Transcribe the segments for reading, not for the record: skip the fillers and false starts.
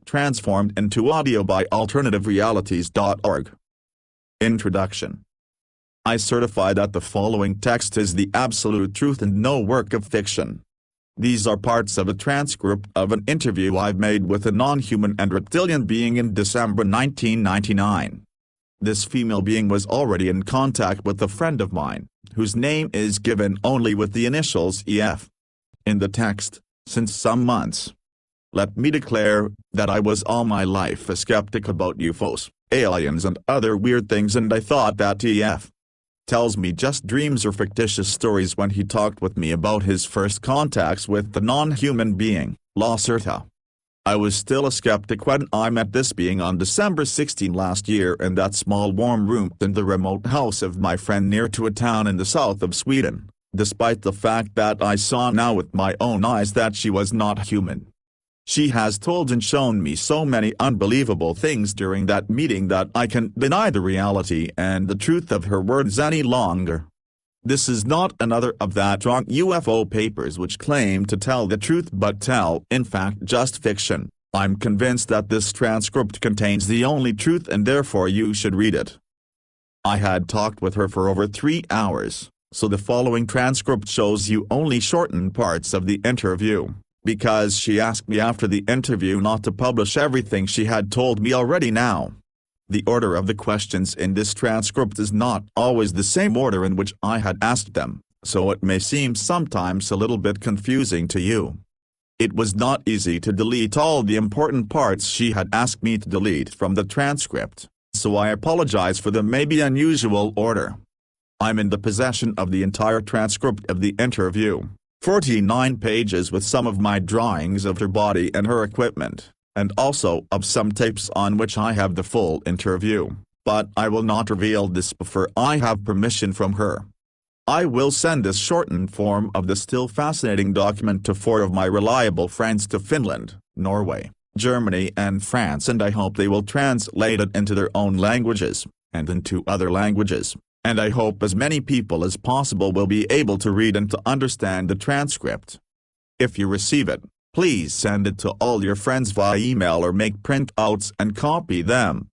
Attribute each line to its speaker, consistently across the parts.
Speaker 1: transformed into audio by alternativerealities.org. Introduction. I certify that the following text is the absolute truth and no work of fiction. These are parts of a transcript of an interview I've made with a non-human and reptilian being in December 1999. This female being was already in contact with a friend of mine, whose name is given only with the initials EF. In the text, since some months. Let me declare that I was all my life a skeptic about UFOs, aliens and other weird things, and I thought that EF tells me just dreams or fictitious stories when he talked with me about his first contacts with the non-human being, Lacerta. I was still a skeptic when I met this being on December 16 last year in that small warm room in the remote house of my friend near to a town in the south of Sweden, despite the fact that I saw now with my own eyes that she was not human. She has told and shown me so many unbelievable things during that meeting that I can't deny the reality and the truth of her words any longer. This is not another of that drunk UFO papers which claim to tell the truth but tell in fact just fiction. I'm convinced that this transcript contains the only truth and therefore you should read it. I had talked with her for over 3 hours, so the following transcript shows you only shortened parts of the interview, because she asked me after the interview not to publish everything she had told me already now. The order of the questions in this transcript is not always the same order in which I had asked them, so it may seem sometimes a little bit confusing to you. It was not easy to delete all the important parts she had asked me to delete from the transcript, so I apologize for the maybe unusual order. I'm in the possession of the entire transcript of the interview, 49 pages with some of my drawings of her body and her equipment, and also of some tapes on which I have the full interview, but I will not reveal this before I have permission from her. I will send this shortened form of the still fascinating document to 4 of my reliable friends to Finland, Norway, Germany and France, and I hope they will translate it into their own languages, and into other languages. And I hope as many people as possible will be able to read and to understand the transcript. If you receive it, please send it to all your friends via email or make printouts and copy them.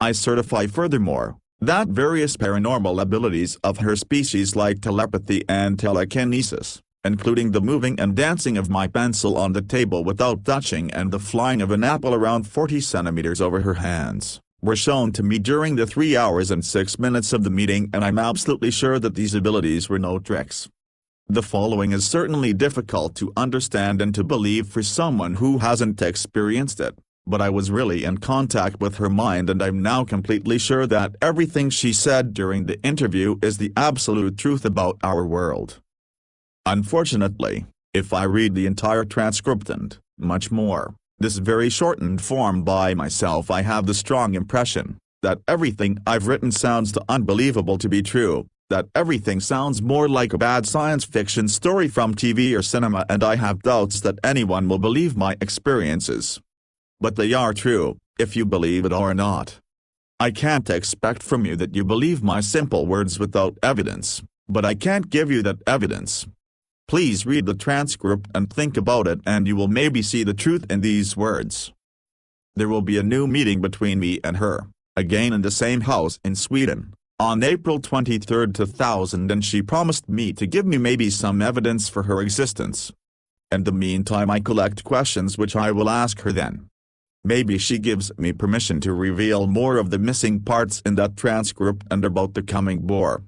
Speaker 1: I certify furthermore, that various paranormal abilities of her species like telepathy and telekinesis, including the moving and dancing of my pencil on the table without touching and the flying of an apple around 40 centimeters over her hands, were shown to me during the 3 hours and 6 minutes of the meeting, and I'm absolutely sure that these abilities were no tricks. The following is certainly difficult to understand and to believe for someone who hasn't experienced it, but I was really in contact with her mind and I'm now completely sure that everything she said during the interview is the absolute truth about our world. Unfortunately, if I read the entire transcript and, much more, this very shortened form by myself, I have the strong impression that everything I've written sounds too unbelievable to be true, that everything sounds more like a bad science fiction story from TV or cinema, and I have doubts that anyone will believe my experiences. But they are true, if you believe it or not. I can't expect from you that you believe my simple words without evidence, but I can't give you that evidence. Please read the transcript and think about it, and you will maybe see the truth in these words. There will be a new meeting between me and her, again in the same house in Sweden, on April 23, 2000, and she promised me to give me maybe some evidence for her existence. In the meantime I collect questions which I will ask her then. Maybe she gives me permission to reveal more of the missing parts in that transcript and about the coming bore.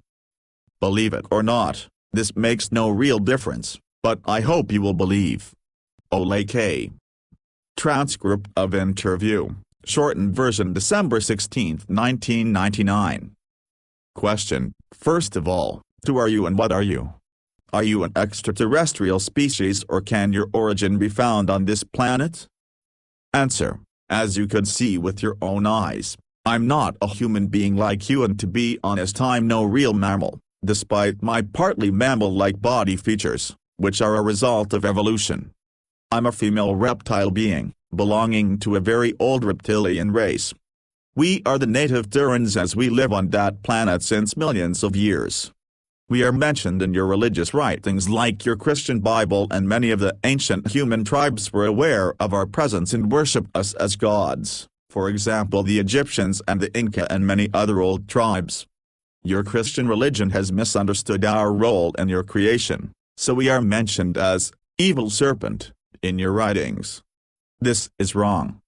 Speaker 1: Believe it or not, this makes no real difference, but I hope you will believe. Ole K. Transcript of interview, shortened version, December 16, 1999. Question: First of all, who are you and what are you? Are you an extraterrestrial species or can your origin be found on this planet? Answer: As you could see with your own eyes, I'm not a human being like you, and to be honest I'm no real mammal, despite my partly mammal-like body features, which are a result of evolution. I'm a female reptile being, belonging to a very old reptilian race. We are the native Terrans as we live on that planet since millions of years. We are mentioned in your religious writings like your Christian Bible, and many of the ancient human tribes were aware of our presence and worshipped us as gods, for example the Egyptians and the Inca and many other old tribes. Your Christian religion has misunderstood our role in your creation, so we are mentioned as evil serpent in your writings. This is wrong.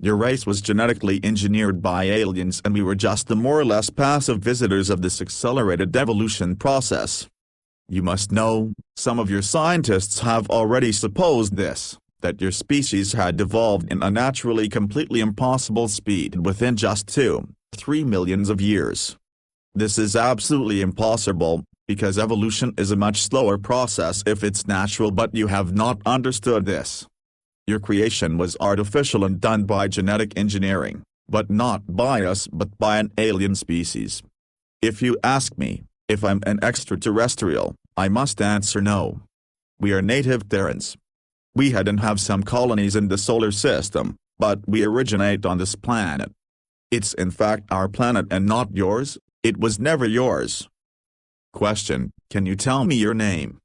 Speaker 1: Your race was genetically engineered by aliens, and we were just the more or less passive visitors of this accelerated evolution process. You must know, some of your scientists have already supposed this, that your species had evolved in a naturally completely impossible speed within just 2-3 millions of years. This is absolutely impossible, because evolution is a much slower process if it's natural, but you have not understood this. Your creation was artificial and done by genetic engineering, but not by us but by an alien species. If you ask me, if I'm an extraterrestrial, I must answer no. We are native Terrans. We had and have some colonies in the solar system, but we originate on this planet. It's in fact our planet and not yours, it was never yours. Question: can you tell me your name?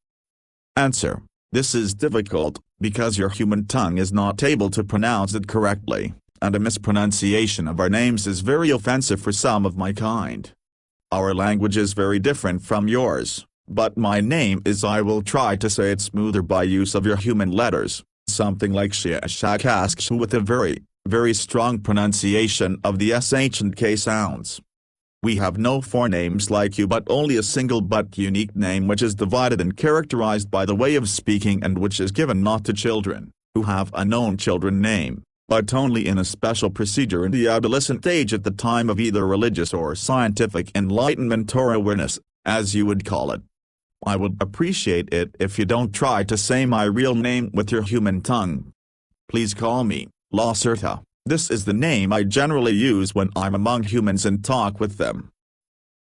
Speaker 1: Answer: this is difficult, because your human tongue is not able to pronounce it correctly, and a mispronunciation of our names is very offensive for some of my kind. Our language is very different from yours, but my name is, I will try to say it smoother by use of your human letters, something like Shashakask with a very strong pronunciation of the sh and k sounds. We have no forenames like you, but only a single but unique name which is divided and characterized by the way of speaking, and which is given not to children, who have a known children name, but only in a special procedure in the adolescent age at the time of either religious or scientific enlightenment or awareness, as you would call it. I would appreciate it if you don't try to say my real name with your human tongue. Please call me Lacerta. This is the name I generally use when I'm among humans and talk with them.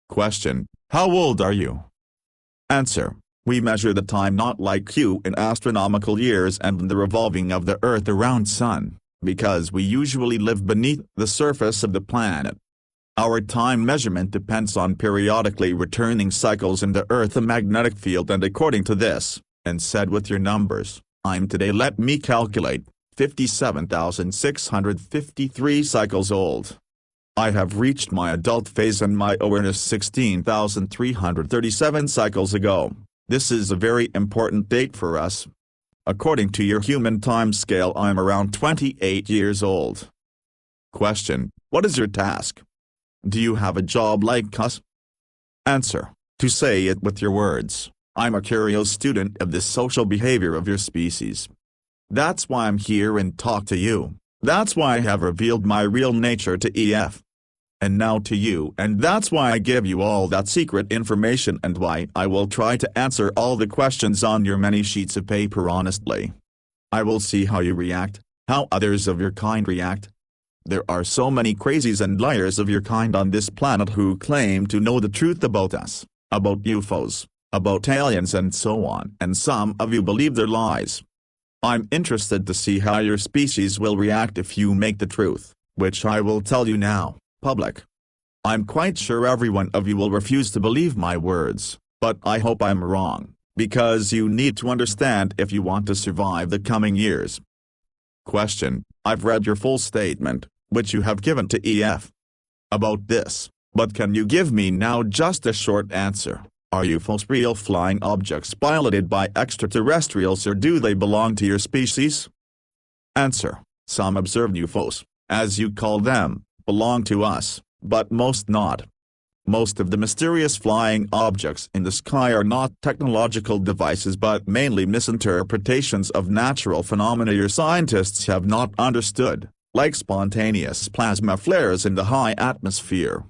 Speaker 1: Question: how old are you? Answer: we measure the time not like you in astronomical years and in the revolving of the Earth around Sun, because we usually live beneath the surface of the planet. Our time measurement depends on periodically returning cycles in the Earth's magnetic field, and according to this, and said with your numbers, I'm today, let me calculate, 57,653 cycles old. I have reached my adult phase and my awareness 16,337 cycles ago. This is a very important date for us. According to your human time scale, I'm around 28 years old. Question: what is your task? Do you have a job like us? Answer: to say it with your words, I'm a curious student of the social behavior of your species. That's why I'm here and talk to you. That's why I have revealed my real nature to EF. And now to you, and that's why I give you all that secret information, and why I will try to answer all the questions on your many sheets of paper honestly. I will see how you react, how others of your kind react. There are so many crazies and liars of your kind on this planet who claim to know the truth about us, about UFOs, about aliens and so on, and some of you believe their lies. I'm interested to see how your species will react if you make the truth, which I will tell you now, public. I'm quite sure every one of you will refuse to believe my words, but I hope I'm wrong, because you need to understand if you want to survive the coming years. Question: I've read your full statement, which you have given to EF about this, but can you give me now just a short answer? Are UFOs real flying objects piloted by extraterrestrials, or do they belong to your species? Answer: some observed UFOs, as you call them, belong to us, but most not. Most of the mysterious flying objects in the sky are not technological devices but mainly misinterpretations of natural phenomena your scientists have not understood, like spontaneous plasma flares in the high atmosphere.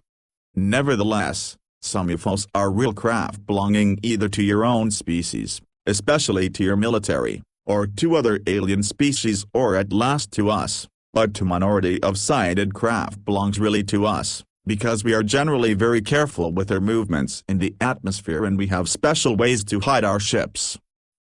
Speaker 1: Nevertheless, some UFOs are real craft belonging either to your own species, especially to your military, or to other alien species, or at last to us, but to minority of sighted craft belongs really to us, because we are generally very careful with our movements in the atmosphere and we have special ways to hide our ships.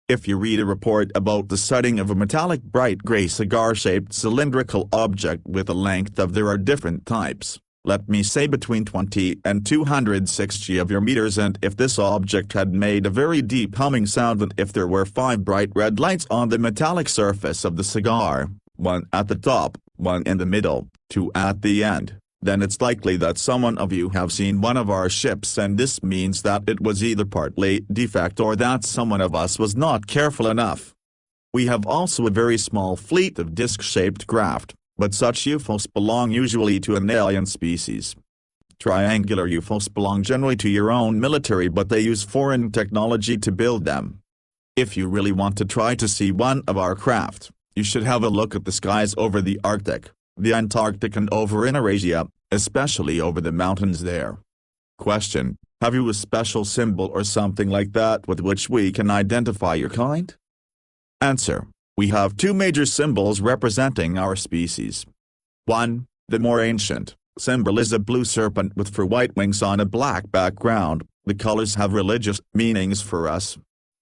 Speaker 1: If you read a report about the sighting of a metallic bright gray cigar-shaped cylindrical object with a length of, there are different types, let me say between 20 and 260 of your meters, and if this object had made a very deep humming sound, and if there were 5 bright red lights on the metallic surface of the cigar, one at the top, one in the middle, 2 at the end, then it's likely that someone of you have seen one of our ships, and this means that it was either partly defect or that someone of us was not careful enough. We have also a very small fleet of disc-shaped craft, but such UFOs belong usually to an alien species. Triangular UFOs belong generally to your own military, but they use foreign technology to build them. If you really want to try to see one of our craft, you should have a look at the skies over the Arctic, the Antarctic, and over in Eurasia, especially over the mountains there. Question: have you a special symbol or something like that with which we can identify your kind? Answer: we have 2 major symbols representing our species. 1, the more ancient, symbol is a blue serpent with 4 white wings on a black background. The colors have religious meanings for us.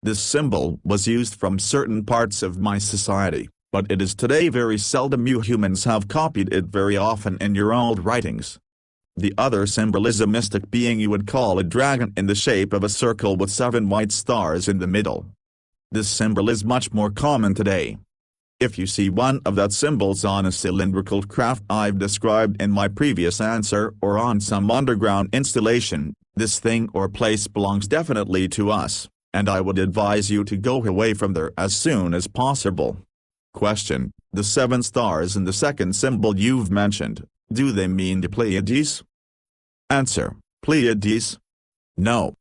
Speaker 1: This symbol was used from certain parts of my society, but it is today very seldom you humans have copied it very often in your old writings. The other symbol is a mystic being you would call a dragon in the shape of a circle with 7 white stars in the middle. This symbol is much more common today. If you see one of that symbols on a cylindrical craft I've described in my previous answer, or on some underground installation, this thing or place belongs definitely to us, and I would advise you to go away from there as soon as possible. Question: the 7 stars in the second symbol you've mentioned, do they mean the Pleiades? Answer: Pleiades? No.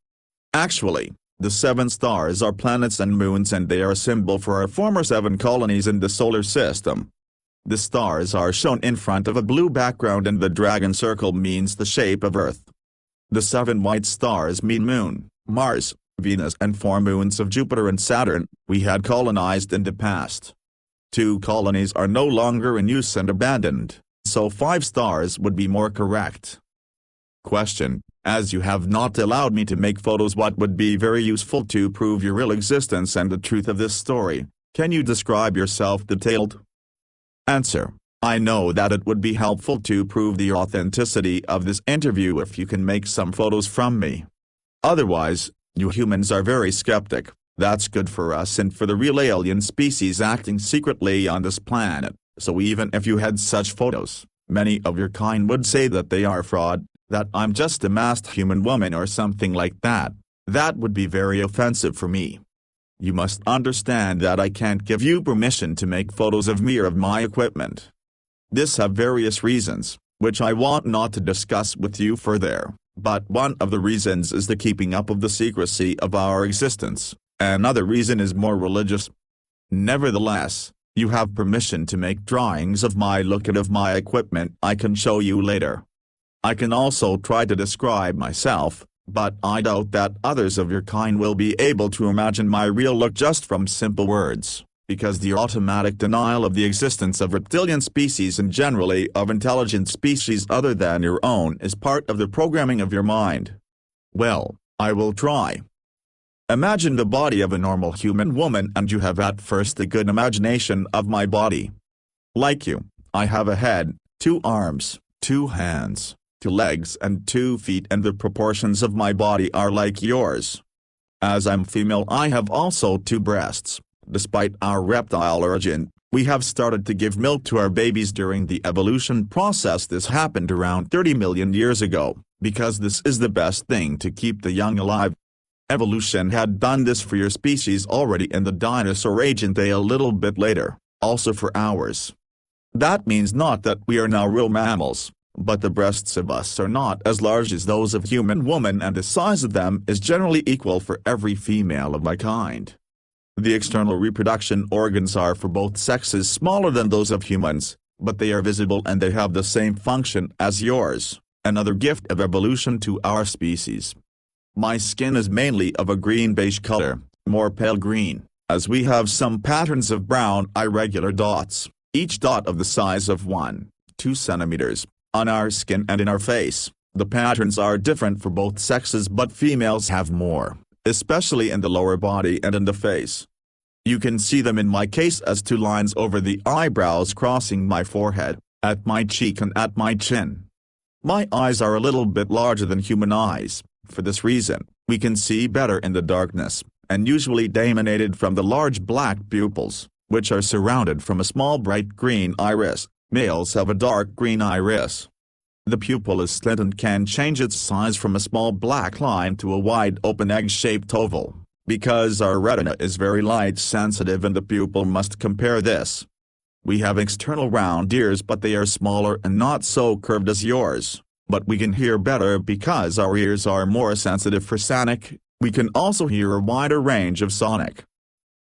Speaker 1: Actually, the 7 stars are planets and moons, and they are a symbol for our former 7 colonies in the solar system. The stars are shown in front of a blue background, and the dragon circle means the shape of Earth. The 7 white stars mean Moon, Mars, Venus, and 4 moons of Jupiter and Saturn we had colonized in the past. 2 colonies are no longer in use and abandoned, so 5 stars would be more correct. Question: as you have not allowed me to make photos what would be very useful to prove your real existence and the truth of this story, can you describe yourself detailed? Answer: I know that it would be helpful to prove the authenticity of this interview if you can make some photos from me. Otherwise, you humans are very skeptic. That's good for us and for the real alien species acting secretly on this planet, so even if you had such photos, many of your kind would say that they are fraud, that I'm just a masked human woman or something like that. That would be very offensive for me. You must understand that I can't give you permission to make photos of me or of my equipment. This have various reasons, which I want not to discuss with you further, but one of the reasons is the keeping up of the secrecy of our existence. Another reason is more religious. Nevertheless, you have permission to make drawings of my look and of my equipment I can show you later. I can also try to describe myself, but I doubt that others of your kind will be able to imagine my real look just from simple words, because the automatic denial of the existence of reptilian species and generally of intelligent species other than your own is part of the programming of your mind. Well, I will try. Imagine the body of a normal human woman, and you have at first a good imagination of my body. Like you, I have a head, 2 arms, 2 hands, 2 legs and 2 feet, and the proportions of my body are like yours. As I'm female, I have also 2 breasts. Despite our reptile origin, we have started to give milk to our babies during the evolution process. This happened around 30 million years ago, because this is the best thing to keep the young alive. Evolution had done this for your species already in the dinosaur age, and they a little bit later, also for ours. That means not that we are now real mammals, but the breasts of us are not as large as those of human woman, and the size of them is generally equal for every female of my kind. The external reproduction organs are for both sexes smaller than those of humans, but they are visible and they have the same function as yours, another gift of evolution to our species. My skin is mainly of a green-beige color, more pale green, as we have some patterns of brown irregular dots, each dot of the size of 1-2 centimeters, on our skin and in our face. The patterns are different for both sexes, but females have more, especially in the lower body and in the face. You can see them in my case as 2 lines over the eyebrows crossing my forehead, at my cheek and at my chin. My eyes are a little bit larger than human eyes. For this reason, we can see better in the darkness, and usually dominated from the large black pupils, which are surrounded from a small bright green iris. Males have a dark green iris. The pupil is slit and can change its size from a small black line to a wide open egg-shaped oval, because our retina is very light-sensitive and the pupil must compare this. We have external round ears but they are smaller and not so curved as yours, but we can hear better because our ears are more sensitive for sonic. We can also hear a wider range of sonic.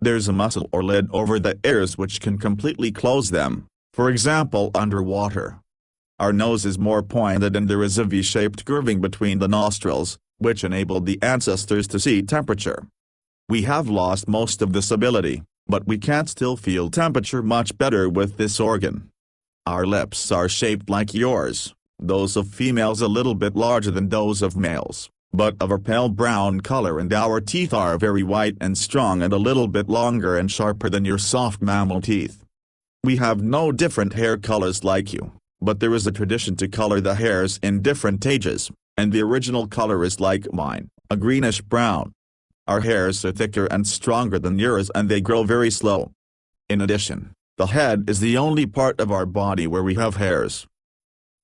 Speaker 1: There's a muscle or lid over the ears which can completely close them, for example underwater. Our nose is more pointed and there is a V-shaped curving between the nostrils, which enabled the ancestors to see temperature. We have lost most of this ability, but we can still feel temperature much better with this organ. Our lips are shaped like yours, those of females a little bit larger than those of males, but of a pale brown color, and our teeth are very white and strong and a little bit longer and sharper than your soft mammal teeth. We have no different hair colors like you, but there is a tradition to color the hairs in different ages, and the original color is like mine, a greenish brown. Our hairs are thicker and stronger than yours and they grow very slow. In addition, the head is the only part of our body where we have hairs.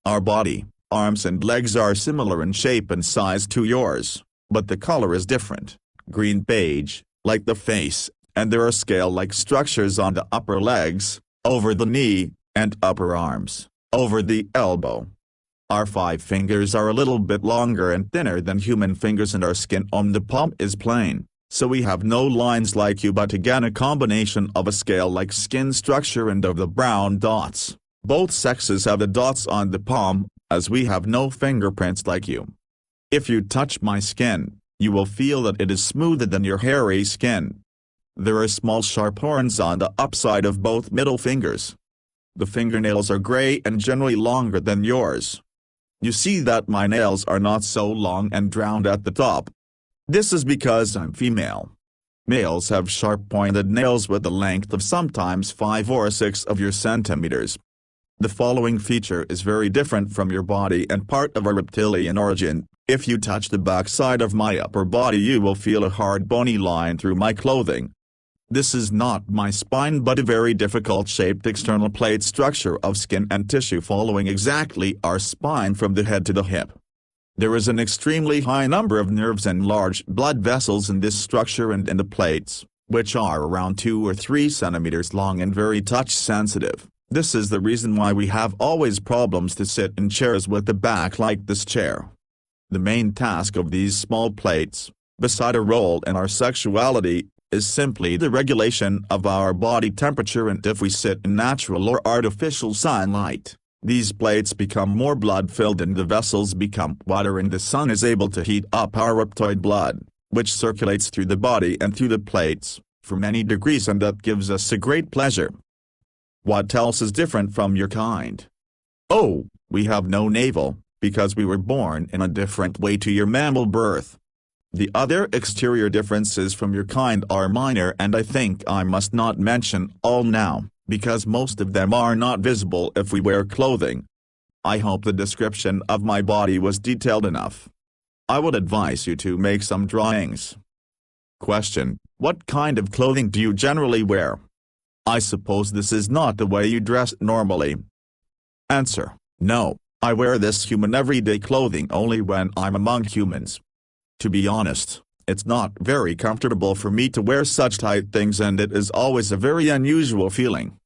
Speaker 1: Our body, arms and legs are similar in shape and size to yours, but the color is different, green beige, like the face, and there are scale-like structures on the upper legs, over the knee, and upper arms, over the elbow. Our 5 fingers are a little bit longer and thinner than human fingers and our skin on the palm is plain, so we have no lines like you but again a combination of a scale-like skin structure and of the brown dots. Both sexes have the dots on the palm, as we have no fingerprints like you. If you touch my skin, you will feel that it is smoother than your hairy skin. There are small sharp horns on the upside of both middle fingers. The fingernails are gray and generally longer than yours. You see that my nails are not so long and round at the top. This is because I'm female. Males have sharp pointed nails with a length of sometimes 5 or 6 of your centimeters. The following feature is very different from your body and part of a reptilian origin. If you touch the backside of my upper body you will feel a hard bony line through my clothing. This is not my spine but a very difficult shaped external plate structure of skin and tissue following exactly our spine from the head to the hip. There is an extremely high number of nerves and large blood vessels in this structure and in the plates, which are around 2 or 3 centimeters long and very touch sensitive. This is the reason why we have always problems to sit in chairs with the back like this chair. The main task of these small plates, beside a role in our sexuality, is simply the regulation of our body temperature, and if we sit in natural or artificial sunlight, these plates become more blood-filled and the vessels become wider and the sun is able to heat up our reptoid blood, which circulates through the body and through the plates, for many degrees, and that gives us a great pleasure. What else is different from your kind? Oh, we have no navel, because we were born in a different way to your mammal birth. The other exterior differences from your kind are minor and I think I must not mention all now, because most of them are not visible if we wear clothing. I hope the description of my body was detailed enough. I would advise you to make some drawings. Question: what kind of clothing do you generally wear? I suppose this is not the way you dress normally. Answer: no, I wear this human everyday clothing only when I'm among humans. To be honest, it's not very comfortable for me to wear such tight things and it is always a very unusual feeling.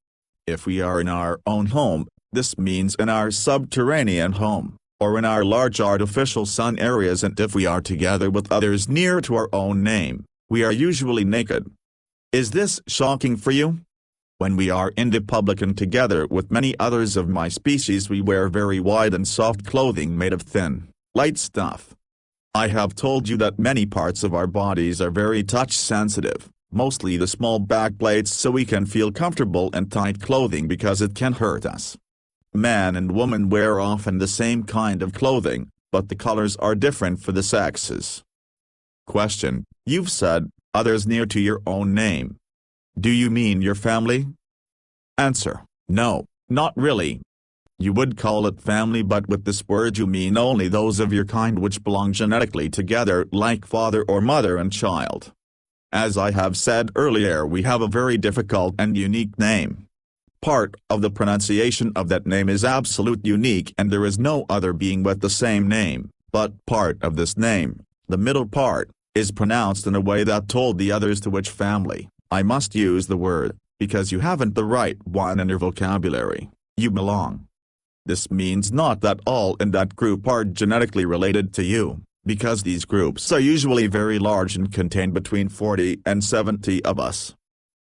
Speaker 1: If we are in our own home, this means in our subterranean home, or in our large artificial sun areas, and if we are together with others near to our own name, we are usually naked. Is this shocking for you? When we are in the public and together with many others of my species we wear very wide and soft clothing made of thin, light stuff. I have told you that many parts of our bodies are very touch-sensitive, mostly the small back plates, so we can feel comfortable in tight clothing because it can hurt us. Man and woman wear often the same kind of clothing, but the colors are different for the sexes. Question: you've said, others near to your own name. Do you mean your family? Answer: no, not really. You would call it family, but with this word you mean only those of your kind which belong genetically together like father or mother and child. As I have said earlier, we have a very difficult and unique name. Part of the pronunciation of that name is absolute unique and there is no other being with the same name, but part of this name, the middle part, is pronounced in a way that told the others to which family I must use the word, because you haven't the right one in your vocabulary, you belong. This means not that all in that group are genetically related to you, because these groups are usually very large and contain between 40 and 70 of us.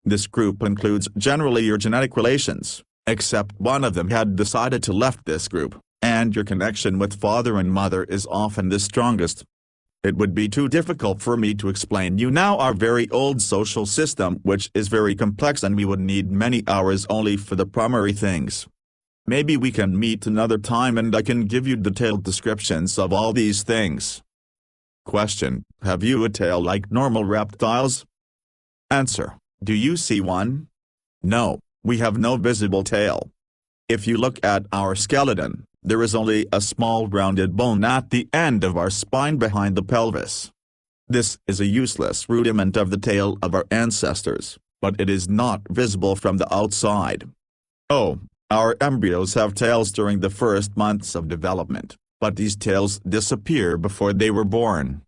Speaker 1: This group includes generally your genetic relations, except one of them had decided to left this group, and your connection with father and mother is often the strongest. It would be too difficult for me to explain you now our very old social system, which is very complex, and we would need many hours only for the primary things. Maybe we can meet another time and I can give you detailed descriptions of all these things. Question: have you a tail like normal reptiles? Answer: do you see one? No, we have no visible tail. If you look at our skeleton, there is only a small rounded bone at the end of our spine behind the pelvis. This is a useless rudiment of the tail of our ancestors, but it is not visible from the outside. Oh, our embryos have tails during the first months of development, but these tails disappear before they were born.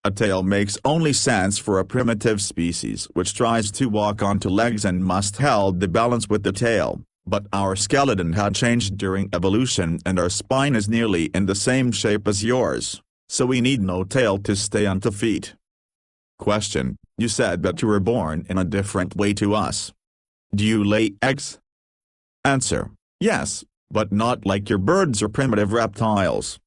Speaker 1: A tail makes only sense for a primitive species which tries to walk on two legs and must hold the balance with the tail. But our skeleton had changed during evolution and our spine is nearly in the same shape as yours, so we need no tail to stay on 2 feet. Question: you said that you were born in a different way to us. Do you lay eggs? Answer: yes, but not like your birds or primitive reptiles.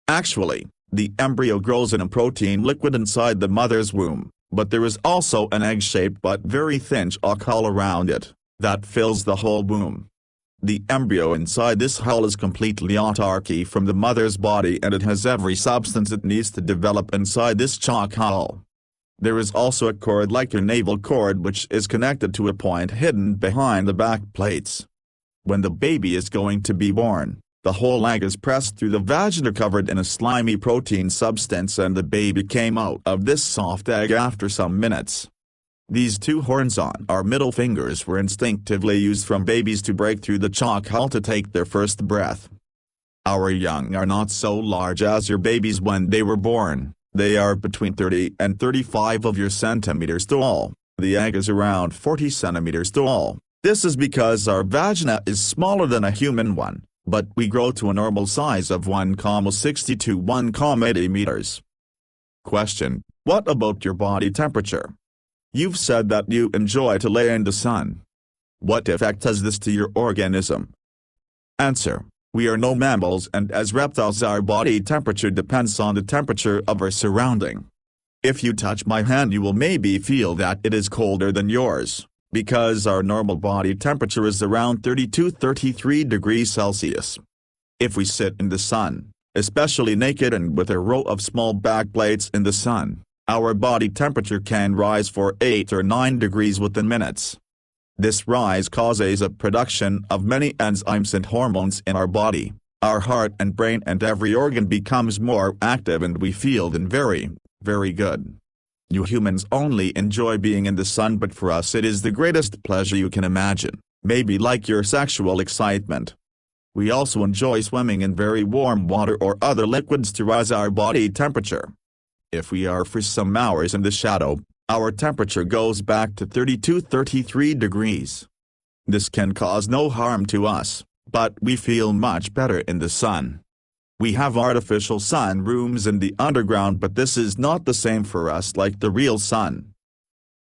Speaker 1: Actually, the embryo grows in a protein liquid inside the mother's womb, but there is also an egg-shaped but very thin chalk hull around it that fills the whole womb. The embryo inside this hull is completely autarky from the mother's body and it has every substance it needs to develop inside this chalk hull. There is also a cord like your navel cord which is connected to a point hidden behind the back plates. When the baby is going to be born, the whole egg is pressed through the vagina covered in a slimy protein substance and the baby came out of this soft egg after some minutes. These 2 horns on our middle fingers were instinctively used from babies to break through the chalk hull to take their first breath. Our young are not so large as your babies when they were born, they are between 30 and 35 of your centimeters tall, the egg is around 40 centimeters tall. This is because our vagina is smaller than a human one, but we grow to a normal size of 1,60 to 1,80 meters. Question: what about your body temperature? You've said that you enjoy to lay in the sun. What effect has this to your organism? Answer: we are no mammals and as reptiles our body temperature depends on the temperature of our surrounding. If you touch my hand you will maybe feel that it is colder than yours, because our normal body temperature is around 32-33 degrees Celsius. If we sit in the sun, especially naked and with a row of small back plates in the sun, our body temperature can rise for 8 or 9 degrees within minutes. This rise causes a production of many enzymes and hormones in our body. Our heart and brain and every organ becomes more active and we feel then very, very good. You humans only enjoy being in the sun, but for us it is the greatest pleasure you can imagine, maybe like your sexual excitement. We also enjoy swimming in very warm water or other liquids to rise our body temperature. If we are for some hours in the shadow, our temperature goes back to 32-33 degrees. This can cause no harm to us, but we feel much better in the sun. We have artificial sun rooms in the underground, but this is not the same for us like the real sun.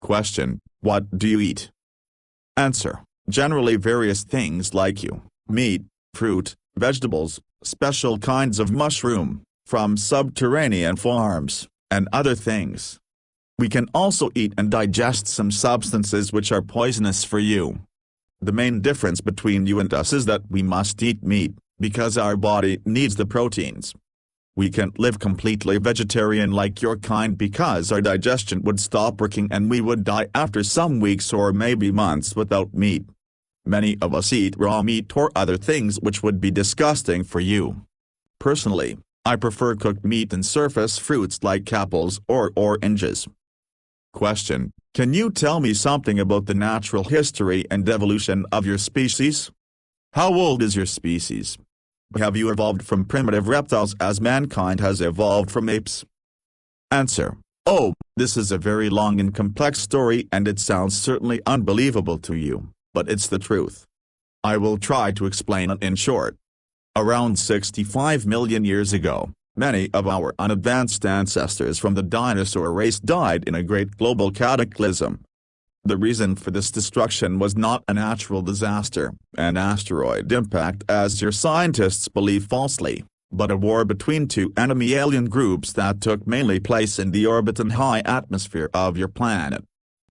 Speaker 1: Question: what do you eat? Answer: generally various things like meat, fruit, vegetables, special kinds of mushroom, from subterranean farms, and other things. We can also eat and digest some substances which are poisonous for you. The main difference between you and us is that we must eat meat, because our body needs the proteins. We can't live completely vegetarian like your kind because our digestion would stop working and we would die after some weeks or maybe months without meat. Many of us eat raw meat or other things which would be disgusting for you. Personally, I prefer cooked meat and surface fruits like apples or oranges. Question: can you tell me something about the natural history and evolution of your species? How old is your species? Have you evolved from primitive reptiles as mankind has evolved from apes? Answer: oh, this is a very long and complex story and it sounds certainly unbelievable to you, but it's the truth. I will try to explain it in short. Around 65 million years ago, many of our unadvanced ancestors from the dinosaur race died in a great global cataclysm. The reason for this destruction was not a natural disaster, an asteroid impact as your scientists believe falsely, but a war between two enemy alien groups that took mainly place in the orbit and high atmosphere of your planet.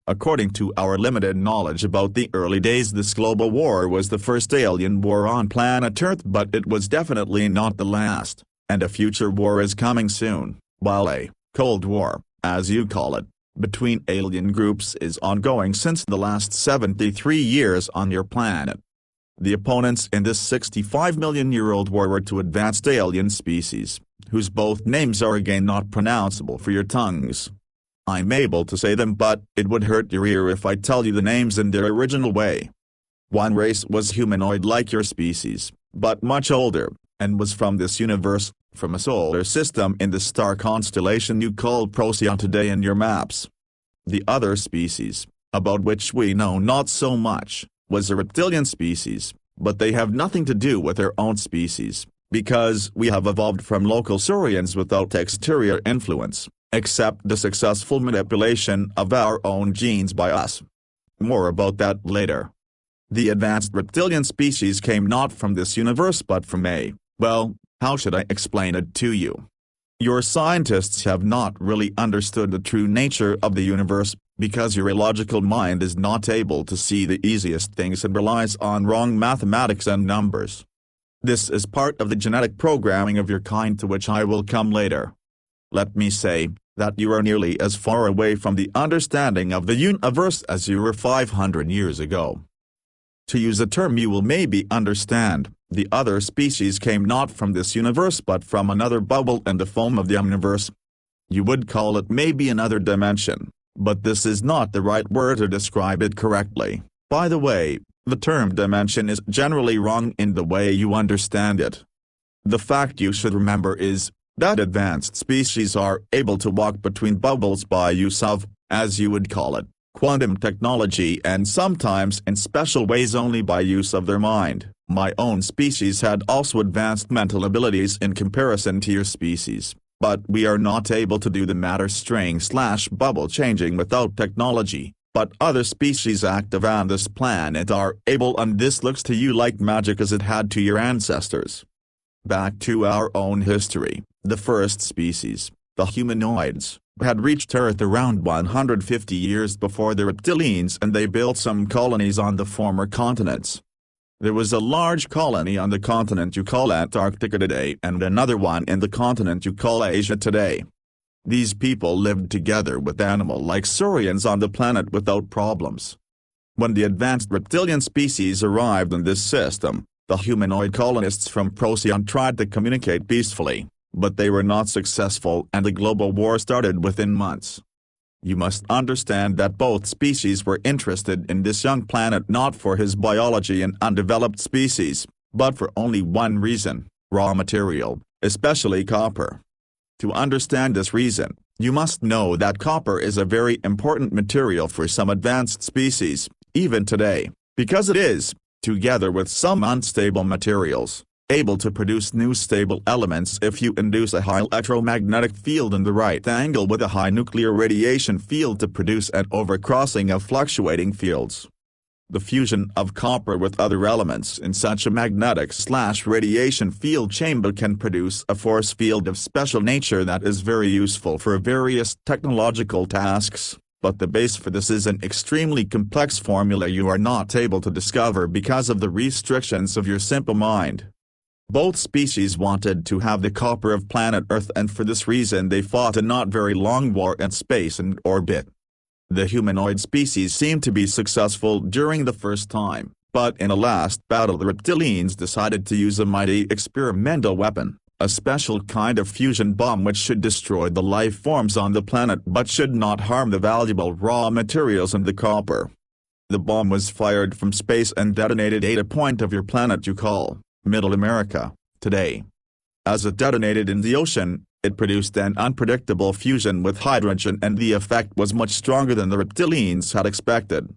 Speaker 1: According to our limited knowledge about the early days, this global war was the first alien war on planet Earth, but it was definitely not the last, and a future war is coming soon, while a Cold War, as you call it, between alien groups is ongoing since the last 73 years on your planet. The opponents in this 65-million-year-old war were two advanced alien species, whose both names are again not pronounceable for your tongues. I'm able to say them, but it would hurt your ear if I tell you the names in their original way. One race was humanoid like your species, but much older, and was from this universe, from a solar system in the star constellation you call Procyon today in your maps. The other species, about which we know not so much, was a reptilian species, but they have nothing to do with their own species, because we have evolved from local saurians without exterior influence, except the successful manipulation of our own genes by us. More about that later. The advanced reptilian species came not from this universe but from well, how should I explain it to you? Your scientists have not really understood the true nature of the universe, because your illogical mind is not able to see the easiest things and relies on wrong mathematics and numbers. This is part of the genetic programming of your kind, to which I will come later. Let me say that you are nearly as far away from the understanding of the universe as you were 500 years ago. To use a term you will maybe understand, the other species came not from this universe but from another bubble and the foam of the universe. You would call it maybe another dimension, but this is not the right word to describe it correctly. By the way, the term dimension is generally wrong in the way you understand it. The fact you should remember is that advanced species are able to walk between bubbles by use of, as you would call it, quantum technology, and sometimes in special ways only by use of their mind. My own species had also advanced mental abilities in comparison to your species, but we are not able to do the matter string/bubble changing without technology, but other species active on this planet are able, and this looks to you like magic as it had to your ancestors. Back to our own history, the first species, the humanoids, had reached Earth around 150 years before the reptilians, and they built some colonies on the former continents. There was a large colony on the continent you call Antarctica today and another one in the continent you call Asia today. These people lived together with animal-like saurians on the planet without problems. When the advanced reptilian species arrived in this system, the humanoid colonists from Procyon tried to communicate peacefully, but they were not successful and a global war started within months. You must understand that both species were interested in this young planet not for his biology and undeveloped species, but for only one reason: raw material, especially copper. To understand this reason, you must know that copper is a very important material for some advanced species, even today, because it is, together with some unstable materials, able to produce new stable elements if you induce a high electromagnetic field in the right angle with a high nuclear radiation field to produce an overcrossing of fluctuating fields. The fusion of copper with other elements in such a magnetic/radiation field chamber can produce a force field of special nature that is very useful for various technological tasks. But the base for this is an extremely complex formula you are not able to discover because of the restrictions of your simple mind. Both species wanted to have the copper of planet Earth, and for this reason they fought a not very long war in space and orbit. The humanoid species seemed to be successful during the first time, But in a last battle the Reptilians decided to use a mighty experimental weapon, a special kind of fusion bomb which should destroy the life forms on the planet but should not harm the valuable raw materials and the copper. The bomb was fired from space and detonated at a point of your planet you call Middle America today. As it detonated in the ocean, it produced an unpredictable fusion with hydrogen and the effect was much stronger than the Reptilians had expected.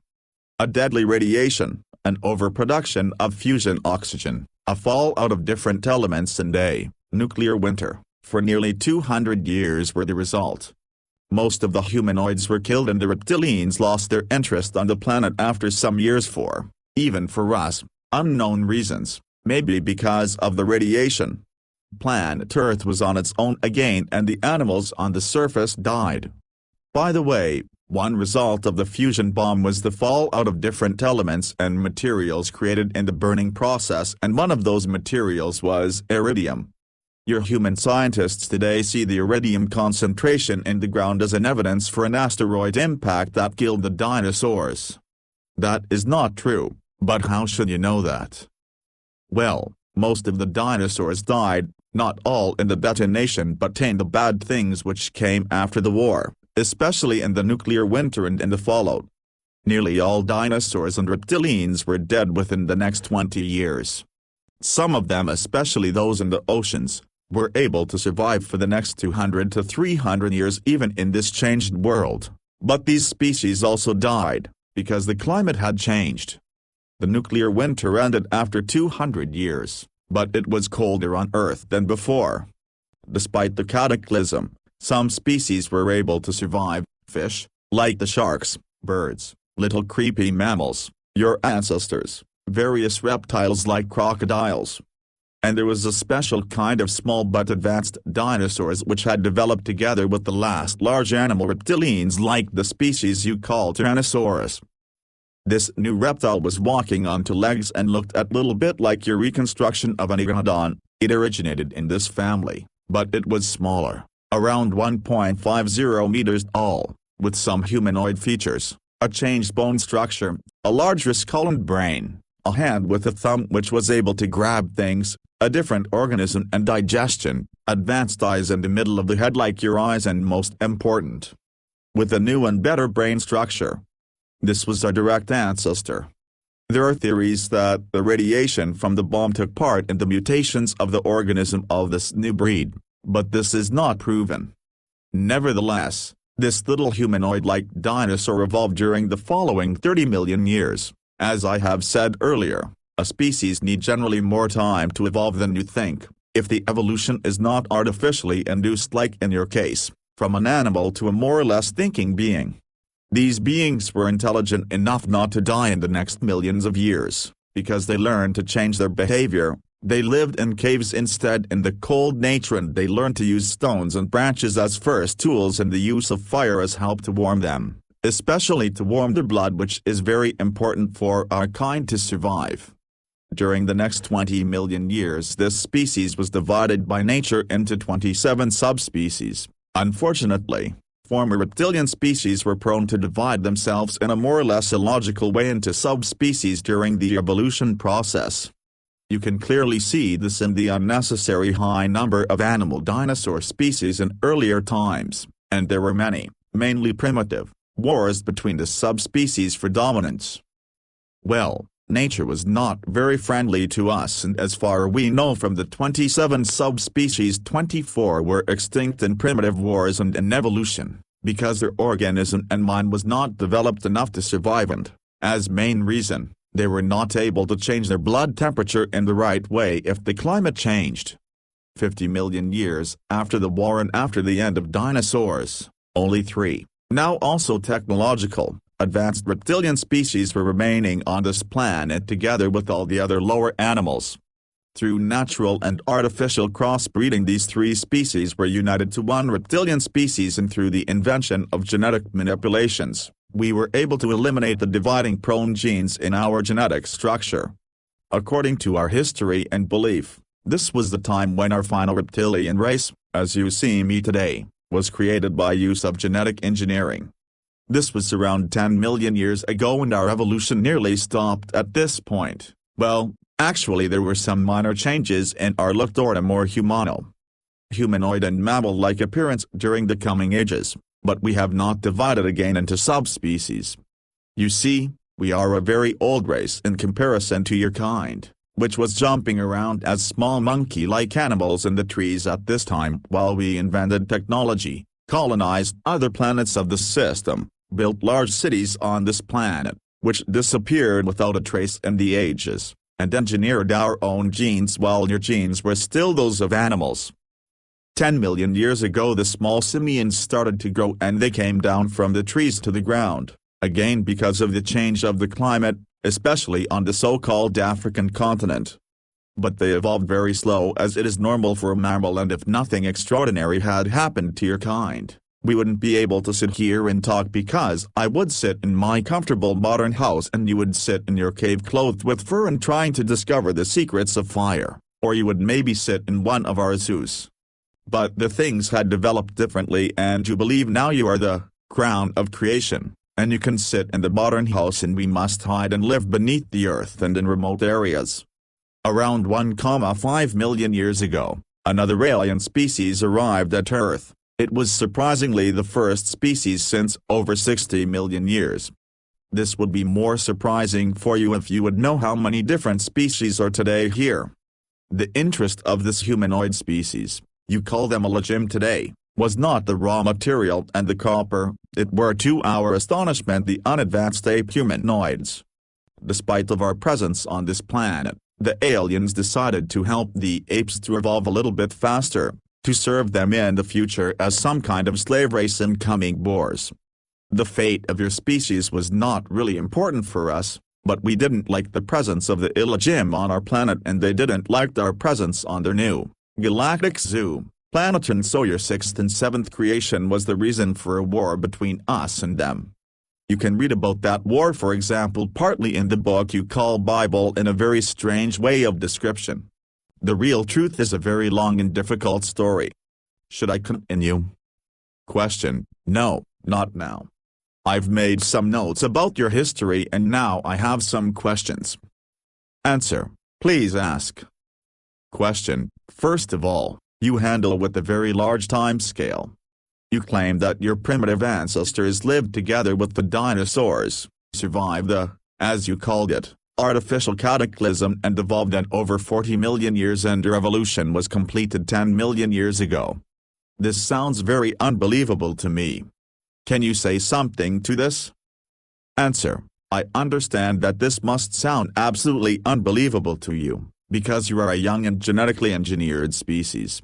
Speaker 1: A deadly radiation, an overproduction of fusion oxygen, a fallout of different elements and a nuclear winter, for nearly 200 years were the result. Most of the humanoids were killed and the Reptilians lost their interest on the planet after some years for, even for us, unknown reasons, maybe because of the radiation. Planet Earth was on its own again and the animals on the surface died. By the way, one result of the fusion bomb was the fallout of different elements and materials created in the burning process, and one of those materials was iridium. Your human scientists today see the iridium concentration in the ground as an evidence for an asteroid impact that killed the dinosaurs. That is not true, but how should you know that? Well, most of the dinosaurs died, not all in the detonation but in the bad things which came after the war, especially in the nuclear winter and in the fallout. Nearly all dinosaurs and reptilians were dead within the next 20 years. Some of them, especially those in the oceans, were able to survive for the next 200 to 300 years even in this changed world, but these species also died, because the climate had changed. The nuclear winter ended after 200 years, but it was colder on Earth than before. Despite the cataclysm, some species were able to survive: fish, like the sharks, birds, little creepy mammals, your ancestors, various reptiles like crocodiles. And there was a special kind of small but advanced dinosaurs which had developed together with the last large animal reptilians like the species you call Tyrannosaurus. This new reptile was walking on two legs and looked a little bit like your reconstruction of an iguanodon. It originated in this family, but it was smaller, around 1.50 meters tall, with some humanoid features, a changed bone structure, a larger skull and brain, a hand with a thumb which was able to grab things, a different organism and digestion, advanced eyes in the middle of the head like your eyes, and most important, with a new and better brain structure. This was our direct ancestor. There are theories that the radiation from the bomb took part in the mutations of the organism of this new breed, but this is not proven. Nevertheless, this little humanoid-like dinosaur evolved during the following 30 million years. As I have said earlier, a species needs generally more time to evolve than you think, if the evolution is not artificially induced, like in your case, from an animal to a more or less thinking being. These beings were intelligent enough not to die in the next millions of years, because they learned to change their behavior. They lived in caves instead in the cold nature, and they learned to use stones and branches as first tools and the use of fire as help to warm them, especially to warm their blood, which is very important for our kind to survive. During the next 20 million years this species was divided by nature into 27 subspecies. Unfortunately, former reptilian species were prone to divide themselves in a more or less illogical way into subspecies during the evolution process. You can clearly see this in the unnecessary high number of animal dinosaur species in earlier times, and there were many, mainly primitive, wars between the subspecies for dominance. Well, nature was not very friendly to us, and as far as we know from the 27 subspecies 24 were extinct in primitive wars and in evolution, because their organism and mind was not developed enough to survive, and, as main reason, they were not able to change their blood temperature in the right way if the climate changed. 50 million years after the war and after the end of dinosaurs, only 3, now also technological, advanced reptilian species were remaining on this planet together with all the other lower animals. Through natural and artificial crossbreeding these 3 species were united to one reptilian species, and through the invention of genetic manipulations, we were able to eliminate the dividing-prone genes in our genetic structure. According to our history and belief, this was the time when our final reptilian race, as you see me today, was created by use of genetic engineering. This was around 10 million years ago and our evolution nearly stopped at this point. Well, actually there were some minor changes in our look toward a more humanoid and mammal-like appearance during the coming ages, but we have not divided again into subspecies. You see, we are a very old race in comparison to your kind, which was jumping around as small monkey-like animals in the trees at this time while we invented technology, colonized other planets of the system, built large cities on this planet, which disappeared without a trace in the ages, and engineered our own genes while your genes were still those of animals. 10 million years ago the small simians started to grow and they came down from the trees to the ground, again because of the change of the climate, especially on the so-called African continent. But they evolved very slow as it is normal for a mammal, and if nothing extraordinary had happened to your kind, we wouldn't be able to sit here and talk, because I would sit in my comfortable modern house and you would sit in your cave clothed with fur and trying to discover the secrets of fire, or you would maybe sit in one of our zoos. But the things had developed differently and you believe now you are the crown of creation, and you can sit in the modern house and we must hide and live beneath the earth and in remote areas. Around 1,5 million years ago, another alien species arrived at Earth. It was surprisingly the first species since over 60 million years. This would be more surprising for you if you would know how many different species are today here. The interest of this humanoid species, you call them a legim today, was not the raw material and the copper, it were to our astonishment the unadvanced ape humanoids. Despite of our presence on this planet, the aliens decided to help the apes to evolve a little bit faster, to serve them in the future as some kind of slave race in coming wars. The fate of your species was not really important for us, but we didn't like the presence of the Illagim on our planet and they didn't like our presence on their new galactic zoo, planet, and so your 6th and 7th creation was the reason for a war between us and them. You can read about that war, for example, partly in the book you call Bible, in a very strange way of description. The real truth is a very long and difficult story. Should I continue? Question: No, not now. I've made some notes about your history and now I have some questions. Answer: Please ask. Question: First of all, you handle with a very large time scale. You claim that your primitive ancestors lived together with the dinosaurs, survived the, as you called it, artificial cataclysm and evolved in over 40 million years, and your evolution was completed 10 million years ago. This sounds very unbelievable to me. Can you say something to this? Answer: I understand that this must sound absolutely unbelievable to you, because you are a young and genetically engineered species.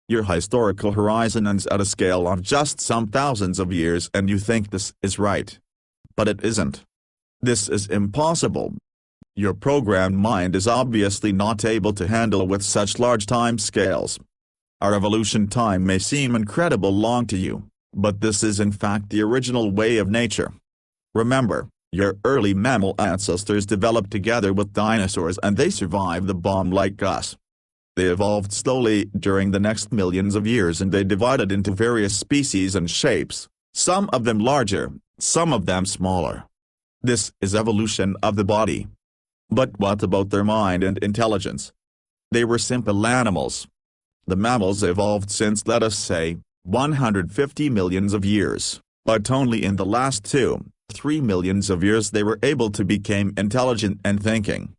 Speaker 1: Your historical horizon ends at a scale of just some thousands of years and you think this is right. But it isn't. This is impossible. Your programmed mind is obviously not able to handle with such large time scales. Our evolution time may seem incredibly long to you, but this is in fact the original way of nature. Remember, your early mammal ancestors developed together with dinosaurs and they survived the bomb like us. They evolved slowly during the next millions of years and they divided into various species and shapes, some of them larger, some of them smaller. This is evolution of the body. But what about their mind and intelligence? They were simple animals. The mammals evolved since, let us say, 150 millions of years, but only in the last 2-3 millions of years they were able to become intelligent and thinking.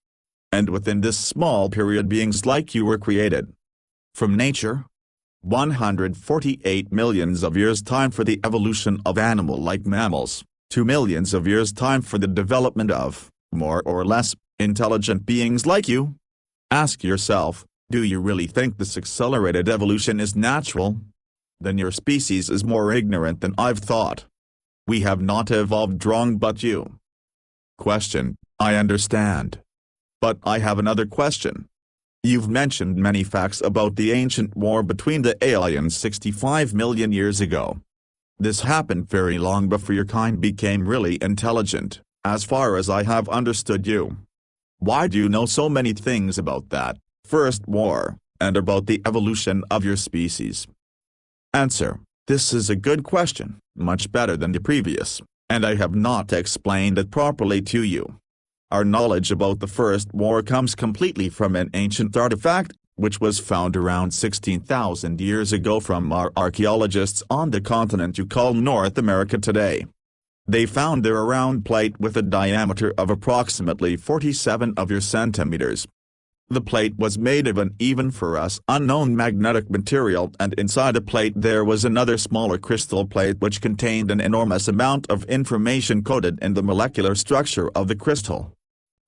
Speaker 1: And within this small period beings like you were created. From nature? 148 millions of years time for the evolution of animal-like mammals, 2 millions of years time for the development of, more or less, intelligent beings like you. Ask yourself, do you really think this accelerated evolution is natural? Then your species is more ignorant than I've thought. We have not evolved wrong but you. Question: I understand. But I have another question. You've mentioned many facts about the ancient war between the aliens 65 million years ago. This happened very long before your kind became really intelligent, as far as I have understood you. Why do you know so many things about that first war, and about the evolution of your species? Answer: This is a good question, much better than the previous. and I have not explained it properly to you. Our knowledge about the First War comes completely from an ancient artifact, which was found around 16,000 years ago from our archaeologists on the continent you call North America today. They found there a round plate with a diameter of approximately 47 of your centimeters. The plate was made of an even for us unknown magnetic material, and inside the plate there was another smaller crystal plate which contained an enormous amount of information coded in the molecular structure of the crystal.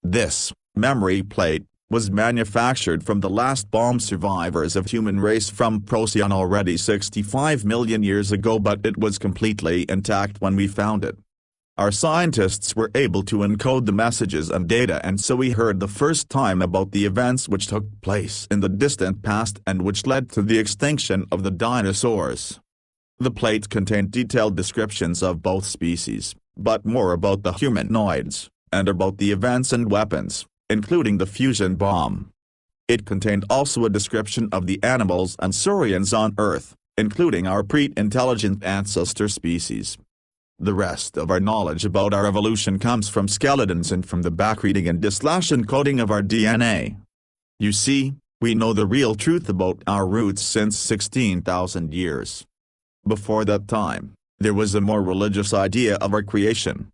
Speaker 1: This memory plate was manufactured from the last bomb survivors of human race from Procyon already 65 million years ago, but it was completely intact when we found it. Our scientists were able to encode the messages and data, and so we heard the first time about the events which took place in the distant past and which led to the extinction of the dinosaurs. The plate contained detailed descriptions of both species, but more about the humanoids, and about the events and weapons, including the fusion bomb. It contained also a description of the animals and saurians on Earth, including our pre-intelligent ancestor species. The rest of our knowledge about our evolution comes from skeletons and from the backreading and encoding of our DNA. You see, we know the real truth about our roots since 16,000 years. Before that time, there was a more religious idea of our creation.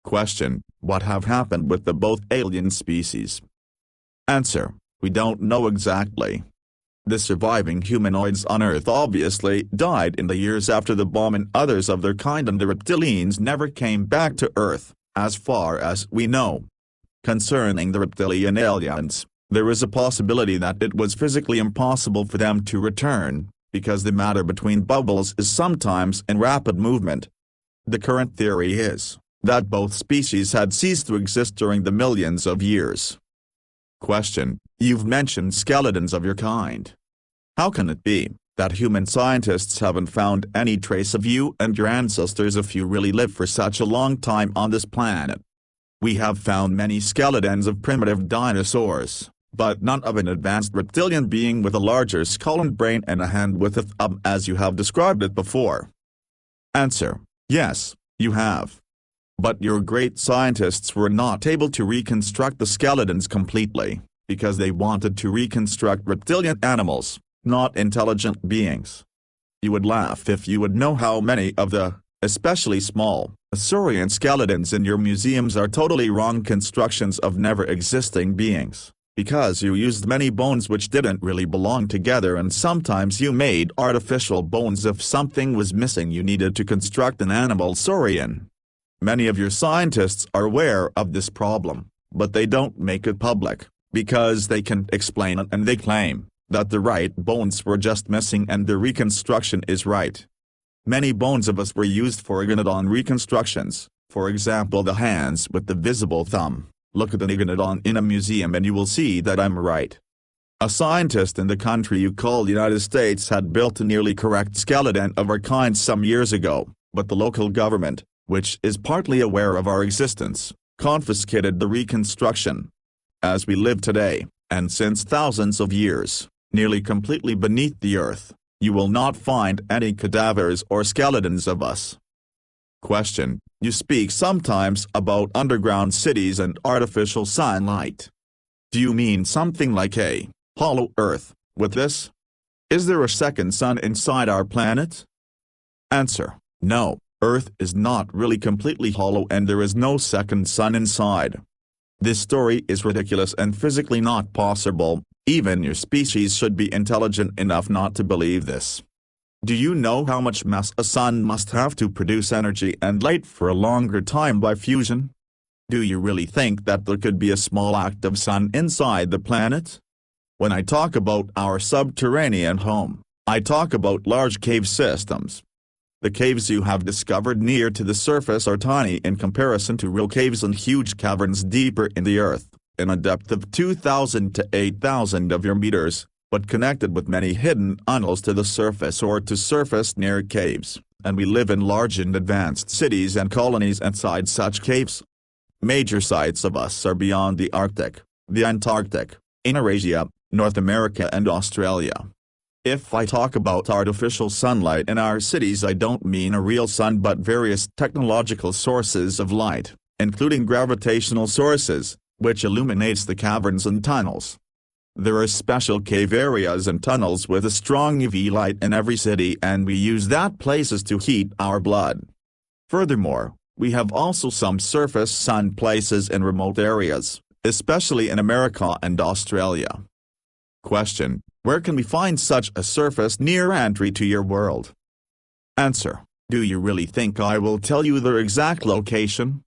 Speaker 1: Question: what have happened with the both alien species? Answer: we don't know exactly. The surviving humanoids on Earth obviously died in the years after the bomb, and others of their kind and the reptilians never came back to Earth, as far as we know. Concerning the reptilian aliens, there is a possibility that it was physically impossible for them to return, because the matter between bubbles is sometimes in rapid movement. The current theory is that both species had ceased to exist during the millions of years. Question: you've mentioned skeletons of your kind. How can it be that human scientists haven't found any trace of you and your ancestors if you really lived for such a long time on this planet? We have found many skeletons of primitive dinosaurs, but none of an advanced reptilian being with a larger skull and brain and a hand with a thumb as you have described it before. Answer: yes, you have. But your great scientists were not able to reconstruct the skeletons completely, because they wanted to reconstruct reptilian animals, not intelligent beings. You would laugh if you would know how many of the, especially small, saurian skeletons in your museums are totally wrong constructions of never-existing beings, because you used many bones which didn't really belong together, and sometimes you made artificial bones if something was missing you needed to construct an animal saurian. Many of your scientists are aware of this problem, but they don't make it public, because they can't explain it, and they claim that the right bones were just missing and the reconstruction is right. Many bones of us were used for iguanodon reconstructions, for example the hands with the visible thumb. Look at an iguanodon in a museum and you will see that I'm right. A scientist in the country you call the United States had built a nearly correct skeleton of our kind some years ago, but the local government, which is partly aware of our existence, confiscated the reconstruction. As we live today, and since thousands of years, nearly completely beneath the earth, you will not find any cadavers or skeletons of us. Question: you speak sometimes about underground cities and artificial sunlight. Do you mean something like a hollow earth with this? Is there a second sun inside our planet? Answer: no. Earth is not really completely hollow and there is no second sun inside. This story is ridiculous and physically not possible. Even your species should be intelligent enough not to believe this. Do you know how much mass a sun must have to produce energy and light for a longer time by fusion? Do you really think that there could be a small active sun inside the planet? When I talk about our subterranean home, I talk about large cave systems. The caves you have discovered near to the surface are tiny in comparison to real caves and huge caverns deeper in the earth, in a depth of 2,000 to 8,000 of your meters, but connected with many hidden tunnels to the surface or to surface near caves, and we live in large and advanced cities and colonies inside such caves. Major sites of us are beyond the Arctic, the Antarctic, in Eurasia, North America and Australia. If I talk about artificial sunlight in our cities, I don't mean a real sun but various technological sources of light, including gravitational sources, which illuminates the caverns and tunnels. There are special cave areas and tunnels with a strong UV light in every city, and we use that places to heat our blood. Furthermore, we have also some surface sun places in remote areas, especially in America and Australia. Question: where can we find such a surface near entry to your world? Answer: do you really think I will tell you their exact location?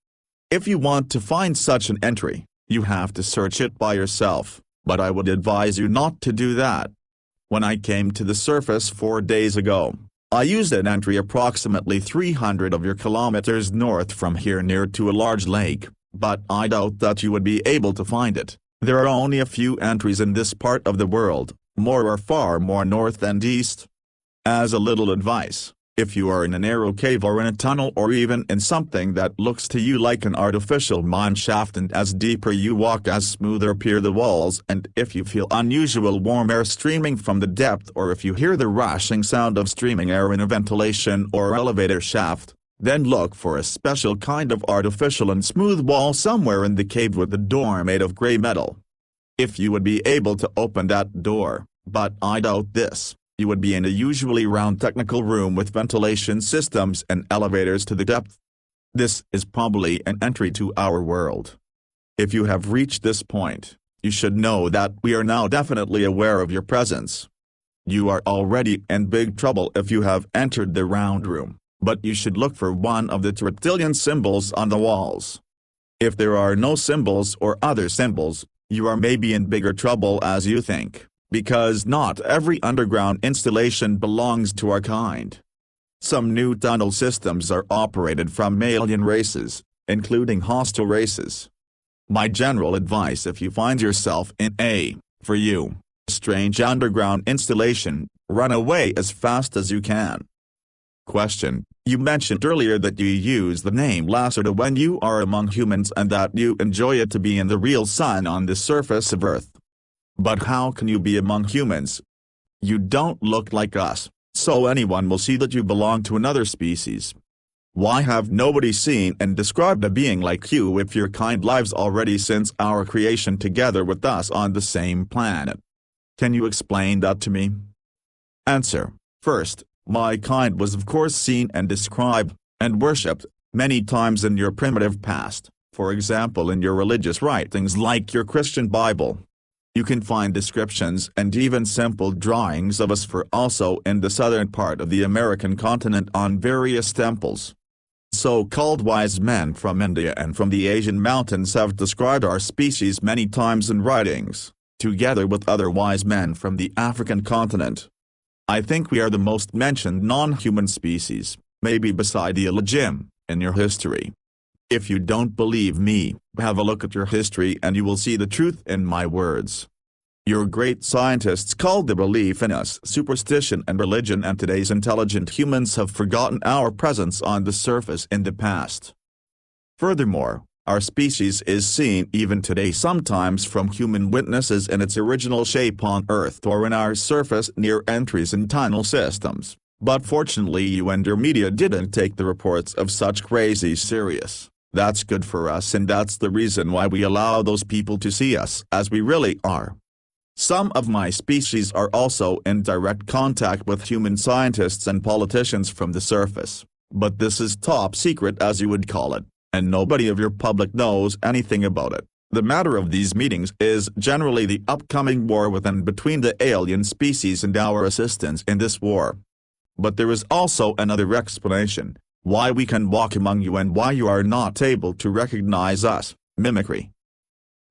Speaker 1: If you want to find such an entry, you have to search it by yourself, but I would advise you not to do that. When I came to the surface 4 days ago, I used an entry approximately 300 of your kilometers north from here near to a large lake, but I doubt that you would be able to find it. There are only a few entries in this part of the world, more are far more north and east. As a little advice, if you are in a narrow cave or in a tunnel or even in something that looks to you like an artificial mine shaft, and as deeper you walk as smoother appear the walls, and if you feel unusual warm air streaming from the depth, or if you hear the rushing sound of streaming air in a ventilation or elevator shaft, then look for a special kind of artificial and smooth wall somewhere in the cave with a door made of gray metal. If you would be able to open that door, but I doubt this, you would be in a usually round technical room with ventilation systems and elevators to the depth. This is probably an entry to our world. If you have reached this point, you should know that we are now definitely aware of your presence. You are already in big trouble if you have entered the round room, but you should look for one of the reptilian symbols on the walls. If there are no symbols or other symbols, you are maybe in bigger trouble as you think, because not every underground installation belongs to our kind. Some new tunnel systems are operated from alien races, including hostile races. My general advice: if you find yourself in a, for you, strange underground installation, run away as fast as you can. Question: you mentioned earlier that you use the name Lacerta when you are among humans and that you enjoy it to be in the real sun on the surface of Earth. But how can you be among humans? You don't look like us, so anyone will see that you belong to another species. Why have nobody seen and described a being like you if your kind lives already since our creation together with us on the same planet? Can you explain that to me? Answer: first, my kind was of course seen and described, and worshipped, many times in your primitive past, for example in your religious writings like your Christian Bible. You can find descriptions and even simple drawings of us for also in the southern part of the American continent on various temples. So-called wise men from India and from the Asian mountains have described our species many times in writings, together with other wise men from the African continent. I think we are the most mentioned non-human species, maybe beside the Elohim, in your history. If you don't believe me, have a look at your history and you will see the truth in my words. Your great scientists called the belief in us superstition and religion, and today's intelligent humans have forgotten our presence on the surface in the past. Furthermore, our species is seen even today sometimes from human witnesses in its original shape on Earth or in our surface near entries and tunnel systems, but fortunately you and your media didn't take the reports of such crazy serious. That's good for us, and that's the reason why we allow those people to see us as we really are. Some of my species are also in direct contact with human scientists and politicians from the surface, but this is top secret as you would call it, and nobody of your public knows anything about it. The matter of these meetings is generally the upcoming war with and between the alien species and our assistance in this war. But there is also another explanation, why we can walk among you and why you are not able to recognize us: mimicry.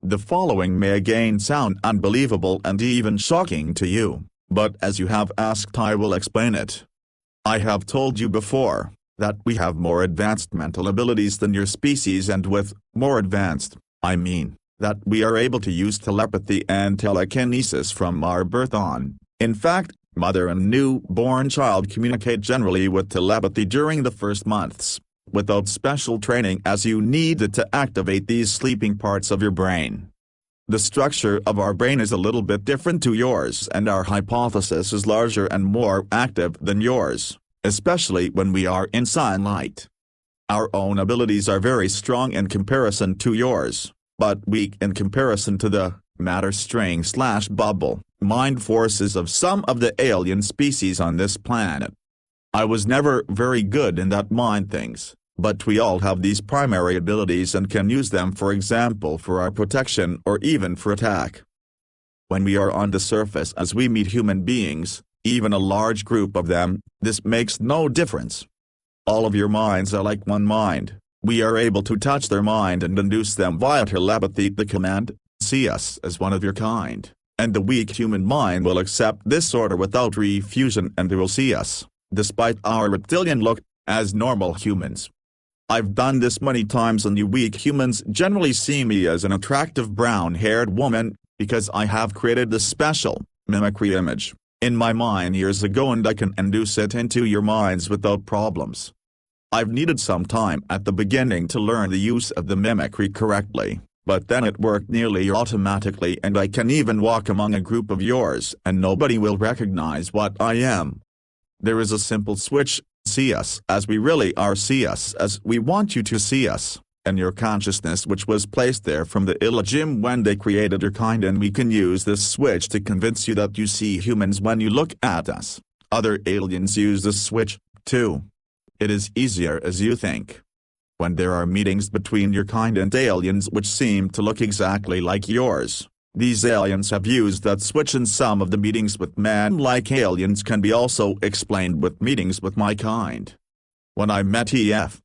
Speaker 1: The following may again sound unbelievable and even shocking to you, but as you have asked I will explain it. I have told you before that we have more advanced mental abilities than your species, and with more advanced, I mean that we are able to use telepathy and telekinesis from our birth on. In fact, mother and newborn child communicate generally with telepathy during the first months, without special training, as you need it to activate these sleeping parts of your brain. The structure of our brain is a little bit different to yours, and our hypothesis is larger and more active than yours, especially when we are in sunlight. Our own abilities are very strong in comparison to yours, but weak in comparison to the matter string/bubble mind forces of some of the alien species on this planet. I was never very good in that mind things, but we all have these primary abilities and can use them, for example, for our protection or even for attack. When we are on the surface as we meet human beings, even a large group of them, this makes no difference. All of your minds are like one mind. We are able to touch their mind and induce them via telepathy the command, "See us as one of your kind," and the weak human mind will accept this order without refusion and they will see us, despite our reptilian look, as normal humans. I've done this many times and you weak humans generally see me as an attractive brown-haired woman, because I have created this special, mimicry image, in my mind years ago and I can induce it into your minds without problems. I've needed some time at the beginning to learn the use of the mimicry correctly, but then it worked nearly automatically and I can even walk among a group of yours and nobody will recognize what I am. There is a simple switch, see us as we really are, see us as we want you to see us, and your consciousness which was placed there from the Elohim when they created your kind, and we can use this switch to convince you that you see humans when you look at us. Other aliens use this switch, too. It is easier as you think. When there are meetings between your kind and aliens which seem to look exactly like yours, these aliens have used that switch, and some of the meetings with man-like aliens can be also explained with meetings with my kind. When I met EF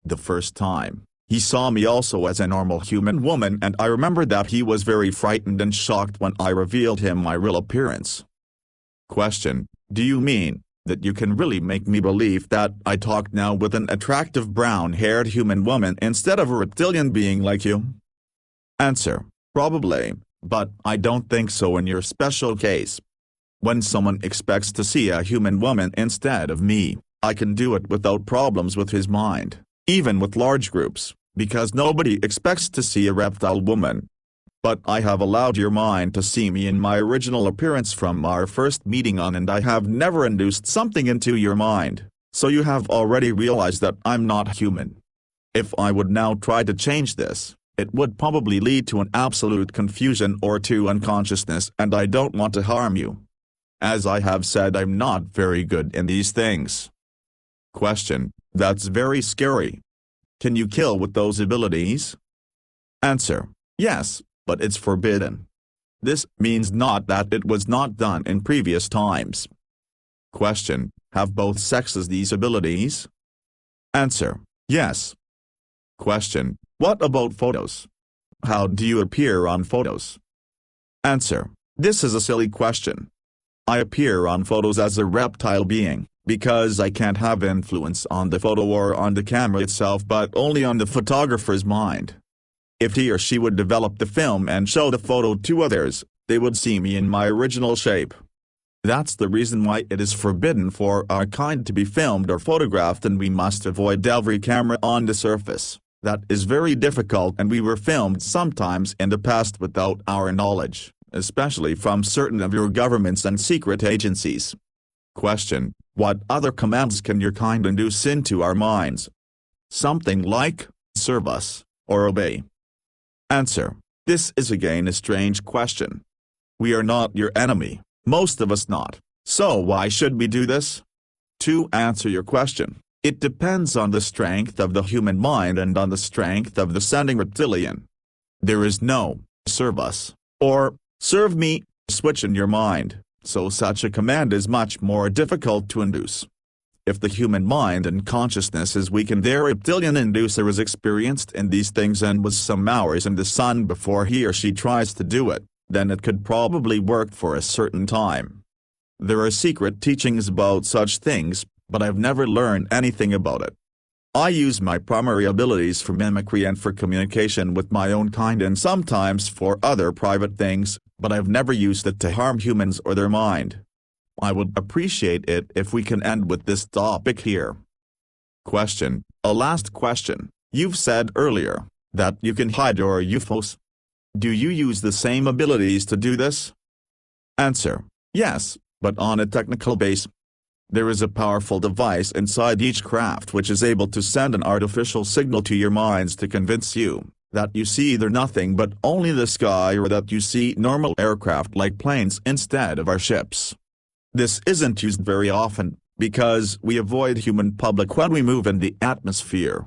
Speaker 1: the first time, he saw me also as a normal human woman, and I remember that he was very frightened and shocked when I revealed him my real appearance. Question: do you mean that you can really make me believe that I talk now with an attractive brown-haired human woman instead of a reptilian being like you? Answer: probably, but I don't think so in your special case. When someone expects to see a human woman instead of me, I can do it without problems with his mind, even with large groups, because nobody expects to see a reptile woman. But I have allowed your mind to see me in my original appearance from our first meeting on, and I have never induced something into your mind, so you have already realized that I'm not human. If I would now try to change this, it would probably lead to an absolute confusion or to unconsciousness, and I don't want to harm you. As I have said, I'm not very good in these things. Question: that's very scary. Can you kill with those abilities? Answer: yes, but it's forbidden. This means not that it was not done in previous times. Question: have both sexes these abilities? Answer: yes. Question: what about photos? How do you appear on photos? Answer: this is a silly question. I appear on photos as a reptile being, because I can't have influence on the photo or on the camera itself, but only on the photographer's mind. If he or she would develop the film and show the photo to others, they would see me in my original shape. That's the reason why it is forbidden for our kind to be filmed or photographed, and we must avoid every camera on the surface. That is very difficult, and we were filmed sometimes in the past without our knowledge, especially from certain of your governments and secret agencies. Question: what other commands can your kind induce into our minds? Something like, serve us, or obey. Answer: this is again a strange question. We are not your enemy, most of us not, so why should we do this? To answer your question, it depends on the strength of the human mind and on the strength of the sending reptilian. There is no, serve us, or, serve me, switch in your mind, so such a command is much more difficult to induce. If the human mind and consciousness is weak and their reptilian inducer is experienced in these things and was some hours in the sun before he or she tries to do it, then it could probably work for a certain time. There are secret teachings about such things, but I've never learned anything about it. I use my primary abilities for mimicry and for communication with my own kind, and sometimes for other private things, but I've never used it to harm humans or their mind. I would appreciate it if we can end with this topic here. Question: a last question. You've said earlier that you can hide your UFOs. Do you use the same abilities to do this? Answer: yes, but on a technical base. There is a powerful device inside each craft which is able to send an artificial signal to your minds to convince you that you see either nothing but only the sky, or that you see normal aircraft like planes instead of our ships. This isn't used very often, because we avoid human public when we move in the atmosphere.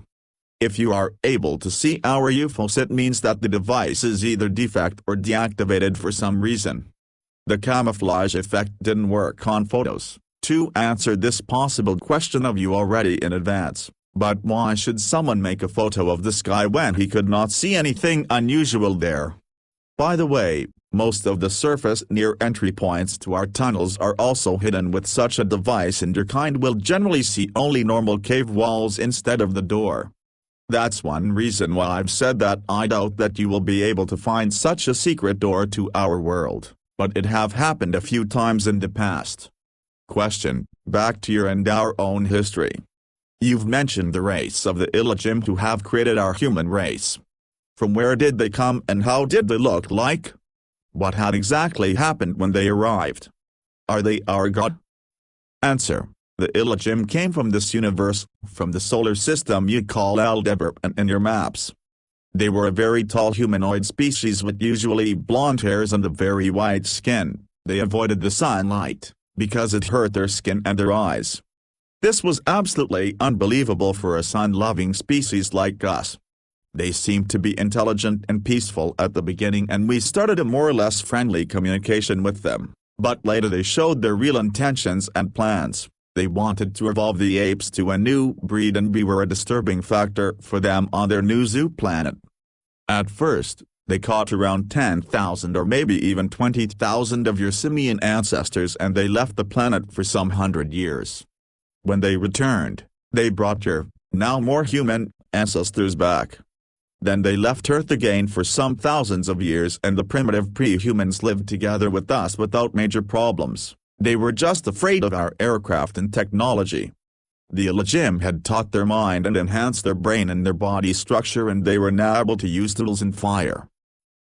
Speaker 1: If you are able to see our UFOs, it means that the device is either defect or deactivated for some reason. The camouflage effect didn't work on photos. To answer this possible question of you already in advance, but why should someone make a photo of the sky when he could not see anything unusual there? By the way, most of the surface near entry points to our tunnels are also hidden with such a device, and your kind will generally see only normal cave walls instead of the door. That's one reason why I've said that I doubt that you will be able to find such a secret door to our world, but it have happened a few times in the past. Question: back to your and our own history. You've mentioned the race of the Illagim who have created our human race. From where did they come and how did they look like? What had exactly happened when they arrived? Are they our god? Answer: the Illagim came from this universe, from the solar system you call Aldebaran in your maps. They were a very tall humanoid species with usually blonde hairs and a very white skin. They avoided the sunlight, because it hurt their skin and their eyes. This was absolutely unbelievable for a sun-loving species like us. They seemed to be intelligent and peaceful at the beginning, and we started a more or less friendly communication with them, but later they showed their real intentions and plans. They wanted to evolve the apes to a new breed, and we were a disturbing factor for them on their new zoo planet. At first, they caught around 10,000 or maybe even 20,000 of your simian ancestors, and they left the planet for some 100 years. When they returned, they brought your, now more human, ancestors back. Then they left Earth again for some thousands of years, and the primitive pre-humans lived together with us without major problems. They were just afraid of our aircraft and technology. The Illagim had taught their mind and enhanced their brain and their body structure, and they were now able to use tools and fire.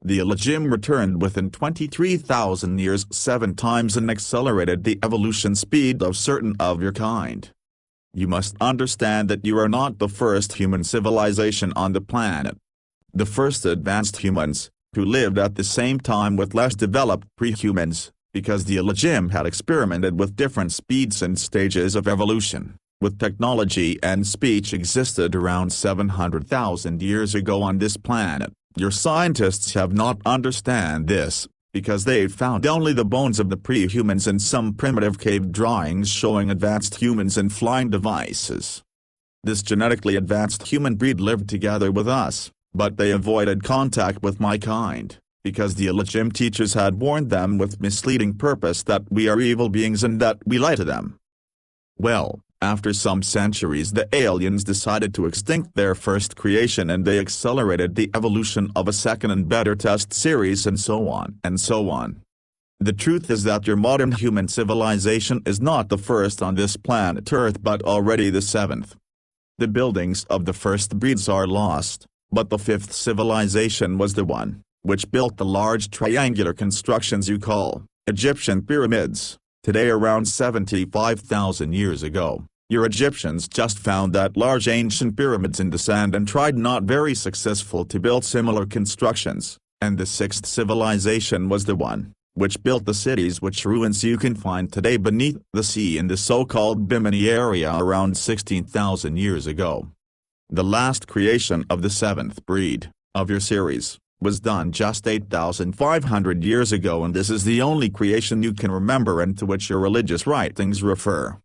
Speaker 1: The Illagim returned within 23,000 years 7 times and accelerated the evolution speed of certain of your kind. You must understand that you are not the first human civilization on the planet. The first advanced humans, who lived at the same time with less developed pre-humans, because the Illagim had experimented with different speeds and stages of evolution, with technology and speech existed around 700,000 years ago on this planet. Your scientists have not understand this, because they've found only the bones of the pre-humans and some primitive cave drawings showing advanced humans and flying devices. This genetically advanced human breed lived together with us, but they avoided contact with my kind, because the Illagim teachers had warned them with misleading purpose that we are evil beings and that we lie to them. Well, after some centuries the aliens decided to extinct their first creation, and they accelerated the evolution of a second and better test series, and so on and so on. The truth is that your modern human civilization is not the first on this planet Earth but already the 7th. The buildings of the first breeds are lost, but the 5th civilization was the one which built the large triangular constructions you call Egyptian pyramids. Today, around 75,000 years ago, your Egyptians just found that large ancient pyramids in the sand and tried not very successful to build similar constructions, and the 6th civilization was the one which built the cities which ruins you can find today beneath the sea in the so-called Bimini area around 16,000 years ago. The last creation of the 7th breed, of your series, was done just 8,500 years ago, and this is the only creation you can remember and to which your religious writings refer.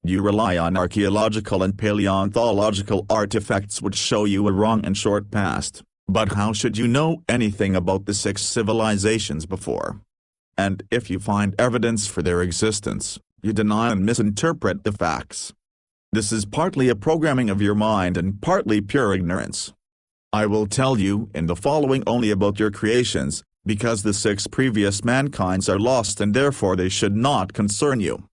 Speaker 1: You rely on archaeological and paleontological artifacts which show you a wrong and short past, but how should you know anything about the 6 civilizations before? And if you find evidence for their existence, you deny and misinterpret the facts. This is partly a programming of your mind and partly pure ignorance. I will tell you in the following only about your creations, because the 6 previous mankinds are lost and therefore they should not concern you.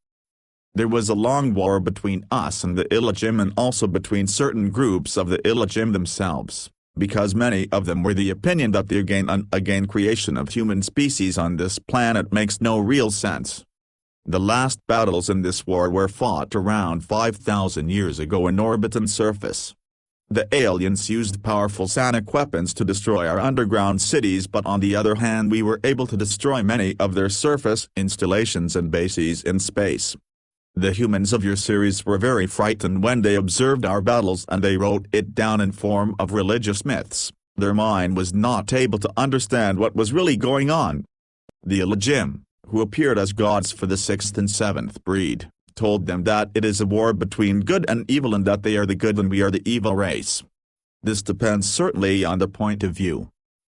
Speaker 1: There was a long war between us and the Illagim, and also between certain groups of the Illagim themselves, because many of them were the opinion that the again and again creation of human species on this planet makes no real sense. The last battles in this war were fought around 5,000 years ago in orbit and surface. The aliens used powerful sonic weapons to destroy our underground cities, but on the other hand we were able to destroy many of their surface installations and bases in space. The humans of your series were very frightened when they observed our battles, and they wrote it down in form of religious myths. Their mind was not able to understand what was really going on. The Elohim, who appeared as gods for the sixth and seventh breed, told them that it is a war between good and evil and that they are the good and we are the evil race. This depends certainly on the point of view.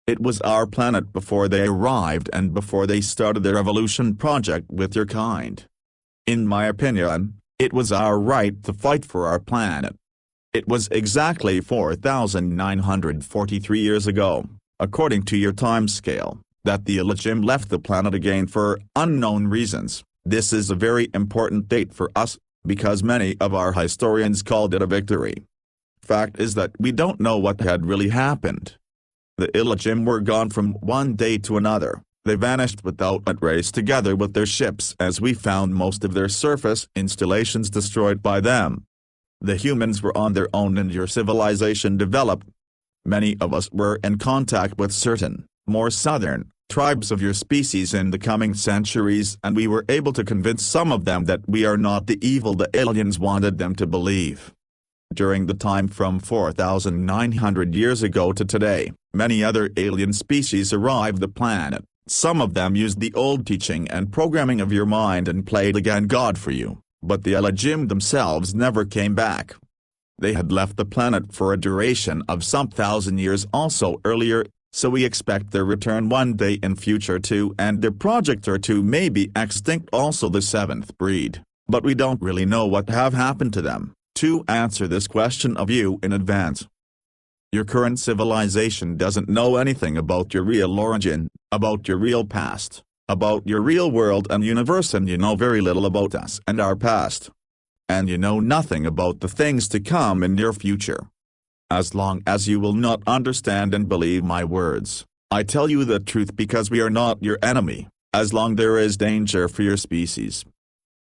Speaker 1: It was our planet before they arrived and before they started their evolution project with your kind. In my opinion, it was our right to fight for our planet. It was exactly 4,943 years ago, according to your time scale, that the Elohim left the planet again for unknown reasons. This is a very important date for us, because many of our historians called it a victory. Fact is that we don't know what had really happened. The Elohim were gone from one day to another. They vanished without a trace together with their ships, as we found most of their surface installations destroyed by them. The humans were on their own and your civilization developed. Many of us were in contact with certain, more southern, tribes of your species in the coming centuries, and we were able to convince some of them that we are not the evil the aliens wanted them to believe. During the time from 4,900 years ago to today, many other alien species arrived the planet. Some of them used the old teaching and programming of your mind and played again God for you, but the Elohim themselves never came back. They had left the planet for a duration of some 1,000 years also earlier, so we expect their return one day in future too, and their project or two may be extinct also the seventh breed, but we don't really know what have happened to them. To answer this question of you in advance, your current civilization doesn't know anything about your real origin, about your real past, about your real world and universe, and you know very little about us and our past. And you know nothing about the things to come in your future. As long as you will not understand and believe my words, I tell you the truth because we are not your enemy, as long there is danger for your species.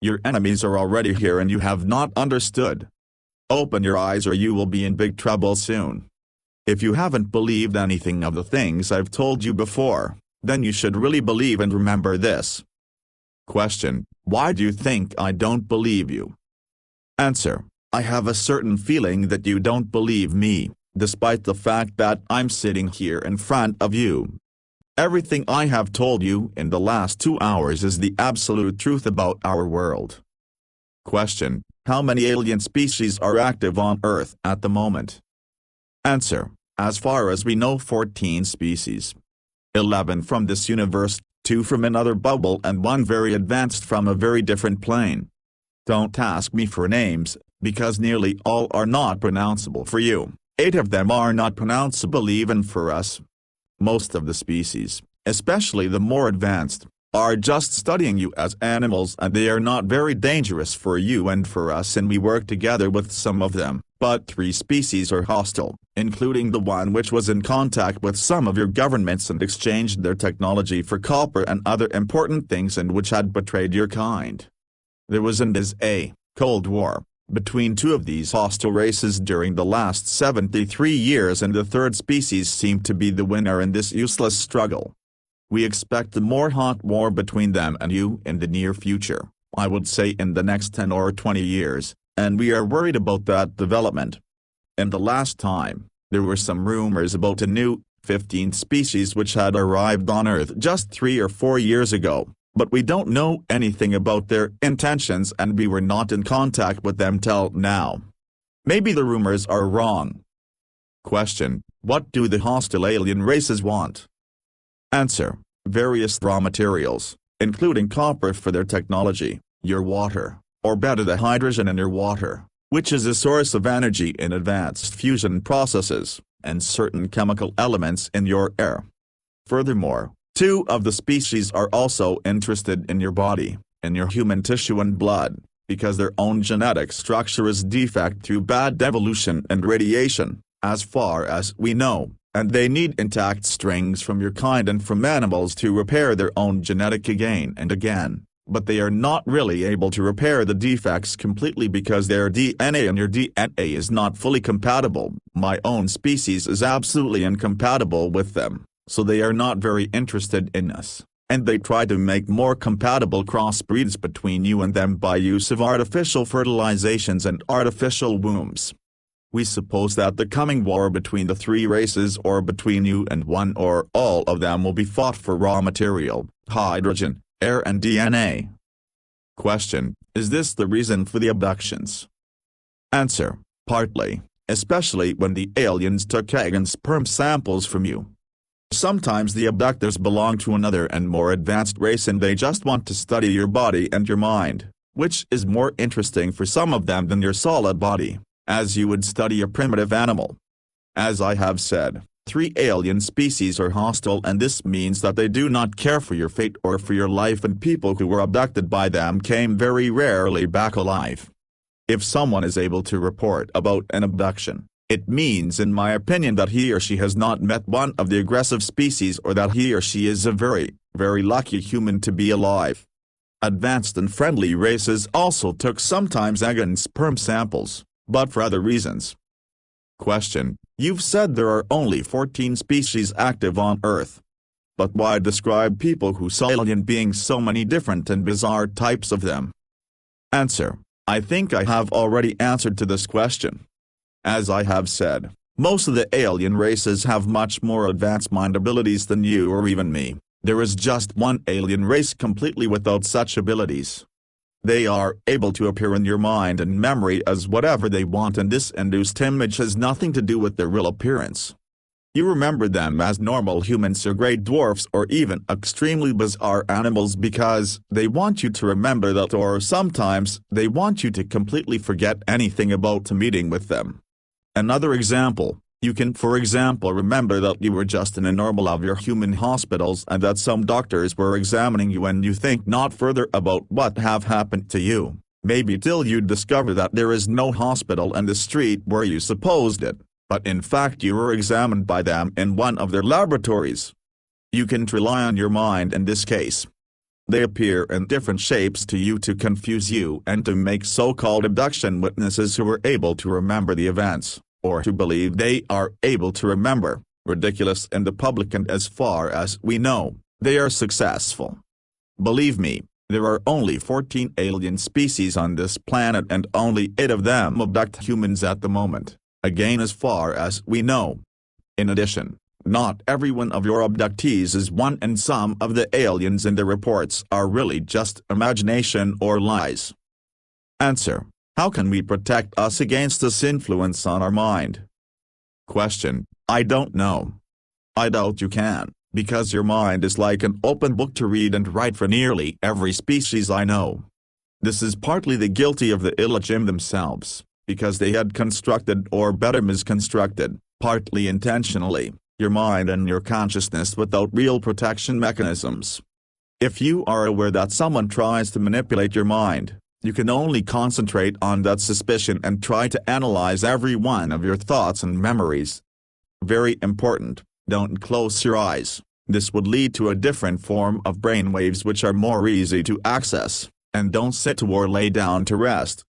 Speaker 1: Your enemies are already here and you have not understood. Open your eyes or you will be in big trouble soon. If you haven't believed anything of the things I've told you before, then you should really believe and remember this. Question: why do you think I don't believe you? Answer: I have a certain feeling that you don't believe me, despite the fact that I'm sitting here in front of you. Everything I have told you in the last 2 hours is the absolute truth about our world. Question: how many alien species are active on Earth at the moment? Answer: as far as we know 14 species. 11 from this universe, 2 from another bubble and 1 very advanced from a very different plane. Don't ask me for names, because nearly all are not pronounceable for you. 8 of them are not pronounceable even for us. Most of the species, especially the more advanced, are just studying you as animals, and they are not very dangerous for you and for us, and we work together with some of them, but 3 species are hostile, including the one which was in contact with some of your governments and exchanged their technology for copper and other important things, and which had betrayed your kind. There was and is a Cold War between 2 of these hostile races during the last 73 years, and the third species seemed to be the winner in this useless struggle. We expect a more hot war between them and you in the near future, I would say in the next 10 or 20 years, and we are worried about that development. In the last time, there were some rumors about a new, 15th species which had arrived on Earth just 3 or 4 years ago, but we don't know anything about their intentions and we were not in contact with them till now. Maybe the rumors are wrong. Question: what do the hostile alien races want? Answer: various raw materials, including copper for their technology, your water, or better the hydrogen in your water, which is a source of energy in advanced fusion processes, and certain chemical elements in your air. Furthermore, 2 of the species are also interested in your body, in your human tissue and blood, because their own genetic structure is defect through bad evolution and radiation. as far as we know, and they need intact strings from your kind and from animals to repair their own genetic again and again, but they are not really able to repair the defects completely because their DNA and your DNA is not fully compatible. My own species is absolutely incompatible with them, so they are not very interested in us, and they try to make more compatible crossbreeds between you and them by use of artificial fertilizations and artificial wombs. We suppose that the coming war between the three races or between you and one or all of them will be fought for raw material, hydrogen, air and DNA. Question: is this the reason for the abductions? Answer: partly, especially when the aliens took egg and sperm samples from you. Sometimes the abductors belong to another and more advanced race and they just want to study your body and your mind, which is more interesting for some of them than your solid body, as you would study a primitive animal. As I have said, 3 alien species are hostile, and this means that they do not care for your fate or for your life, and people who were abducted by them came very rarely back alive. If someone is able to report about an abduction, it means in my opinion that he or she has not met one of the aggressive species, or that he or she is a very, very lucky human to be alive. Advanced and friendly races also took sometimes egg and sperm samples, but for other reasons. Question: you've said there are only 14 species active on Earth. But why describe people who saw alien beings, so many different and bizarre types of them? Answer: I think I have already answered to this question. As I have said, most of the alien races have much more advanced mind abilities than you or even me. There is just one alien race completely without such abilities. They are able to appear in your mind and memory as whatever they want, and this induced image has nothing to do with their real appearance. You remember them as normal humans or great dwarfs or even extremely bizarre animals because they want you to remember that, or sometimes they want you to completely forget anything about a meeting with them. Another example: you can for example remember that you were just in a normal of your human hospitals and that some doctors were examining you, and you think not further about what have happened to you, maybe till you discover that there is no hospital in the street where you supposed it, but in fact you were examined by them in one of their laboratories. You can rely on your mind in this case. They appear in different shapes to you to confuse you and to make so-called abduction witnesses who are able to remember the events, or to believe they are able to remember, ridiculous in the public, and as far as we know, they are successful. Believe me, there are only 14 alien species on this planet and only 8 of them abduct humans at the moment, again as far as we know. In addition, not every one of your abductees is one, and some of the aliens in the reports are really just imagination or lies. Answer: how can we protect us against this influence on our mind? Question: I don't know. I doubt you can, because your mind is like an open book to read and write for nearly every species I know. This is partly the guilty of the illegim themselves, because they had constructed, or better misconstructed, partly intentionally, your mind and your consciousness without real protection mechanisms. If you are aware that someone tries to manipulate your mind, you can only concentrate on that suspicion and try to analyze every one of your thoughts and memories. Very important, don't close your eyes. This would lead to a different form of brainwaves which are more easy to access, and don't sit or lay down to rest.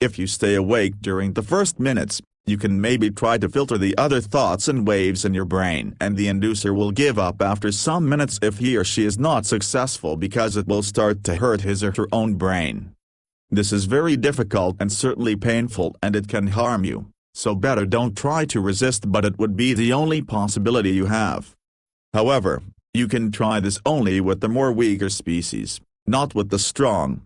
Speaker 1: If you stay awake during the first minutes, you can maybe try to filter the other thoughts and waves in your brain, and the inducer will give up after some minutes if he or she is not successful, because it will start to hurt his or her own brain. This is very difficult and certainly painful, and it can harm you, so better don't try to resist, but it would be the only possibility you have. However, you can try this only with the more weaker species, not with the strong.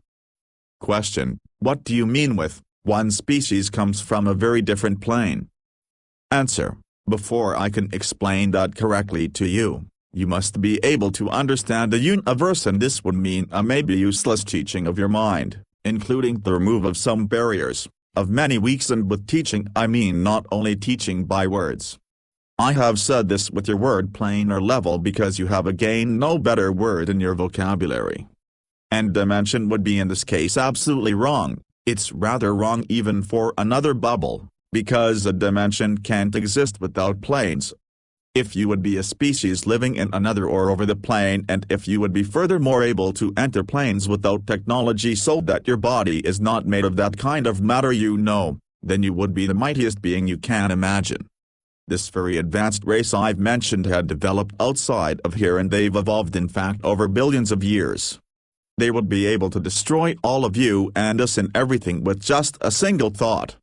Speaker 1: Question: what do you mean with one species comes from a very different plane? Answer: before I can explain that correctly to you, you must be able to understand the universe, and this would mean a maybe useless teaching of your mind, including the removal of some barriers, of many weeks, and with teaching I mean not only teaching by words. I have said this with your word plane or level because you have again no better word in your vocabulary. And dimension would be in this case absolutely wrong. It's rather wrong even for another bubble, Because a dimension can't exist without planes. If you would be a species living in another or over the plane, and if you would be furthermore able to enter planes without technology so that your body is not made of that kind of matter then you would be the mightiest being you can imagine. This very advanced race I've mentioned had developed outside of here, and they've evolved in fact over billions of years. They would be able to destroy all of you and us and everything with just a single thought.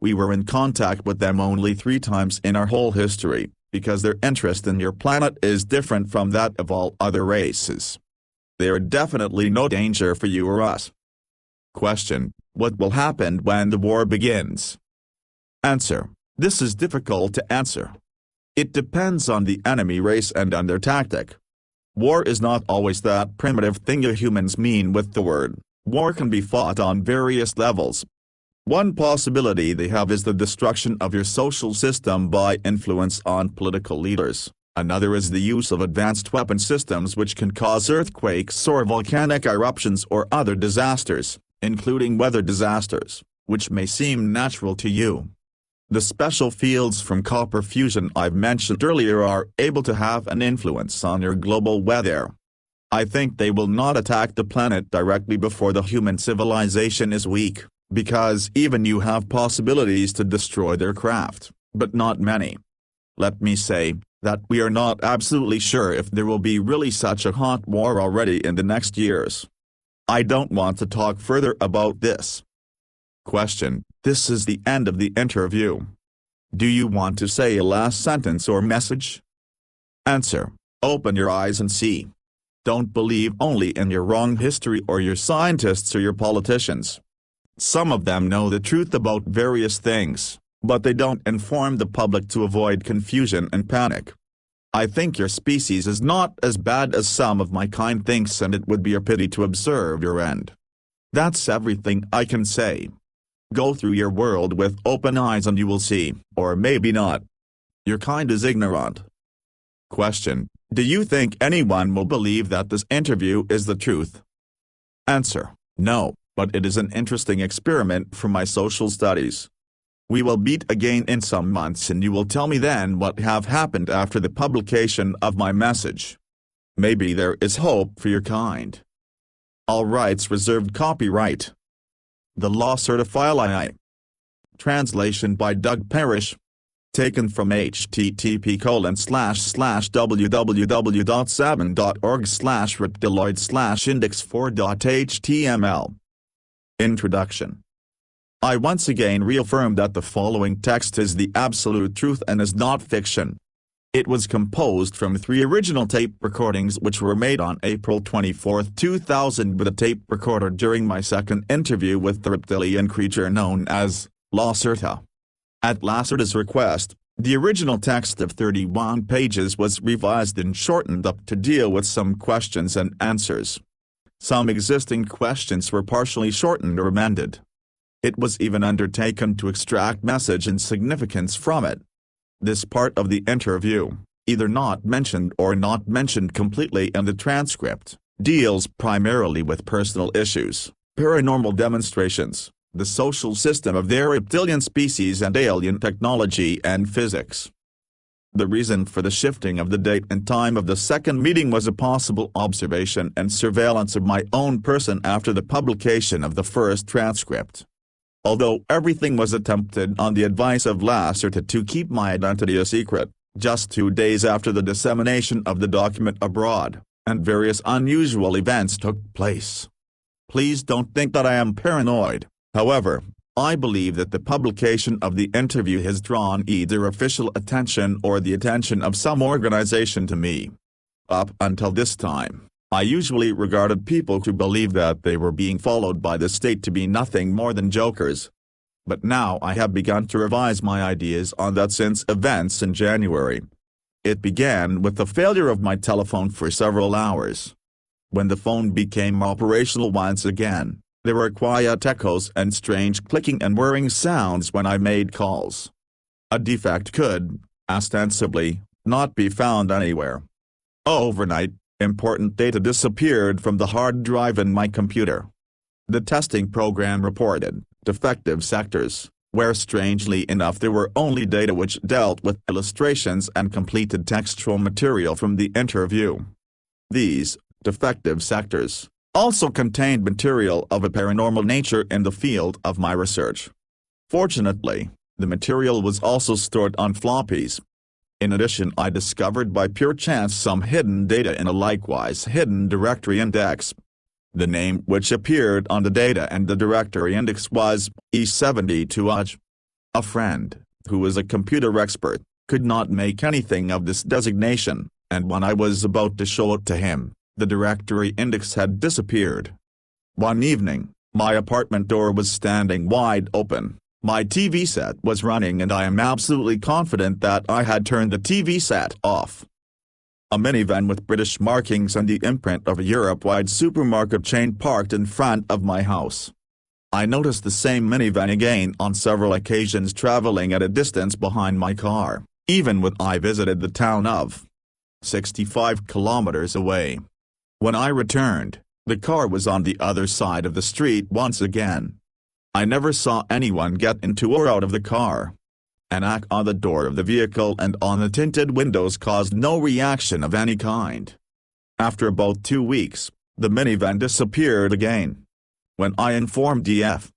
Speaker 1: We were in contact with them only 3 times in our whole history, because their interest in your planet is different from that of all other races. They are definitely no danger for you or us. Question: what will happen when the war begins? Answer: this is difficult to answer. It depends on the enemy race and on their tactic. War is not always that primitive thing you humans mean with the word. War can be fought on various levels. One possibility they have is the destruction of your social system by influence on political leaders. Another is the use of advanced weapon systems which can cause earthquakes or volcanic eruptions or other disasters, including weather disasters, which may seem natural to you. The special fields from copper fusion I've mentioned earlier are able to have an influence on your global weather. I think they will not attack the planet directly before the human civilization is weak, because even you have possibilities to destroy their craft, but not many. Let me say that we are not absolutely sure if there will be really such a hot war already in the next years. I don't want to talk further about this. Question: this is the end of the interview. Do you want to say a last sentence or message? Answer: open your eyes and see. Don't believe only in your wrong history or your scientists or your politicians. Some of them know the truth about various things, but they don't inform the public to avoid confusion and panic. I think your species is not as bad as some of my kind thinks, and it would be a pity to observe your end. That's everything I can say. Go through your world with open eyes and you will see, or maybe not. Your kind is ignorant. Question: do you think anyone will believe that this interview is the truth? Answer: no, but it is an interesting experiment for my social studies. We will meet again in some months and you will tell me then what have happened after the publication of my message. Maybe there is hope for your kind. All rights reserved. Copyright The Lacerta file II. Translation by Doug Parrish. Taken from http://www.sabin.org/reptiloid/index4.html. Introduction. I once again reaffirm that the following text is the absolute truth and is not fiction. It was composed from 3 original tape recordings which were made on April 24, 2000 with a tape recorder during my second interview with the reptilian creature known as Lacerta. At Lacerta's request, the original text of 31 pages was revised and shortened up to deal with some questions and answers. Some existing questions were partially shortened or amended. It was even undertaken to extract message and significance from it. This part of the interview, either not mentioned or not mentioned completely in the transcript, deals primarily with personal issues, paranormal demonstrations, the social system of their reptilian species and alien technology and physics. The reason for the shifting of the date and time of the second meeting was a possible observation and surveillance of my own person after the publication of the first transcript. Although everything was attempted on the advice of Lacerta to keep my identity a secret, just 2 days after the dissemination of the document abroad, and various unusual events took place. Please don't think that I am paranoid, however, I believe that the publication of the interview has drawn either official attention or the attention of some organization to me. Up until this time, I usually regarded people who believed that they were being followed by the state to be nothing more than jokers. But now I have begun to revise my ideas on that since events in January. It began with the failure of my telephone for several hours. When the phone became operational once again, there were quiet echoes and strange clicking and whirring sounds when I made calls. A defect could, ostensibly, not be found anywhere. Overnight, important data disappeared from the hard drive in my computer. The testing program reported defective sectors, where strangely enough there were only data which dealt with illustrations and completed textual material from the interview. These defective sectors also contained material of a paranormal nature in the field of my research. Fortunately, the material was also stored on floppies. In addition, I discovered by pure chance some hidden data in a likewise hidden directory index. The name which appeared on the data and the directory index was E72UJ. A friend, who was a computer expert, could not make anything of this designation, and when I was about to show it to him, the directory index had disappeared. One evening, my apartment door was standing wide open. My TV set was running and I am absolutely confident that I had turned the TV set off. A minivan with British markings and the imprint of a Europe-wide supermarket chain parked in front of my house. I noticed the same minivan again on several occasions traveling at a distance behind my car, even when I visited the town of 65 kilometers away. When I returned, the car was on the other side of the street once again. I never saw anyone get into or out of the car. A knock on the door of the vehicle and on the tinted windows caused no reaction of any kind. After about 2 weeks, the minivan disappeared again. When I informed DF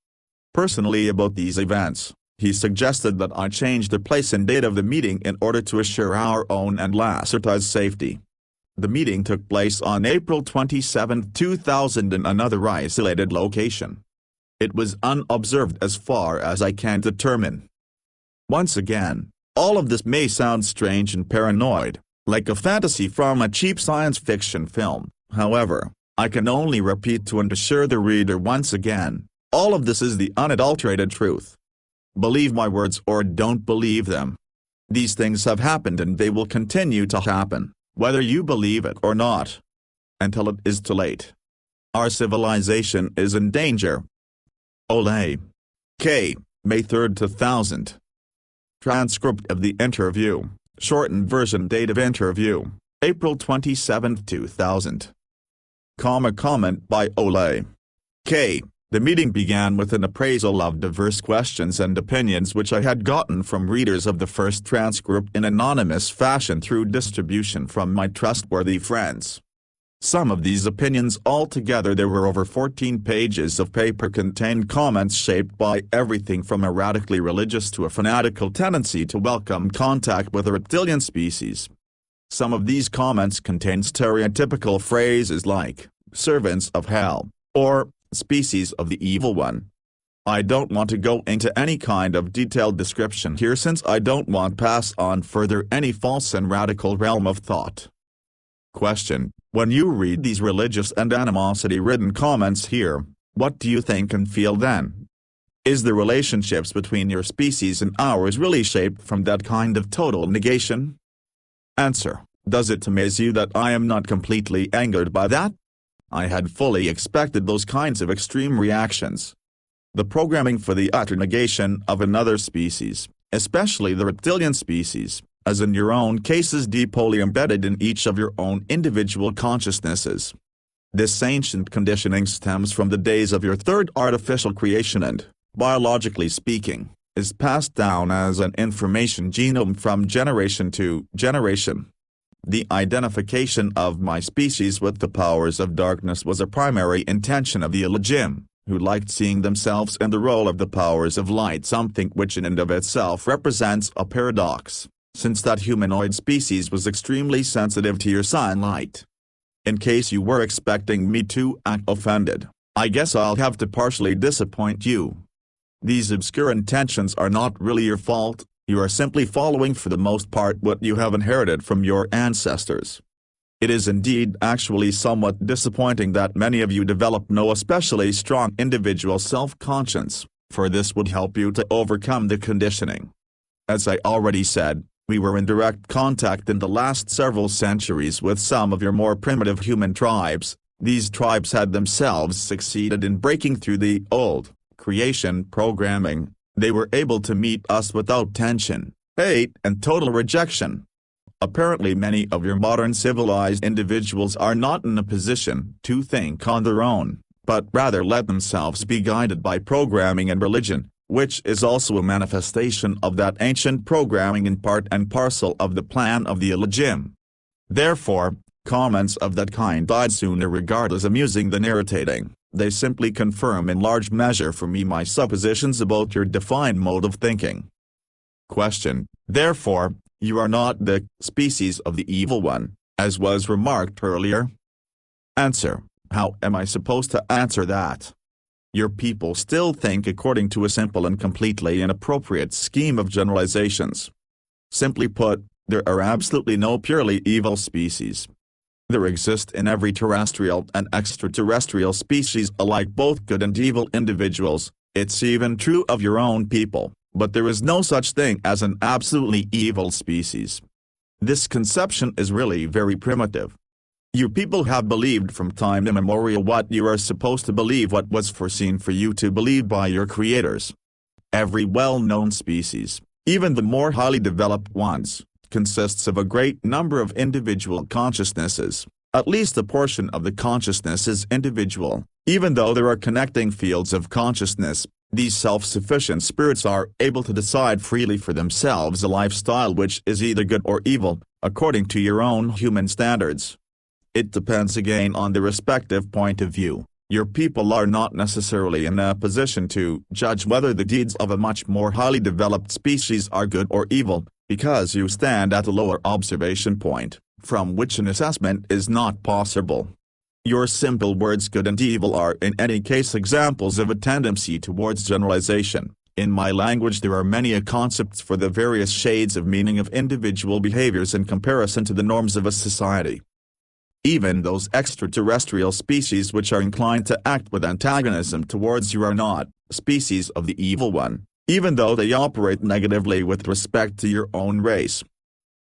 Speaker 1: personally about these events, he suggested that I change the place and date of the meeting in order to assure our own and Lacerta's safety. The meeting took place on April 27, 2000 in another isolated location. It was unobserved as far as I can determine. Once again, all of this may sound strange and paranoid, like a fantasy from a cheap science fiction film. However, I can only repeat to and assure the reader once again, all of this is the unadulterated truth. Believe my words or don't believe them. These things have happened and they will continue to happen, whether you believe it or not. Until it is too late. Our civilization is in danger. Ole. K. May 3, 2000. Transcript of the interview, shortened version date of interview, April 27, 2000. Comment by Ole. K. The meeting began with an appraisal of diverse questions and opinions which I had gotten from readers of the first transcript in anonymous fashion through distribution from my trustworthy friends. Some of these opinions altogether, there were over 14 pages of paper, contained comments shaped by everything from a radically religious to a fanatical tendency to welcome contact with a reptilian species. Some of these comments contained stereotypical phrases like, servants of hell, or species of the evil one. I don't want to go into any kind of detailed description here since I don't want to pass on further any false and radical realm of thought. Question: when you read these religious and animosity-ridden comments here, what do you think and feel then? Is the relationships between your species and ours really shaped from that kind of total negation? Answer: does it amaze you that I am not completely angered by that? I had fully expected those kinds of extreme reactions. The programming for the utter negation of another species, especially the reptilian species, as in your own case, is deeply embedded in each of your own individual consciousnesses. This ancient conditioning stems from the days of your third artificial creation and, biologically speaking, is passed down as an information genome from generation to generation. The identification of my species with the powers of darkness was a primary intention of the Elohim, who liked seeing themselves in the role of the powers of light, something which in and of itself represents a paradox, since that humanoid species was extremely sensitive to your sunlight. In case you were expecting me to act offended, I guess I'll have to partially disappoint you. These obscure intentions are not really your fault. You are simply following for the most part what you have inherited from your ancestors. It is indeed actually somewhat disappointing that many of you develop no especially strong individual self-conscience, for this would help you to overcome the conditioning. As I already said, we were in direct contact in the last several centuries with some of your more primitive human tribes. These tribes had themselves succeeded in breaking through the old creation programming. They were able to meet us without tension, hate and total rejection. Apparently many of your modern civilized individuals are not in a position to think on their own, but rather let themselves be guided by programming and religion, which is also a manifestation of that ancient programming and part and parcel of the plan of the Elohim. Therefore, comments of that kind I'd sooner regard as amusing than irritating. They simply confirm in large measure for me my suppositions about your defined mode of thinking. Question: Therefore, you are not the species of the evil one, as was remarked earlier? Answer: How am I supposed to answer that? Your people still think according to a simple and completely inappropriate scheme of generalizations. Simply put, there are absolutely no purely evil species. There exist in every terrestrial and extraterrestrial species alike both good and evil individuals. It's even true of your own people, but there is no such thing as an absolutely evil species. This conception is really very primitive. You people have believed from time immemorial what you are supposed to believe, what was foreseen for you to believe by your creators. Every well-known species, even the more highly developed ones, consists of a great number of individual consciousnesses. At least a portion of the consciousness is individual. Even though there are connecting fields of consciousness, these self-sufficient spirits are able to decide freely for themselves a lifestyle which is either good or evil, according to your own human standards. It depends again on the respective point of view. Your people are not necessarily in a position to judge whether the deeds of a much more highly developed species are good or evil, because you stand at a lower observation point, from which an assessment is not possible. Your simple words good and evil are in any case examples of a tendency towards generalization. In my language there are many concepts for the various shades of meaning of individual behaviors in comparison to the norms of a society. Even those extraterrestrial species which are inclined to act with antagonism towards you are not species of the evil one, even though they operate negatively with respect to your own race.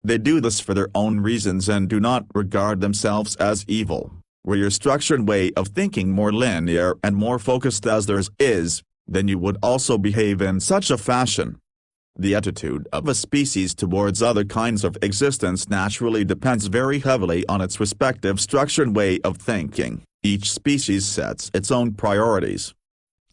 Speaker 1: They do this for their own reasons and do not regard themselves as evil. Were your structure and way of thinking more linear and more focused as theirs is, then you would also behave in such a fashion. The attitude of a species towards other kinds of existence naturally depends very heavily on its respective structure and way of thinking. Each species sets its own priorities.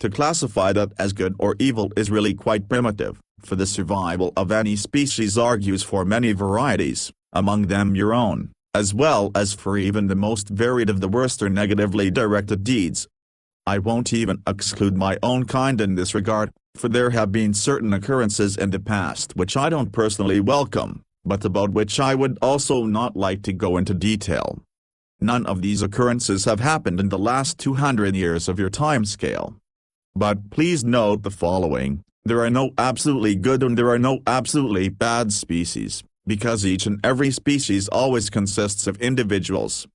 Speaker 1: To classify that as good or evil is really quite primitive, for the survival of any species argues for many varieties, among them your own, as well as for even the most varied of the worst or negatively directed deeds. I won't even exclude my own kind in this regard, for there have been certain occurrences in the past which I don't personally welcome, but about which I would also not like to go into detail. None of these occurrences have happened in the last 200 years of your time scale. But please note the following: there are no absolutely good and there are no absolutely bad species, because each and every species always consists of individuals.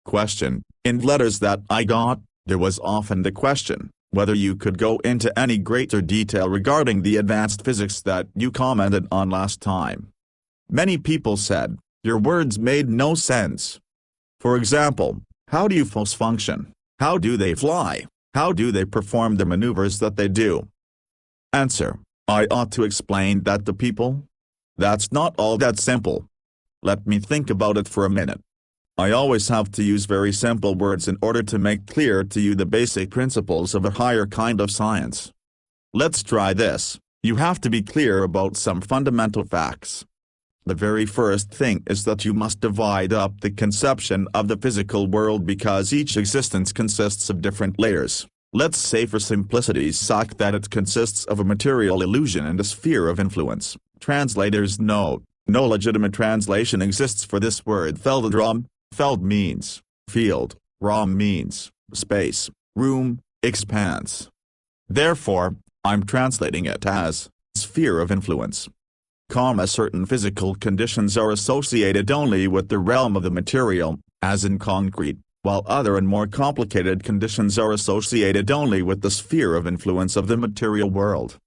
Speaker 1: Question: in letters that I got, there was often the question whether you could go into any greater detail regarding the advanced physics that you commented on last time. Many people said, your words made no sense. For example, how do UFOs function? How do they fly? How do they perform the maneuvers that they do? Answer: I ought to explain that to people? That's not all that simple. Let me think about it for a minute. I always have to use very simple words in order to make clear to you the basic principles of a higher kind of science. Let's try this. You have to be clear about some fundamental facts. The very first thing is that you must divide up the conception of the physical world because each existence consists of different layers. Let's say for simplicity's sake that it consists of a material illusion and a sphere of influence. Translator's note: no legitimate translation exists for this word Feldraum. Feld means field, Raum means space, room, expanse. Therefore, I'm translating it as sphere of influence. Certain physical conditions are associated only with the realm of the material, as in concrete, while other and more complicated conditions are associated only with the sphere of influence of the material world.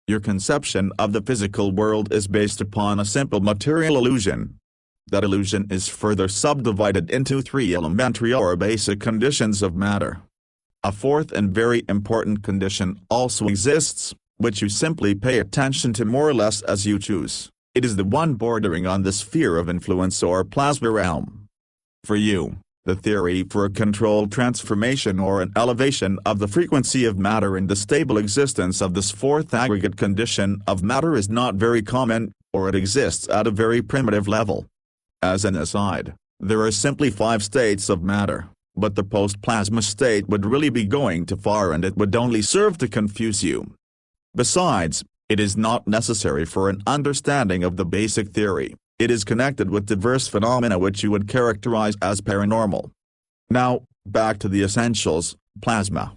Speaker 1: Your conception of the physical world is based upon a simple material illusion. That illusion is further subdivided into three elementary or basic conditions of matter. A fourth and very important condition also exists, which you simply pay attention to more or less as you choose. It is the one bordering on the sphere of influence or plasma realm. For you, The theory for a controlled transformation or an elevation of the frequency of matter in the stable existence of this fourth aggregate condition of matter is not very common, or it exists at a very primitive level. As an aside, there are simply 5 states of matter, but the post-plasma state would really be going too far and it would only serve to confuse you. Besides, it is not necessary for an understanding of the basic theory. It is connected with diverse phenomena which you would characterize as paranormal. Now, back to the essentials, plasma.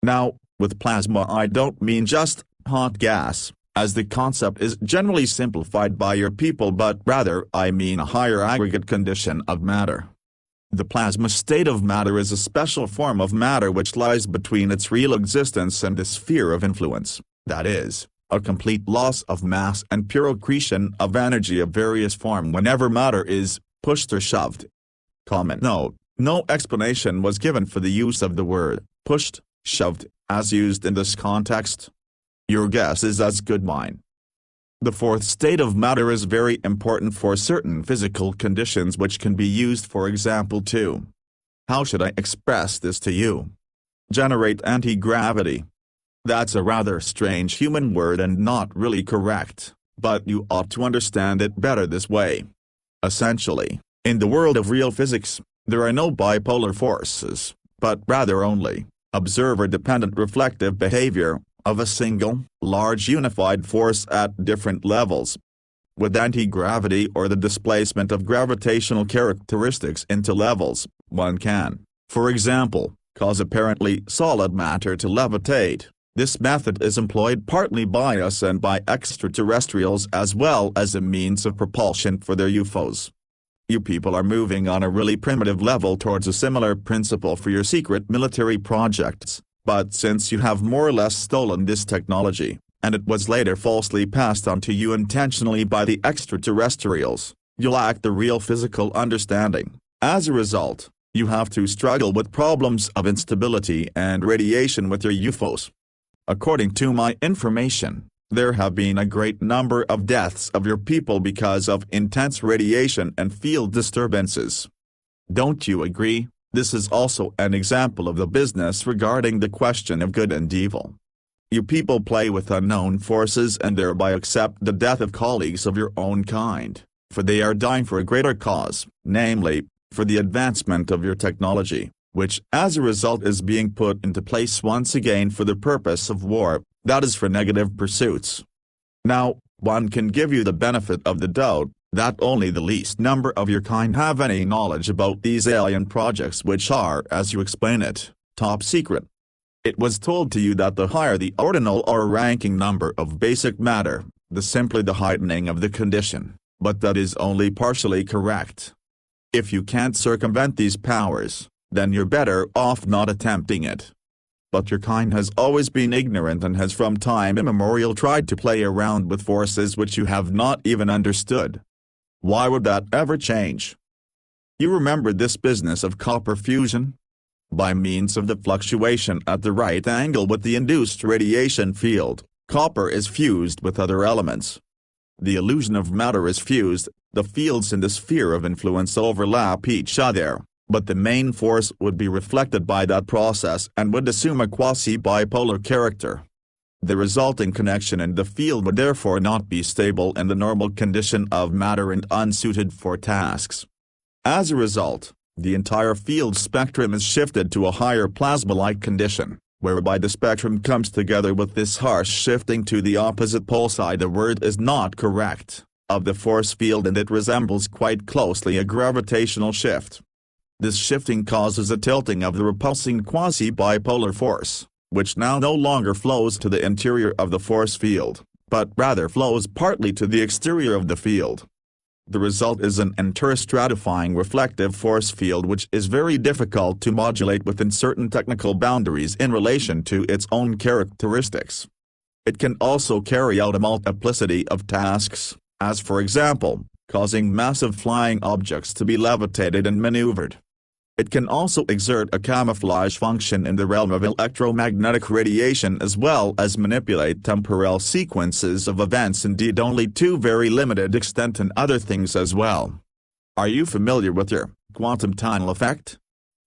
Speaker 1: Now, with plasma I don't mean just hot gas, as the concept is generally simplified by your people, but rather I mean a higher aggregate condition of matter. The plasma state of matter is a special form of matter which lies between its real existence and the sphere of influence, that is, a complete loss of mass and pure accretion of energy of various form whenever matter is pushed or shoved. Comment note: no explanation was given for the use of the word pushed, shoved, as used in this context. Your guess is as good mine. The fourth state of matter is very important for certain physical conditions which can be used, for example, to, how should I express this to you? Generate anti-gravity. That's a rather strange human word and not really correct, but you ought to understand it better this way. Essentially, in the world of real physics, there are no bipolar forces, but rather only observer-dependent reflective behavior of a single, large unified force at different levels. With anti-gravity or the displacement of gravitational characteristics into levels, one can, for example, cause apparently solid matter to levitate. This method is employed partly by us and by extraterrestrials as well as a means of propulsion for their UFOs. You people are moving on a really primitive level towards a similar principle for your secret military projects, but since you have more or less stolen this technology, and it was later falsely passed on to you intentionally by the extraterrestrials, you lack the real physical understanding. As a result, you have to struggle with problems of instability and radiation with your UFOs. According to my information, there have been a great number of deaths of your people because of intense radiation and field disturbances. Don't you agree? This is also an example of the business regarding the question of good and evil. You people play with unknown forces and thereby accept the death of colleagues of your own kind, for they are dying for a greater cause, namely, for the advancement of your technology, which as a result is being put into place once again for the purpose of war, that is for negative pursuits. Now, one can give you the benefit of the doubt, that only the least number of your kind have any knowledge about these alien projects which are, as you explain it, top secret. It was told to you that the higher the ordinal or ranking number of basic matter, the simpler the heightening of the condition, but that is only partially correct. If you can't circumvent these powers, then you're better off not attempting it. But your kind has always been ignorant and has from time immemorial tried to play around with forces which you have not even understood. Why would that ever change? You remember this business of copper fusion? By means of the fluctuation at the right angle with the induced radiation field, copper is fused with other elements. The illusion of matter is fused, the fields in the sphere of influence overlap each other, but the main force would be reflected by that process and would assume a quasi-bipolar character. The resulting connection in the field would therefore not be stable in the normal condition of matter and unsuited for tasks. As a result, the entire field spectrum is shifted to a higher plasma-like condition, whereby the spectrum comes together with this harsh shifting to the opposite pole side, the word is not correct, of the force field, and it resembles quite closely a gravitational shift. This shifting causes a tilting of the repulsing quasi-bipolar force, which now no longer flows to the interior of the force field, but rather flows partly to the exterior of the field. The result is an interstratifying reflective force field which is very difficult to modulate within certain technical boundaries in relation to its own characteristics. It can also carry out a multiplicity of tasks, as for example, causing massive flying objects to be levitated and maneuvered. It can also exert a camouflage function in the realm of electromagnetic radiation as well as manipulate temporal sequences of events, indeed only to very limited extent, and other things as well. Are you familiar with your Quantum tunnel effect?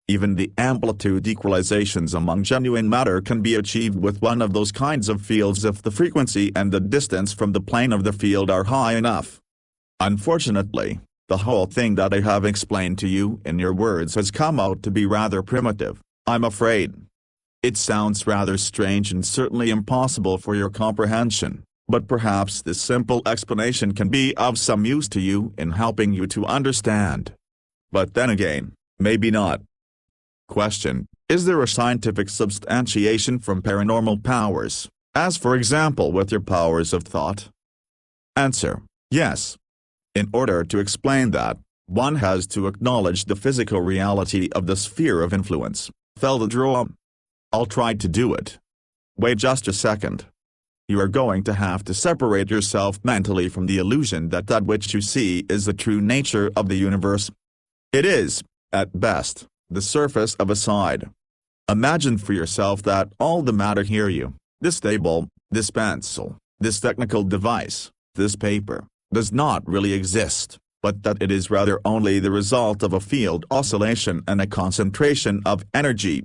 Speaker 1: Even the amplitude equalizations among genuine matter can be achieved with one of those kinds of fields if the frequency and the distance from the plane of the field are high enough. Unfortunately, the whole thing that I have explained to you in your words has come out to be rather primitive, I'm afraid. It sounds rather strange and certainly impossible for your comprehension, but perhaps this simple explanation can be of some use to you in helping you to understand. But then again, maybe not. Question: is there a scientific substantiation from paranormal powers, as for example with your powers of thought? Answer: yes. In order to explain that, one has to acknowledge the physical reality of the sphere of influence. Felddraw. I'll try to do it. Wait just a second. You are going to have to separate yourself mentally from the illusion that that which you see is the true nature of the universe. It is, at best, the surface of a side. Imagine for yourself that all the matter here you, this table, this pencil, this technical device, this paper, does not really exist, but that it is rather only the result of a field oscillation and a concentration of energy.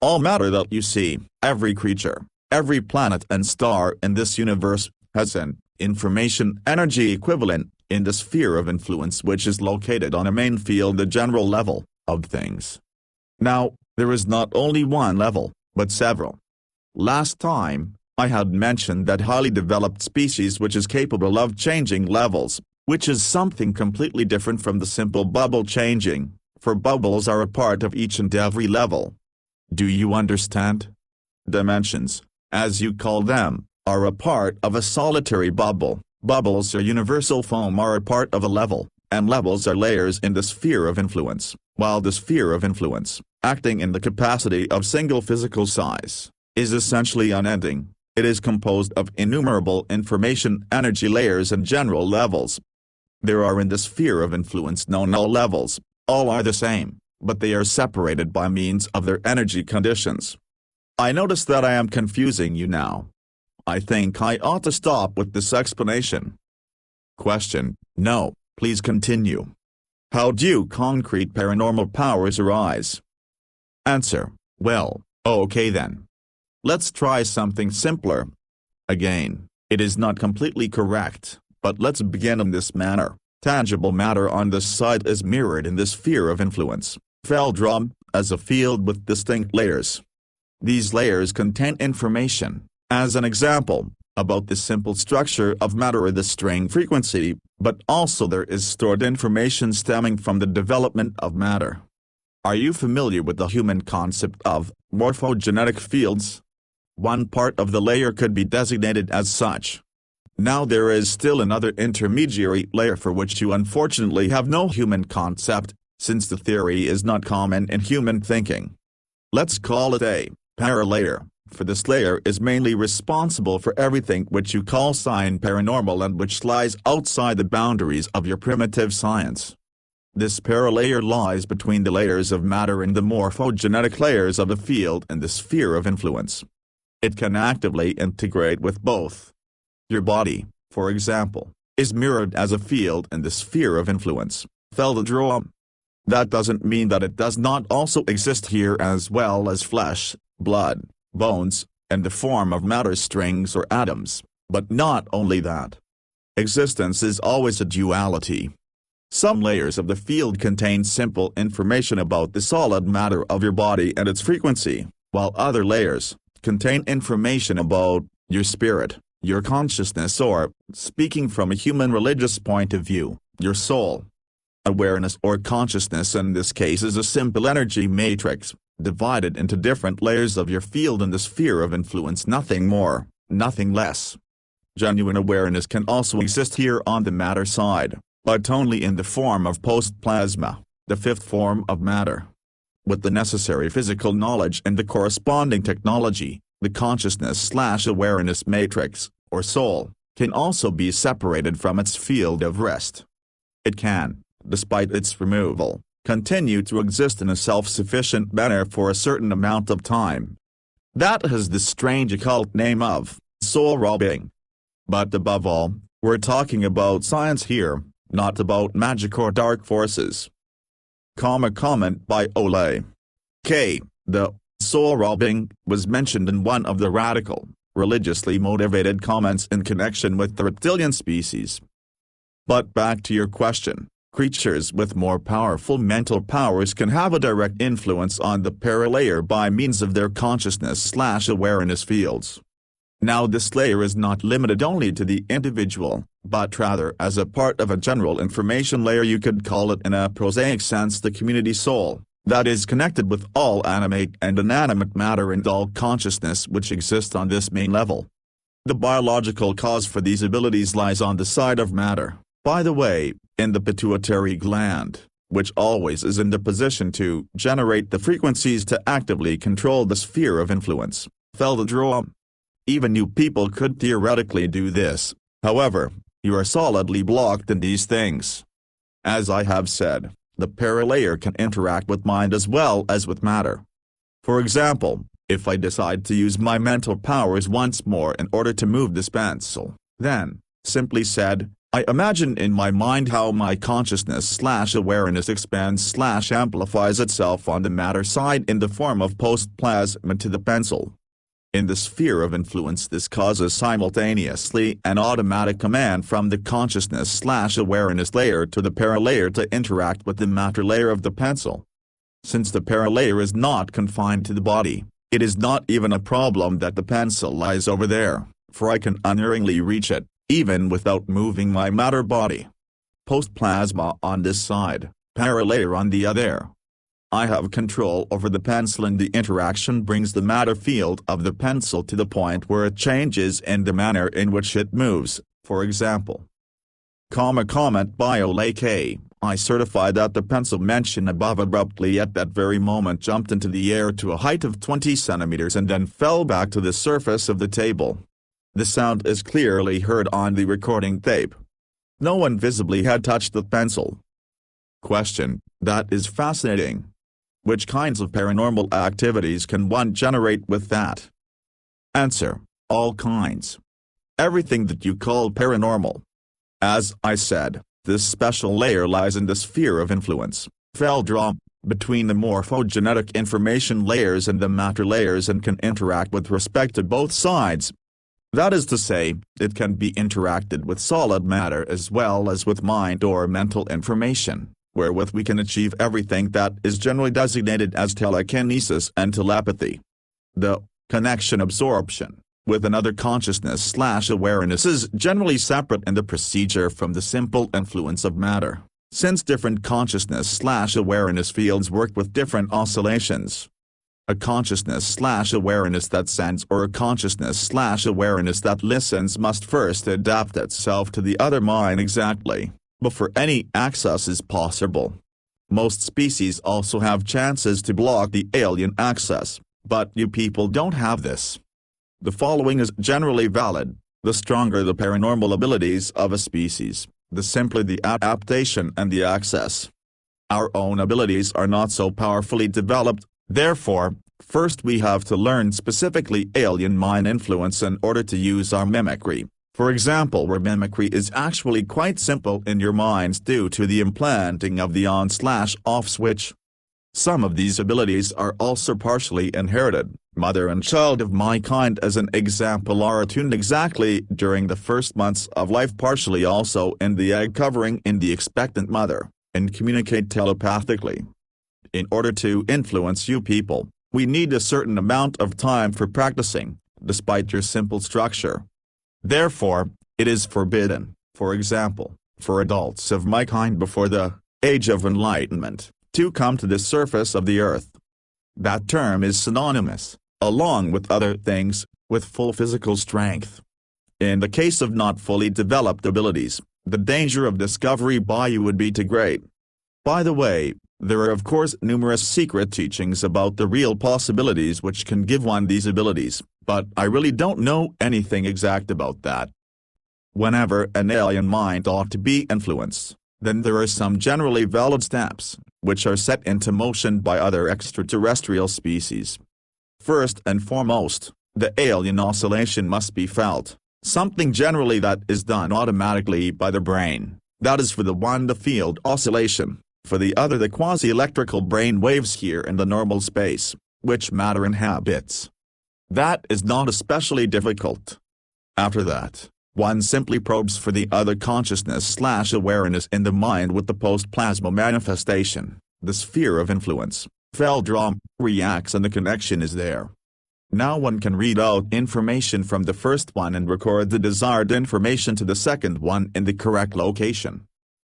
Speaker 1: All matter that you see, every creature, every planet and star in this universe, has an information energy equivalent in the sphere of influence which is located on a main field, the general level of things. Now, there is not only one level, but several. Last time, I had mentioned that highly developed species which is capable of changing levels, which is something completely different from the simple bubble changing, for bubbles are a part of each and every level. Do you understand? Dimensions, as you call them, are a part of a solitary bubble. Bubbles or universal foam are a part of a level, and levels are layers in the sphere of influence, while the sphere of influence, acting in the capacity of single physical size, is essentially unending. It is composed of innumerable information energy layers and general levels. There are in the sphere of influence no null levels, all are the same, but they are separated by means of their energy conditions. I notice that I am confusing you now. I think I ought to stop with this explanation. Question: no, please continue. How do concrete paranormal powers arise? Answer: well, okay then. Let's try something simpler. Again, it is not completely correct, but let's begin in this manner. Tangible matter on this side is mirrored in the sphere of influence, Felddraw, as a field with distinct layers. These layers contain information, as an example, about the simple structure of matter or the strain frequency, but also there is stored information stemming from the development of matter. Are you familiar with the human concept of morphogenetic fields? One part of the layer could be designated as such. Now there is still another intermediary layer for which you unfortunately have no human concept, since the theory is not common in human thinking. Let's call it a paralayer, for this layer is mainly responsible for everything which you call science paranormal and which lies outside the boundaries of your primitive science. This paralayer lies between the layers of matter and the morphogenetic layers of the field and the sphere of influence. It can actively integrate with both. Your body, for example, is mirrored as a field in the sphere of influence, Felddraw. That doesn't mean that it does not also exist here as well as flesh, blood, bones, and the form of matter strings or atoms, but not only that. Existence is always a duality. Some layers of the field contain simple information about the solid matter of your body and its frequency, while other layers contain information about your spirit, your consciousness, or, speaking from a human religious point of view, your soul. Awareness or consciousness in this case is a simple energy matrix, divided into different layers of your field in the sphere of influence, nothing more, nothing less. Genuine awareness can also exist here on the matter side, but only in the form of post-plasma, the fifth form of matter. With the necessary physical knowledge and the corresponding technology, the consciousness/awareness matrix, or soul, can also be separated from its field of rest. It can, despite its removal, continue to exist in a self-sufficient manner for a certain amount of time. That has the strange occult name of soul robbing. But above all, we're talking about science here, not about magic or dark forces. Comment by Ole K. The soul robbing was mentioned in one of the radical, religiously motivated comments in connection with the reptilian species. But back to your question, creatures with more powerful mental powers can have a direct influence on the paralayer by means of their consciousness/awareness fields. Now this layer is not limited only to the individual, but rather as a part of a general information layer. You could call it in a prosaic sense the community soul, that is connected with all animate and inanimate matter and all consciousness which exists on this main level. The biological cause for these abilities lies on the side of matter, by the way, in the pituitary gland, which always is in the position to generate the frequencies to actively control the sphere of influence. Felddraw. Even you people could theoretically do this, however, you are solidly blocked in these things. As I have said, the paralayer can interact with mind as well as with matter. For example, if I decide to use my mental powers once more in order to move this pencil, then, simply said, I imagine in my mind how my consciousness/awareness expands/amplifies itself on the matter side in the form of post-plasma to the pencil. In the sphere of influence, this causes simultaneously an automatic command from the consciousness/awareness layer to the paralayer to interact with the matter layer of the pencil. Since the paralayer is not confined to the body, it is not even a problem that the pencil lies over there, for I can unerringly reach it, even without moving my matter body. Post-plasma on this side, paralayer on the other. I have control over the pencil and the interaction brings the matter field of the pencil to the point where it changes in the manner in which it moves, for example. Comment by Ole K. I certify that the pencil mentioned above abruptly at that very moment jumped into the air to a height of 20 centimeters and then fell back to the surface of the table. The sound is clearly heard on the recording tape. No one visibly had touched the pencil. Question: that is fascinating. Which kinds of paranormal activities can one generate with that? Answer: all kinds. Everything that you call paranormal. As I said, this special layer lies in the sphere of influence, Felddraw, between the morphogenetic information layers and the matter layers and can interact with respect to both sides. That is to say, it can be interacted with solid matter as well as with mind or mental information, wherewith we can achieve everything that is generally designated as telekinesis and telepathy. The connection absorption with another consciousness/awareness is generally separate in the procedure from the simple influence of matter, since different consciousness/awareness fields work with different oscillations. A consciousness/awareness that sends or a consciousness/awareness that listens must first adapt itself to the other mind exactly, before any access is possible. Most species also have chances to block the alien access, but you people don't have this. The following is generally valid: the stronger the paranormal abilities of a species, the simpler the adaptation and the access. Our own abilities are not so powerfully developed, therefore, first we have to learn specifically alien mind influence in order to use our mimicry. For example, where mimicry is actually quite simple in your minds due to the implanting of the on/off switch. Some of these abilities are also partially inherited. Mother and child of my kind as an example are attuned exactly during the first months of life, partially also in the egg covering in the expectant mother, and communicate telepathically. In order to influence you people, we need a certain amount of time for practicing, despite your simple structure. Therefore, it is forbidden, for example, for adults of my kind before the age of enlightenment, to come to the surface of the earth. That term is synonymous, along with other things, with full physical strength. In the case of not fully developed abilities, the danger of discovery by you would be too great. By the way, there are of course numerous secret teachings about the real possibilities which can give one these abilities, but I really don't know anything exact about that. Whenever an alien mind ought to be influenced, then there are some generally valid steps, which are set into motion by other extraterrestrial species. First and foremost, the alien oscillation must be felt, something generally that is done automatically by the brain. That is for the one the field oscillation, For the other, the quasi-electrical brain waves here in the normal space, which matter inhabits. That is not especially difficult. After that, one simply probes for the other consciousness/awareness in the mind with the post-plasma manifestation, the sphere of influence, Feldrom, reacts and the connection is there. Now one can read out information from the first one and record the desired information to the second one in the correct location.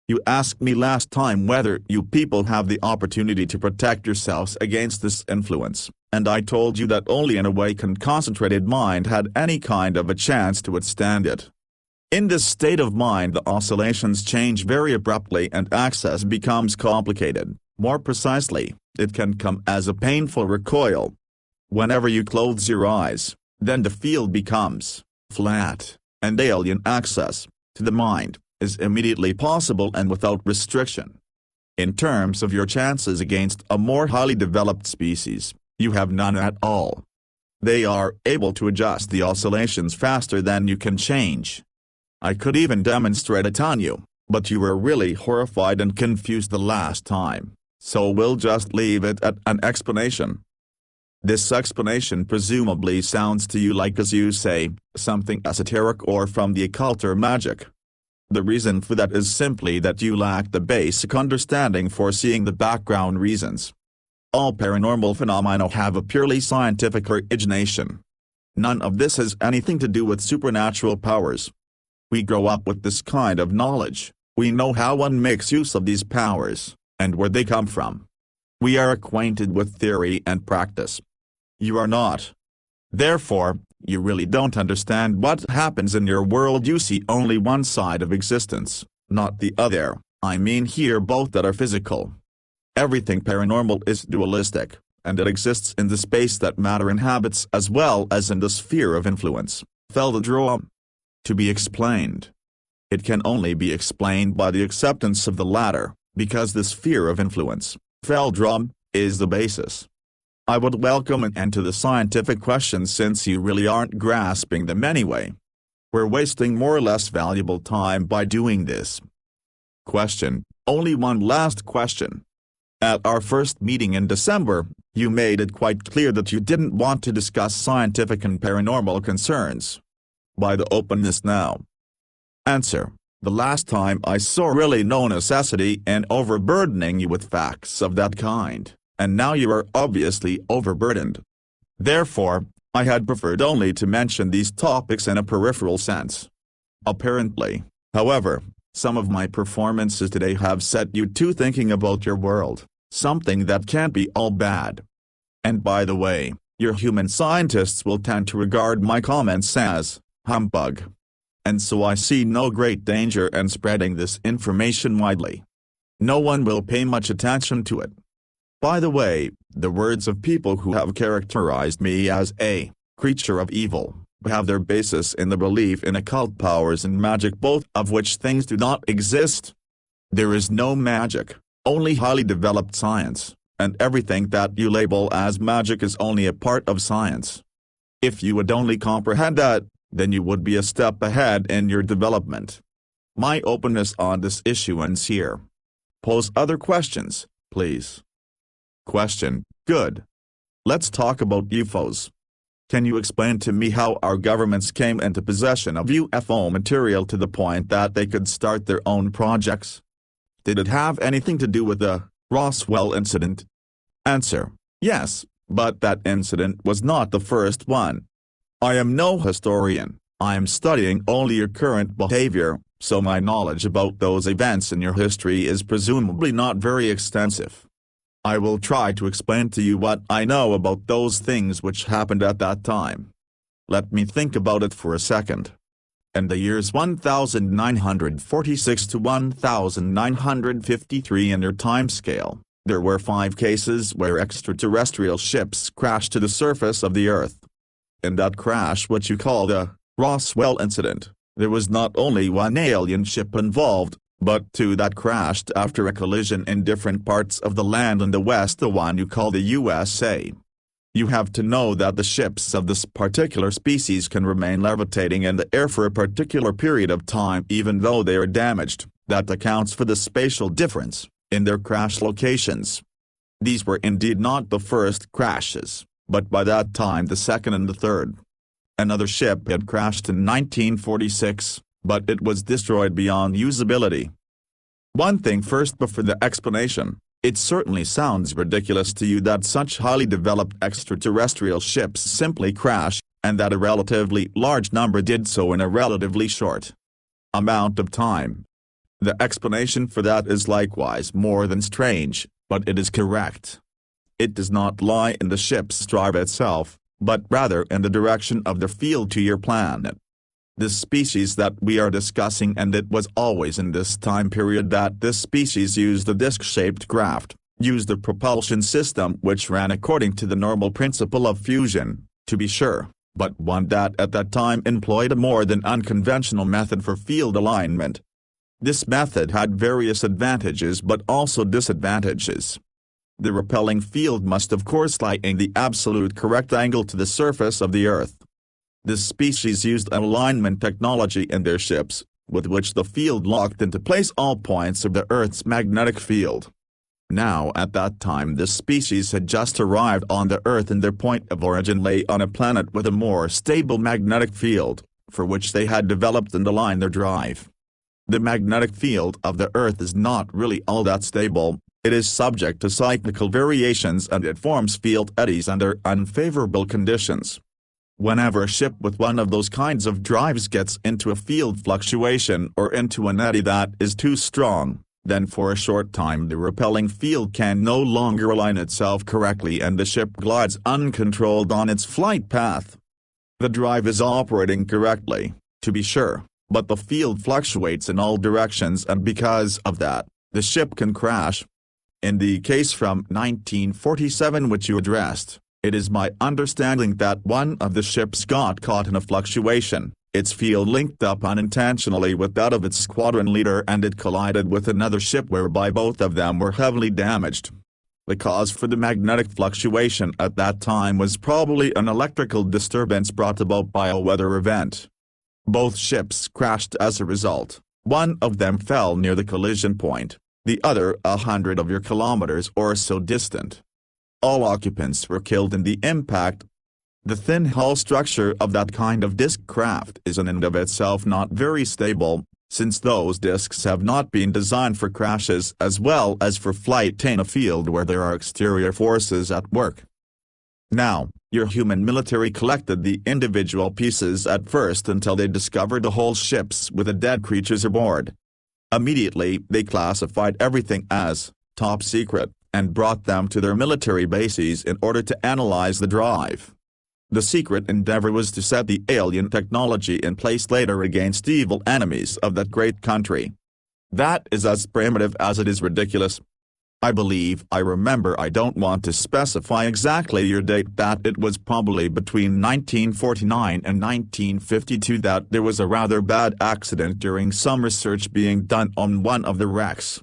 Speaker 1: You asked me last time whether you people have the opportunity to protect yourselves against this influence, and I told you that only an awakened concentrated mind had any kind of a chance to withstand it. In this state of mind the oscillations change very abruptly and access becomes complicated. More precisely, it can come as a painful recoil. Whenever you close your eyes, then the field becomes flat, and alien access to the mind is immediately possible and without restriction. In terms of your chances against a more highly developed species, you have none at all. They are able to adjust the oscillations faster than you can change. I could even demonstrate it on you, but you were really horrified and confused the last time, so we'll just leave it at an explanation. This explanation presumably sounds to you like, as you say, something esoteric or from the occult or magic. The reason for that is simply that you lack the basic understanding for seeing the background reasons. All paranormal phenomena have a purely scientific origination. None of this has anything to do with supernatural powers. We grow up with this kind of knowledge, we know how one makes use of these powers, and where they come from. We are acquainted with theory and practice. You are not. Therefore, you really don't understand what happens in your world. You see only one side of existence, not the other. I mean here both that are physical. Everything paranormal is dualistic, and it exists in the space that matter inhabits as well as in the sphere of influence, Feldrom. To be explained. It can only be explained by the acceptance of the latter, because the sphere of influence, Feldrom, is the basis. I would welcome an end to the scientific questions since you really aren't grasping them anyway. We're wasting more or less valuable time by doing this. Question: only one last question. At our first meeting in December, you made it quite clear that you didn't want to discuss scientific and paranormal concerns. Why the openness now? Answer: the last time I saw really no necessity in overburdening you with facts of that kind, and now you are obviously overburdened. Therefore, I had preferred only to mention these topics in a peripheral sense. Apparently, however, some of my performances today have set you to thinking about your world, something that can't be all bad. And by the way, your human scientists will tend to regard my comments as humbug. And so I see no great danger in spreading this information widely. No one will pay much attention to it. By the way, the words of people who have characterized me as a creature of evil have their basis in the belief in occult powers and magic, both of which things do not exist. There is no magic, only highly developed science, and everything that you label as magic is only a part of science. If you would only comprehend that, then you would be a step ahead in your development. My openness on this issue ends here. Pose other questions, please. Question: good. Let's talk about UFOs. Can you explain to me how our governments came into possession of UFO material to the point that they could start their own projects? Did it have anything to do with the Roswell incident? Answer: yes, but that incident was not the first one. I am no historian, I am studying only your current behavior, so my knowledge about those events in your history is presumably not very extensive. I will try to explain to you what I know about those things which happened at that time. Let me think about it for a second. In the years 1946 to 1953 in your timescale, there were 5 cases where extraterrestrial ships crashed to the surface of the Earth. In that crash, what you call the Roswell incident, there was not only one alien ship involved, but 2 that crashed after a collision in different parts of the land in the West, the one you call the USA. You have to know that the ships of this particular species can remain levitating in the air for a particular period of time even though they are damaged. That accounts for the spatial difference. in their crash locations. These were indeed not the first crashes, but by that time the second and the third. Another ship had crashed in 1946, but it was destroyed beyond usability. One thing first before the explanation, it certainly sounds ridiculous to you that such highly developed extraterrestrial ships simply crash, and that a relatively large number did so in a relatively short amount of time. The explanation for that is likewise more than strange, but it is correct. It does not lie in the ship's drive itself, but rather in the direction of the field to your planet. The species that we are discussing, and it was always in this time period that this species used a disc-shaped craft, used a propulsion system which ran according to the normal principle of fusion, to be sure, but one that at that time employed a more than unconventional method for field alignment. This method had various advantages but also disadvantages. The repelling field must of course lie in the absolute correct angle to the surface of the Earth. This species used an alignment technology in their ships, with which the field locked into place all points of the Earth's magnetic field. Now at that time this species had just arrived on the Earth, and their point of origin lay on a planet with a more stable magnetic field, for which they had developed and aligned their drive. The magnetic field of the Earth is not really all that stable. It is subject to cyclical variations and it forms field eddies under unfavorable conditions. Whenever a ship with one of those kinds of drives gets into a field fluctuation or into an eddy that is too strong, then for a short time the repelling field can no longer align itself correctly and the ship glides uncontrolled on its flight path. The drive is operating correctly, to be sure, but the field fluctuates in all directions, and because of that, the ship can crash. In the case from 1947 which you addressed, it is my understanding that one of the ships got caught in a fluctuation, its field linked up unintentionally with that of its squadron leader and it collided with another ship whereby both of them were heavily damaged. The cause for the magnetic fluctuation at that time was probably an electrical disturbance brought about by a weather event. Both ships crashed as a result. One of them fell near the collision point, the other 100 of your kilometers or so distant. All occupants were killed in the impact. The thin hull structure of that kind of disc craft is in and of itself not very stable, since those discs have not been designed for crashes as well as for flight in a field where there are exterior forces at work. Now, your human military collected the individual pieces at first until they discovered the whole ships with the dead creatures aboard. Immediately they classified everything as top secret, and brought them to their military bases in order to analyze the drive. The secret endeavor was to set the alien technology in place later against evil enemies of that great country. That is as primitive as it is ridiculous. I believe I remember, I don't want to specify exactly your date, that it was probably between 1949 and 1952 that there was a rather bad accident during some research being done on one of the wrecks.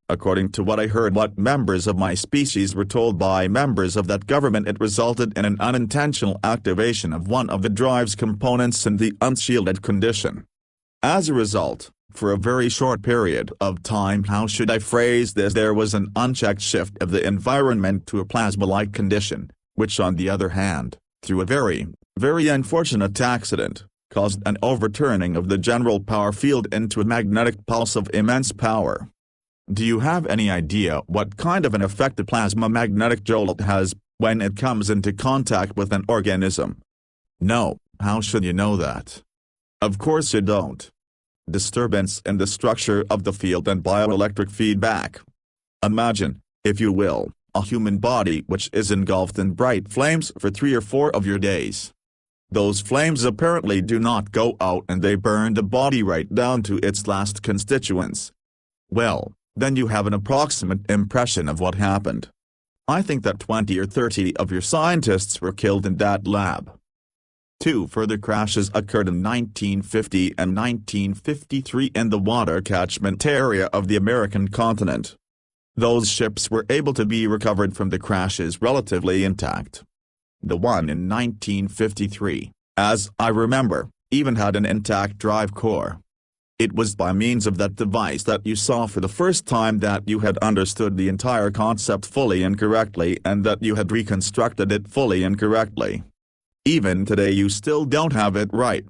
Speaker 1: According to what I heard, what members of my species were told by members of that government, it resulted in an unintentional activation of one of the drive's components in the unshielded condition. As a result, for a very short period of time, how should I phrase this, there was an unchecked shift of the environment to a plasma-like condition, which on the other hand, through a very, very unfortunate accident, caused an overturning of the general power field into a magnetic pulse of immense power. Do you have any idea what kind of an effect a plasma magnetic jolt has when it comes into contact with an organism? No, how should you know that? Of course you don't. Disturbance in the structure of the field and bioelectric feedback. Imagine, if you will, a human body which is engulfed in bright flames for 3 or 4 of your days. Those flames apparently do not go out and they burn the body right down to its last constituents. Well, then you have an approximate impression of what happened. I think that 20 or 30 of your scientists were killed in that lab. 2 further crashes occurred in 1950 and 1953 in the water catchment area of the American continent. Those ships were able to be recovered from the crashes relatively intact. The one in 1953, as I remember, even had an intact drive core. It was by means of that device that you saw for the first time that you had understood the entire concept fully incorrectly and that you had reconstructed it fully incorrectly. Even today you still don't have it right.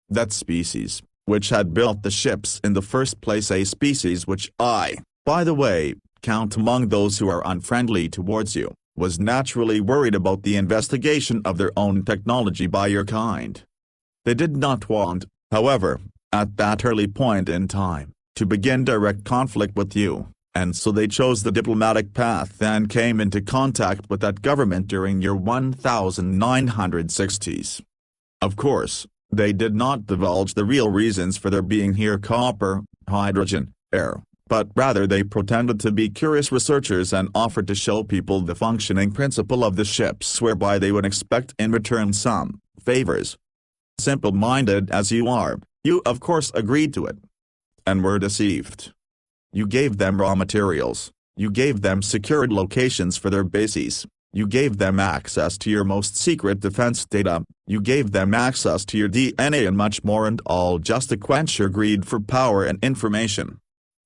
Speaker 1: That species, which had built the ships in the first place, a species which I, by the way, count among those who are unfriendly towards you, was naturally worried about the investigation of their own technology by your kind. They did not want, however, at that early point in time, to begin direct conflict with you, and so they chose the diplomatic path and came into contact with that government during your 1960s. Of course, they did not divulge the real reasons for their being here: copper, hydrogen, air, but rather they pretended to be curious researchers and offered to show people the functioning principle of the ships, whereby they would expect in return some favors. Simple-minded as you are, you of course agreed to it. And were deceived. You gave them raw materials, you gave them secured locations for their bases, you gave them access to your most secret defense data, you gave them access to your DNA and much more, and all just to quench your greed for power and information.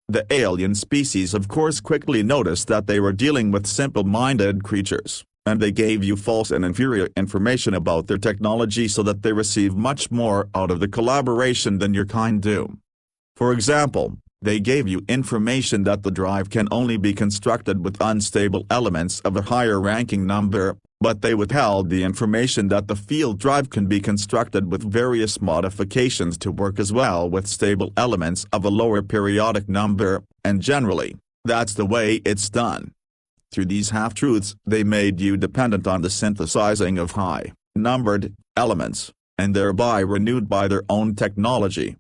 Speaker 1: The alien species of course quickly noticed that they were dealing with simple-minded creatures, and they gave you false and inferior information about their technology so that they receive much more out of the collaboration than your kind do. For example, they gave you information that the drive can only be constructed with unstable elements of a higher ranking number, but they withheld the information that the field drive can be constructed with various modifications to work as well with stable elements of a lower periodic number, and generally, that's the way it's done. Through these half-truths, they made you dependent on the synthesizing of high-numbered elements, and thereby renewed by their own technology.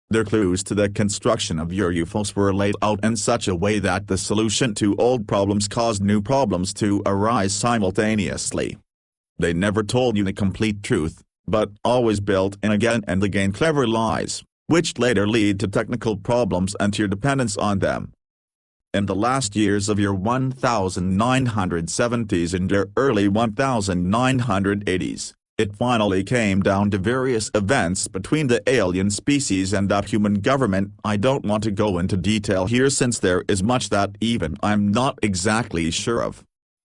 Speaker 1: Their clues to the construction of your UFOs were laid out in such a way that the solution to old problems caused new problems to arise simultaneously. They never told you the complete truth, but always built in again and again clever lies, which later lead to technical problems and to your dependence on them. In the last years of your 1970s and your early 1980s, it finally came down to various events between the alien species and that human government. I don't want to go into detail here since there is much that even I'm not exactly sure of.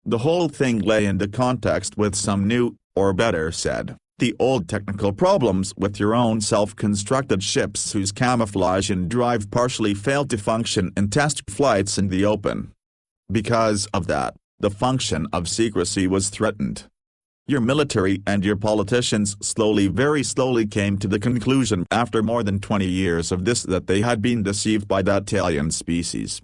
Speaker 1: The whole thing lay in the context with some new, or better said, the old technical problems with your own self-constructed ships whose camouflage and drive partially failed to function in test flights in the open. Because of that, the function of secrecy was threatened. Your military and your politicians very slowly came to the conclusion after more than 20 years of this that they had been deceived by that alien species.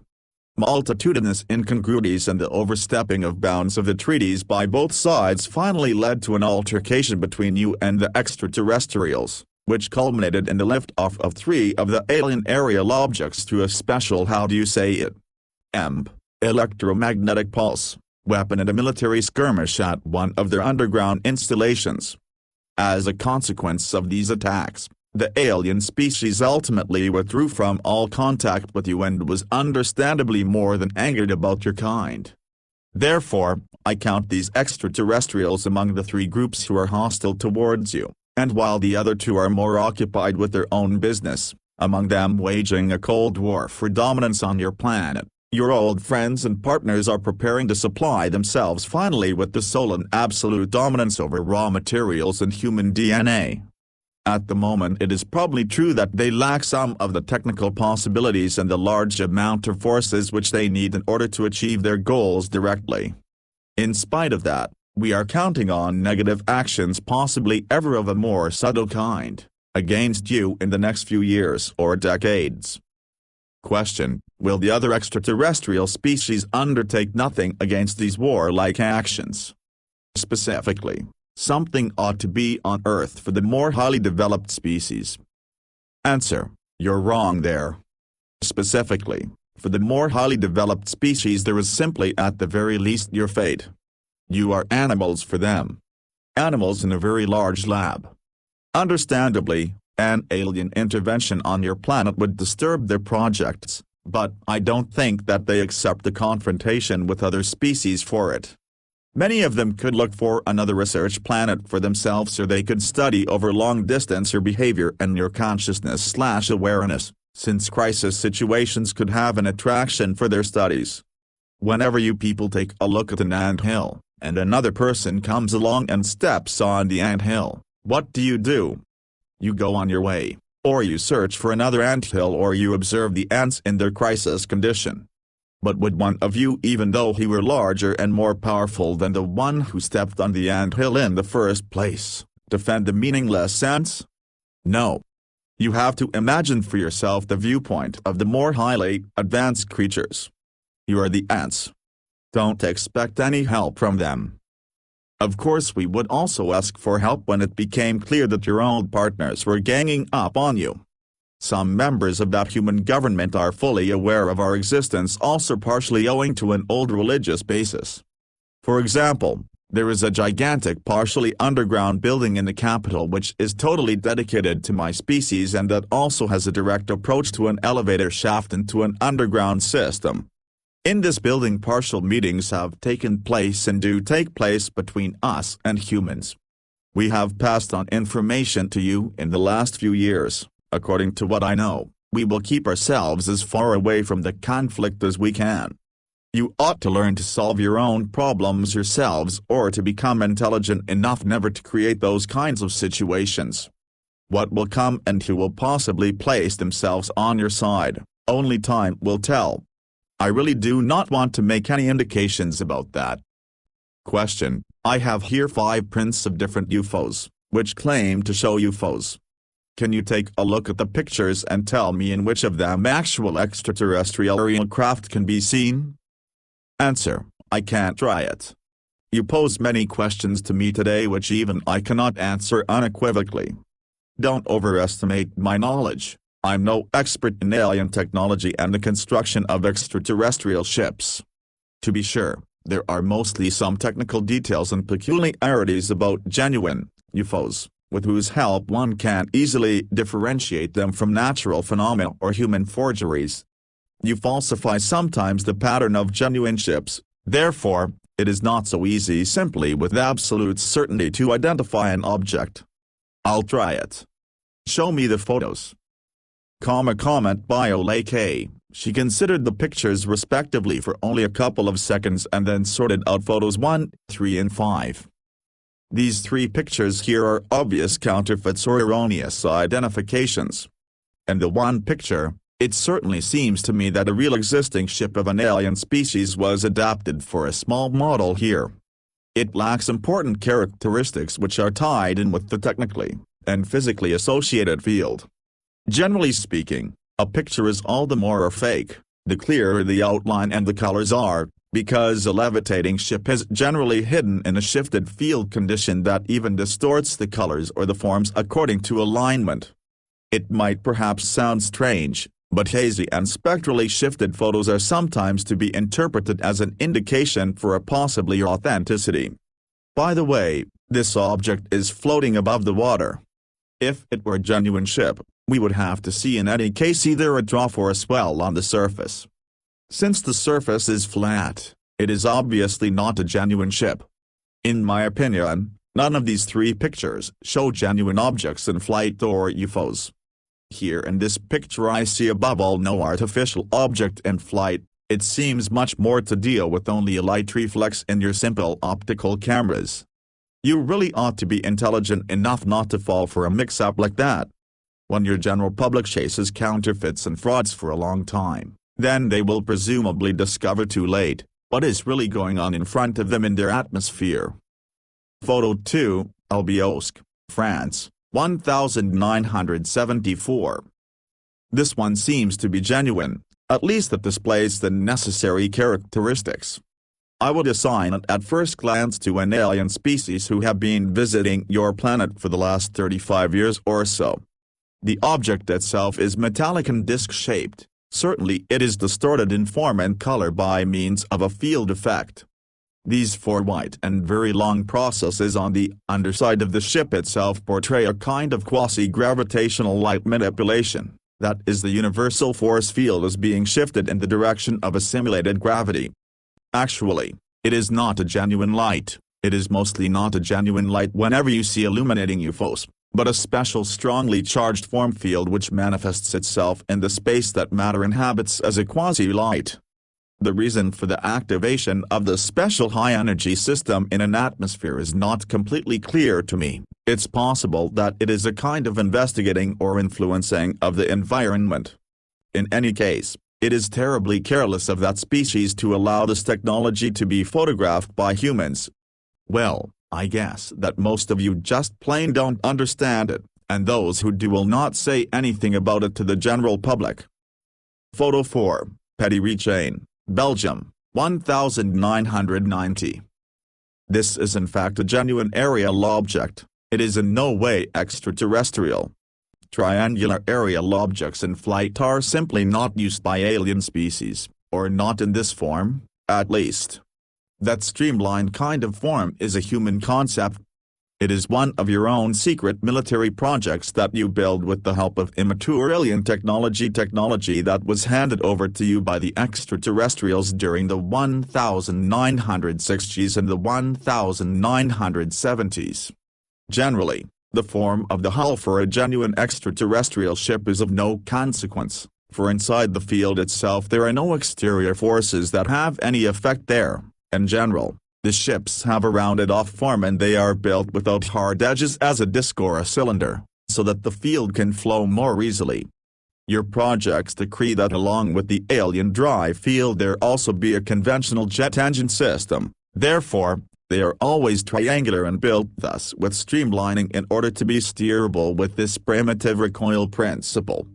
Speaker 1: Multitudinous incongruities and the overstepping of bounds of the treaties by both sides finally led to an altercation between you and the extraterrestrials, which culminated in the lift-off of 3 of the alien aerial objects through a special electromagnetic pulse weapon and a military skirmish at one of their underground installations. As a consequence of these attacks, the alien species ultimately withdrew from all contact with you and was understandably more than angered about your kind. Therefore, I count these extraterrestrials among the 3 groups who are hostile towards you, and while the other 2 are more occupied with their own business, among them waging a cold war for dominance on your planet, your old friends and partners are preparing to supply themselves finally with the sole and absolute dominance over raw materials and human DNA. At the moment it is probably true that they lack some of the technical possibilities and the large amount of forces which they need in order to achieve their goals directly. In spite of that, we are counting on negative actions, possibly ever of a more subtle kind, against you in the next few years or decades. Question: will the other extraterrestrial species undertake nothing against these warlike actions? Specifically, something ought to be on Earth for the more highly developed species. Answer: you're wrong there. Specifically, for the more highly developed species there is simply at the very least your fate. You are animals for them. Animals in a very large lab. Understandably, an alien intervention on your planet would disturb their projects, but I don't think that they accept the confrontation with other species for it. Many of them could look for another research planet for themselves, or they could study over long distance your behavior and your consciousness/awareness, since crisis situations could have an attraction for their studies. Whenever you people take a look at an anthill, and another person comes along and steps on the anthill, what do? You go on your way, or you search for another anthill, or you observe the ants in their crisis condition. But would one of you, even though he were larger and more powerful than the one who stepped on the anthill in the first place, defend the meaningless ants? No. You have to imagine for yourself the viewpoint of the more highly advanced creatures. You are the ants. Don't expect any help from them. Of course, we would also ask for help when it became clear that your old partners were ganging up on you. Some members of that human government are fully aware of our existence, also partially owing to an old religious basis. For example, there is a gigantic partially underground building in the capital which is totally dedicated to my species, and that also has a direct approach to an elevator shaft into an underground system. In this building, partial meetings have taken place and do take place between us and humans. We have passed on information to you in the last few years. According to what I know, we will keep ourselves as far away from the conflict as we can. You ought to learn to solve your own problems yourselves, or to become intelligent enough never to create those kinds of situations. What will come and who will possibly place themselves on your side, only time will tell. I really do not want to make any indications about that. Question: I have here 5 prints of different UFOs, which claim to show UFOs. Can you take a look at the pictures and tell me in which of them actual extraterrestrial aerial craft can be seen? Answer: I can't try it. You pose many questions to me today which even I cannot answer unequivocally. Don't overestimate my knowledge. I'm no expert in alien technology and the construction of extraterrestrial ships. To be sure, there are mostly some technical details and peculiarities about genuine UFOs, with whose help one can easily differentiate them from natural phenomena or human forgeries. You falsify sometimes the pattern of genuine ships, therefore, it is not so easy simply with absolute certainty to identify an object. I'll try it. Show me the photos. Comment by Olake. She considered the pictures respectively for only a couple of seconds and then sorted out photos 1, 3 and 5. These 3 pictures here are obvious counterfeits or erroneous identifications. And the one picture, it certainly seems to me that a real existing ship of an alien species was adapted for a small model here. It lacks important characteristics which are tied in with the technically and physically associated field. Generally speaking, a picture is all the more fake, the clearer the outline and the colors are, because a levitating ship is generally hidden in a shifted field condition that even distorts the colors or the forms according to alignment. It might perhaps sound strange, but hazy and spectrally shifted photos are sometimes to be interpreted as an indication for a possibly authenticity. By the way, this object is floating above the water. If it were a genuine ship, we would have to see in any case either a trough or a swell on the surface. Since the surface is flat, it is obviously not a genuine ship. In my opinion, none of these 3 pictures show genuine objects in flight or UFOs. Here in this picture I see above all no artificial object in flight. It seems much more to deal with only a light reflex in your simple optical cameras. You really ought to be intelligent enough not to fall for a mix-up like that. When your general public chases counterfeits and frauds for a long time, then they will presumably discover too late what is really going on in front of them in their atmosphere. Photo 2, Albiosque, France, 1974. This one seems to be genuine, at least it displays the necessary characteristics. I would assign it at first glance to an alien species who have been visiting your planet for the last 35 years or so. The object itself is metallic and disc-shaped. Certainly it is distorted in form and color by means of a field effect. These 4 white and very long processes on the underside of the ship itself portray a kind of quasi-gravitational light manipulation, that is, the universal force field is being shifted in the direction of a simulated gravity. Actually, It is not a genuine light. It is mostly not a genuine light whenever you see illuminating UFOs, but a special strongly charged form field which manifests itself in the space that matter inhabits as a quasi-light. The reason for the activation of the special high-energy system in an atmosphere is not completely clear to me. It's possible that it is a kind of investigating or influencing of the environment. In any case, it is terribly careless of that species to allow this technology to be photographed by humans. Well, I guess that most of you just plain don't understand it, and those who do will not say anything about it to the general public. Photo 4, Petit Chain, Belgium, 1990. This is in fact a genuine aerial object. It is in no way extraterrestrial. Triangular aerial objects in flight are simply not used by alien species, or not in this form, at least. That streamlined kind of form is a human concept. It is one of your own secret military projects that you build with the help of immature alien technology that was handed over to you by the extraterrestrials during the 1960s and the 1970s. Generally, the form of the hull for a genuine extraterrestrial ship is of no consequence, for inside the field itself there are no exterior forces that have any effect there. In general, the ships have a rounded-off form and they are built without hard edges as a disc or a cylinder, so that the field can flow more easily. Your projects decree that along with the alien drive field there also be a conventional jet engine system, therefore, they are always triangular and built thus with streamlining in order to be steerable with this primitive recoil principle.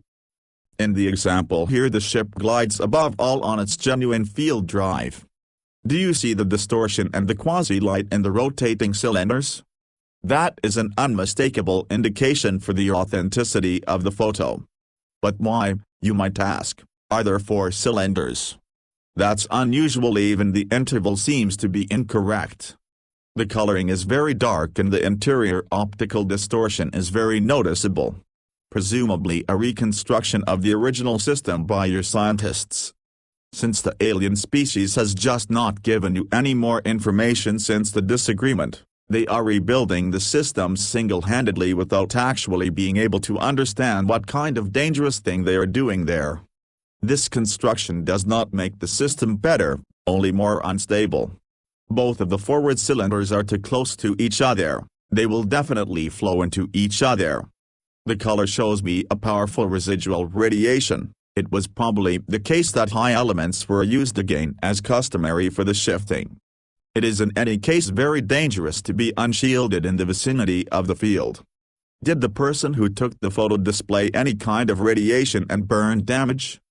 Speaker 1: In the example here the ship glides above all on its genuine field drive. Do you see the distortion and the quasi-light in the rotating cylinders? That is an unmistakable indication for the authenticity of the photo. But why, you might ask, are there 4 cylinders? That's unusual. Even the interval seems to be incorrect. The coloring is very dark and the interior optical distortion is very noticeable. Presumably a reconstruction of the original system by your scientists. Since the alien species has just not given you any more information since the disagreement, they are rebuilding the system single-handedly without actually being able to understand what kind of dangerous thing they are doing there. This construction does not make the system better, only more unstable. Both of the forward cylinders are too close to each other, they will definitely flow into each other. The color shows me a powerful residual radiation. It was probably the case that high elements were used again as customary for the shifting. It is in any case very dangerous to be unshielded in the vicinity of the field. Did the person who took the photo display any kind of radiation and burn damage?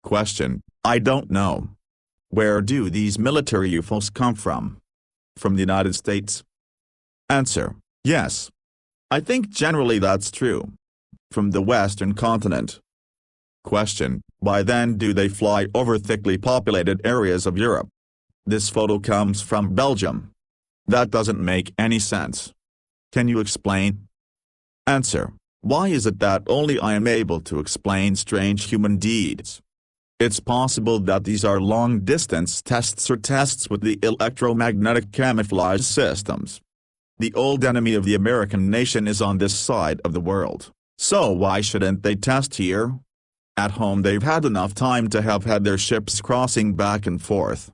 Speaker 1: Question: I don't know. Where do these military UFOs come from? From the United States? Answer: yes. I think generally that's true. From the Western continent. Question: why then do they fly over thickly populated areas of Europe? This photo comes from Belgium. That doesn't make any sense. Can you explain? Answer: why is it that only I am able to explain strange human deeds? It's possible that these are long-distance tests or tests with the electromagnetic camouflage systems. The old enemy of the American nation is on this side of the world, so why shouldn't they test here? At home they've had enough time to have had their ships crossing back and forth.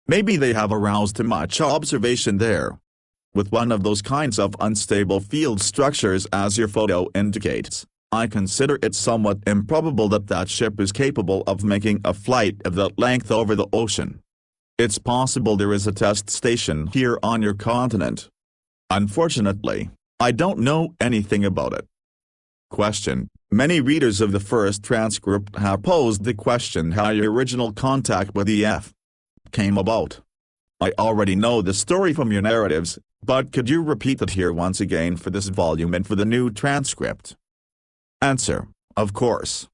Speaker 1: Maybe they have aroused too much observation there. With one of those kinds of unstable field structures as your photo indicates, I consider it somewhat improbable that that ship is capable of making a flight of that length over the ocean. It's possible there is a test station here on your continent. Unfortunately, I don't know anything about it. Question: many readers of the first transcript have posed the question how your original contact with EF came about. I already know the story from your narratives, but could you repeat it here once again for this volume and for the new transcript? Answer: of course.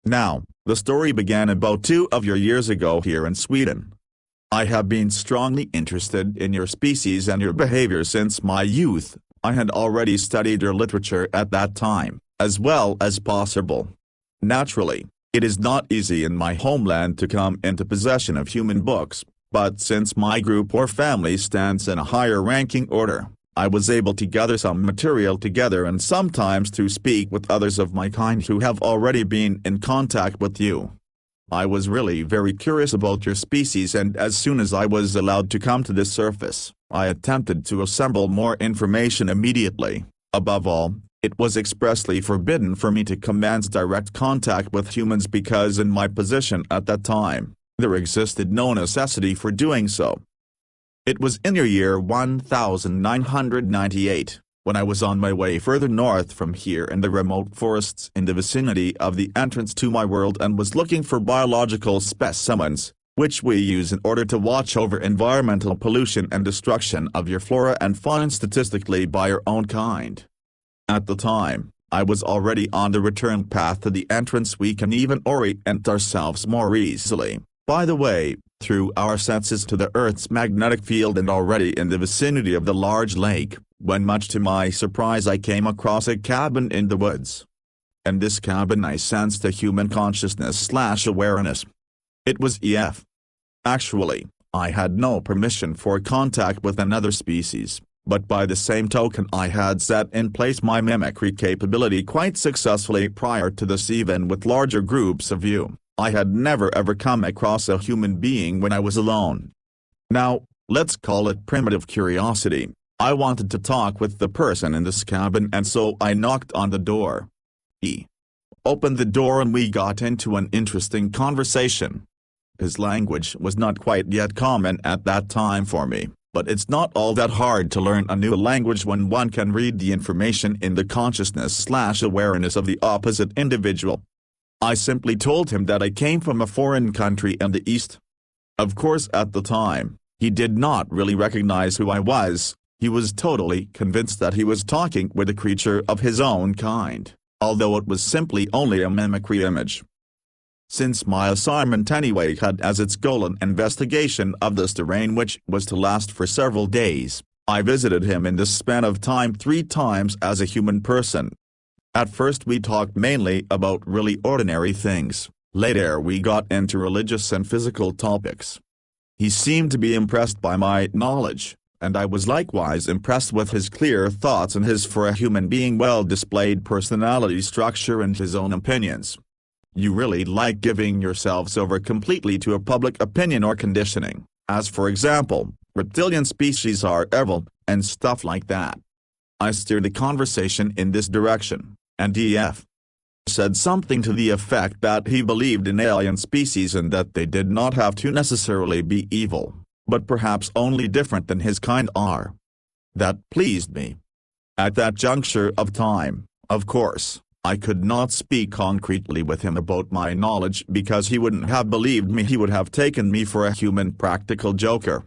Speaker 1: Now, the story began about 2 of your years ago here in Sweden. I have been strongly interested in your species and your behavior since my youth. I had already studied your literature at that time, as well as possible. Naturally, it is not easy in my homeland to come into possession of human books, But since my group or family stands in a higher ranking order, I was able to gather some material together and sometimes to speak with others of my kind who have already been in contact with you. I was really very curious about your species, and as soon as I was allowed to come to the surface, I attempted to assemble more information immediately. Above all, it was expressly forbidden for me to commence direct contact with humans because in my position at that time, there existed no necessity for doing so. It was in your year 1998, when I was on my way further north from here in the remote forests in the vicinity of the entrance to my world and was looking for biological specimens, which we use in order to watch over environmental pollution and destruction of your flora and fauna statistically by your own kind. At the time, I was already on the return path to the entrance. We can even orient ourselves more easily, by the way, through our senses to the Earth's magnetic field, and already in the vicinity of the large lake, when much to my surprise I came across a cabin in the woods. In this cabin I sensed a human consciousness/awareness. It was EF. Actually, I had no permission for contact with another species, but by the same token I had set in place my mimicry capability quite successfully prior to this. Even with larger groups of you, I had never ever come across a human being when I was alone. Now, let's call it primitive curiosity. I wanted to talk with the person in this cabin, and so I knocked on the door. He opened the door and we got into an interesting conversation. His language was not quite yet common at that time for me, but it's not all that hard to learn a new language when one can read the information in the consciousness/awareness of the opposite individual. I simply told him that I came from a foreign country in the East. Of course, at the time, he did not really recognize who I was. He was totally convinced that he was talking with a creature of his own kind, although it was simply only a mimicry image. Since my assignment anyway had as its goal an investigation of this terrain which was to last for several days, I visited him in this span of time 3 times as a human person. At first we talked mainly about really ordinary things, later we got into religious and physical topics. He seemed to be impressed by my knowledge, and I was likewise impressed with his clear thoughts and his for a human being well-displayed personality structure and his own opinions. You really like giving yourselves over completely to a public opinion or conditioning, as for example, reptilian species are evil, and stuff like that. I steered the conversation in this direction, and EF said something to the effect that he believed in alien species and that they did not have to necessarily be evil, but perhaps only different than his kind are. That pleased me. At that juncture of time, of course, I could not speak concretely with him about my knowledge because he wouldn't have believed me. He would have taken me for a human practical joker.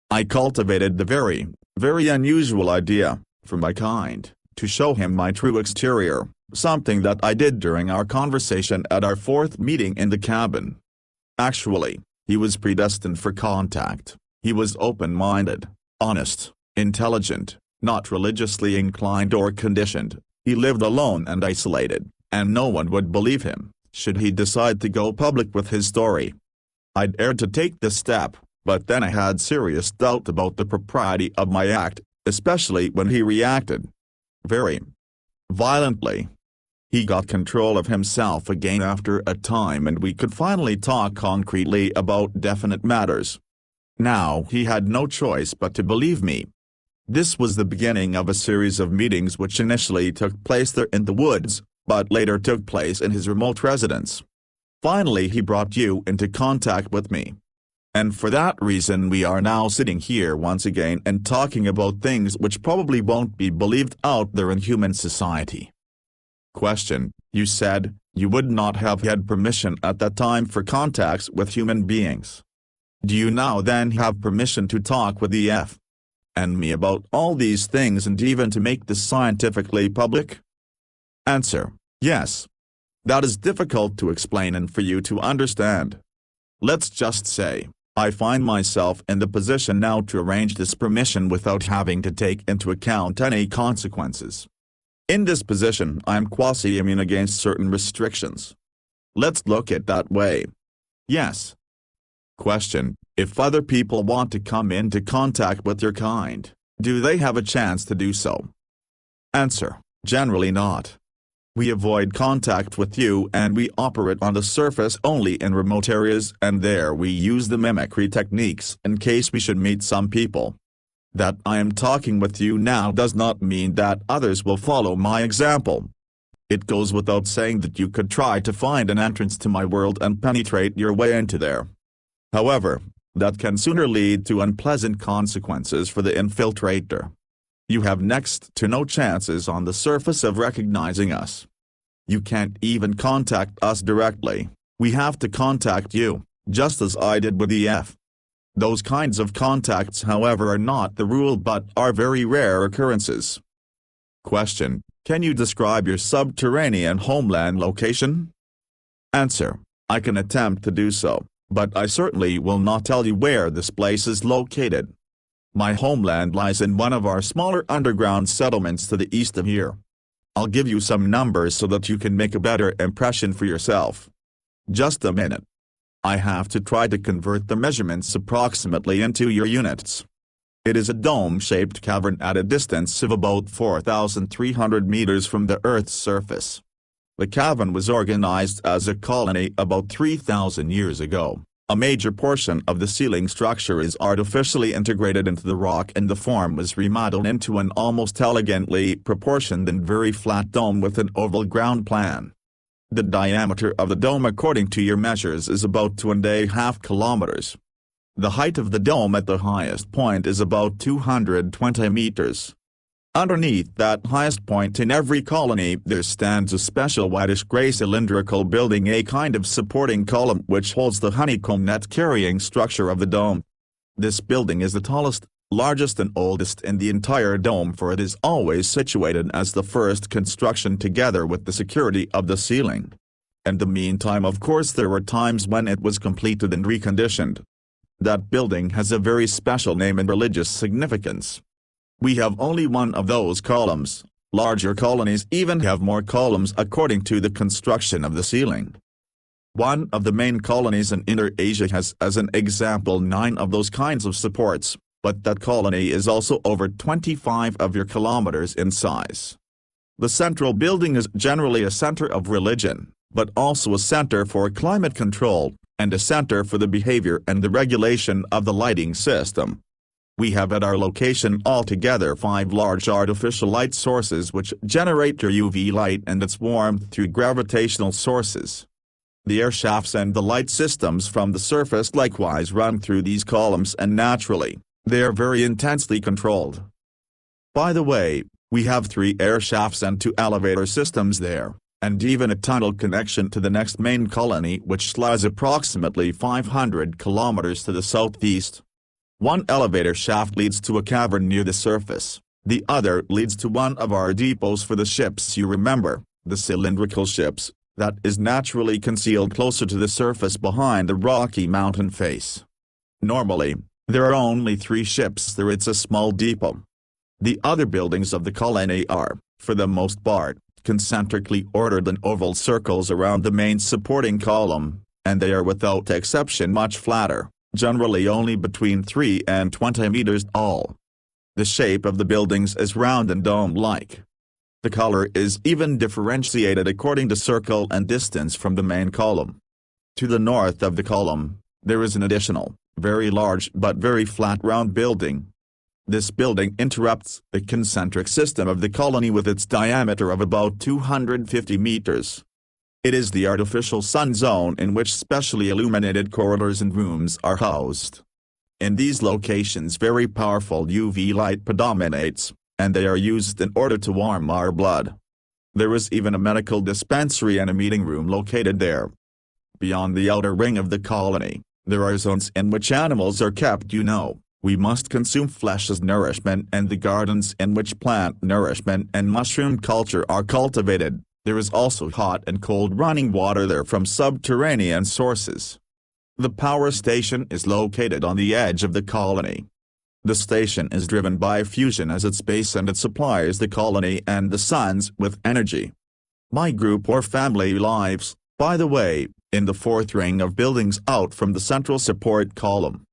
Speaker 1: I cultivated the very, very unusual idea, for my kind, to show him my true exterior, something that I did during our conversation at our 4th meeting in the cabin. Actually, he was predestined for contact. He was open-minded, honest, intelligent, not religiously inclined or conditioned. He lived alone and isolated, and no one would believe him, should he decide to go public with his story. I dared to take this step, but then I had serious doubt about the propriety of my act, especially when he reacted very violently. He got control of himself again after a time and we could finally talk concretely about definite matters. Now he had no choice but to believe me. This was the beginning of a series of meetings which initially took place there in the woods, but later took place in his remote residence. Finally he brought you into contact with me. And for that reason we are now sitting here once again and talking about things which probably won't be believed out there in human society. Question: you said you would not have had permission at that time for contacts with human beings. Do you now then have permission to talk with EF and me about all these things and even to make this scientifically public? Answer: yes. That is difficult to explain and for you to understand. Let's just say, I find myself in the position now to arrange this permission without having to take into account any consequences. In this position I am quasi-immune against certain restrictions. Let's look at it that way. Yes. Question: If other people want to come into contact with your kind, do they have a chance to do so? Answer: generally not. We avoid contact with you and we operate on the surface only in remote areas, and there we use the mimicry techniques in case we should meet some people. That I am talking with you now does not mean that others will follow my example. It goes without saying that you could try to find an entrance to my world and penetrate your way into there. However, that can sooner lead to unpleasant consequences for the infiltrator. You have next to no chances on the surface of recognizing us. You can't even contact us directly, we have to contact you, just as I did with EF. Those kinds of contacts, however, are not the rule but are very rare occurrences. Question: can you describe your subterranean homeland location? Answer: I can attempt to do so, but I certainly will not tell you where this place is located. My homeland lies in one of our smaller underground settlements to the east of here. I'll give you some numbers so that you can make a better impression for yourself. Just a minute. I have to try to convert the measurements approximately into your units. It is a dome-shaped cavern at a distance of about 4,300 meters from the Earth's surface. The cavern was organized as a colony about 3,000 years ago. A major portion of the ceiling structure is artificially integrated into the rock and the form was remodeled into an almost elegantly proportioned and very flat dome with an oval ground plan. The diameter of the dome according to your measures is about 2.5 kilometers. The height of the dome at the highest point is about 220 meters. Underneath that highest point in every colony there stands a special whitish-gray cylindrical building, a kind of supporting column which holds the honeycomb net carrying structure of the dome. This building is the tallest, largest and oldest in the entire dome, for it is always situated as the first construction together with the security of the ceiling. In the meantime, of course, there were times when it was completed and reconditioned. That building has a very special name and religious significance. We have only one of those columns. Larger colonies even have more columns according to the construction of the ceiling. One of the main colonies in Inner Asia has, as an example, 9 of those kinds of supports, but that colony is also over 25 of your kilometers in size. The central building is generally a center of religion, but also a center for climate control, and a center for the behavior and the regulation of the lighting system. We have at our location altogether 5 large artificial light sources which generate your UV light and its warmth through gravitational sources. The air shafts and the light systems from the surface likewise run through these columns, and naturally, they are very intensely controlled. By the way, we have 3 air shafts and 2 elevator systems there, and even a tunnel connection to the next main colony which lies approximately 500 kilometers to the southeast. One elevator shaft leads to a cavern near the surface, the other leads to one of our depots for the ships, you remember, the cylindrical ships, that is naturally concealed closer to the surface behind the rocky mountain face. Normally, there are only 3 ships there. It's a small depot. The other buildings of the colony are, for the most part, concentrically ordered in oval circles around the main supporting column, and they are without exception much flatter, generally only between 3 and 20 meters tall. The shape of the buildings is round and dome-like. The color is even differentiated according to circle and distance from the main column. To the north of the column, there is an additional, very large but very flat round building. This building interrupts the concentric system of the colony with its diameter of about 250 meters. It is the artificial sun zone in which specially illuminated corridors and rooms are housed. In these locations very powerful UV light predominates, and they are used in order to warm our blood. There is even a medical dispensary and a meeting room located there. Beyond the outer ring of the colony, there are zones in which animals are kept. We must consume flesh as nourishment, and the gardens in which plant nourishment and mushroom culture are cultivated. There is also hot and cold running water there from subterranean sources. The power station is located on the edge of the colony. The station is driven by fusion as its base, and it supplies the colony and the suns with energy. My group or family lives, by the way, in the 4th ring of buildings out from the central support column.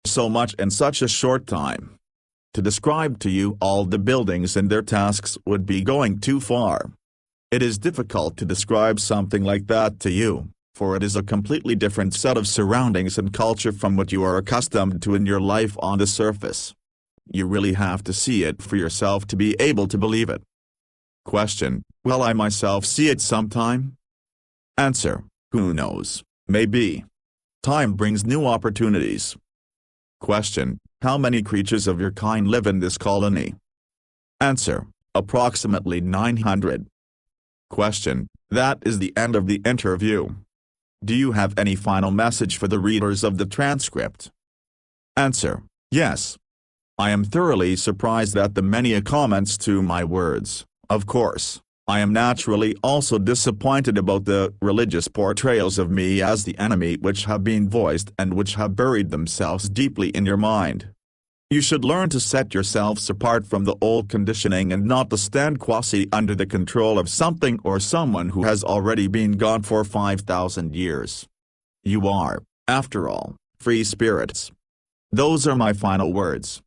Speaker 1: So much in such a short time. To describe to you all the buildings and their tasks would be going too far. It is difficult to describe something like that to you, for it is a completely different set of surroundings and culture from what you are accustomed to in your life on the surface. You really have to see it for yourself to be able to believe it. Question: will I myself see it sometime? Answer: who knows, maybe. Time brings new opportunities. Question: how many creatures of your kind live in this colony? Answer: approximately 900. Question: that is the end of the interview. Do you have any final message for the readers of the transcript? Answer: yes. I am thoroughly surprised at the many comments to my words. Of course, I am naturally also disappointed about the religious portrayals of me as the enemy which have been voiced and which have buried themselves deeply in your mind. You should learn to set yourselves apart from the old conditioning and not to stand quasi under the control of something or someone who has already been gone for 5,000 years. You are, after all, free spirits. Those are my final words.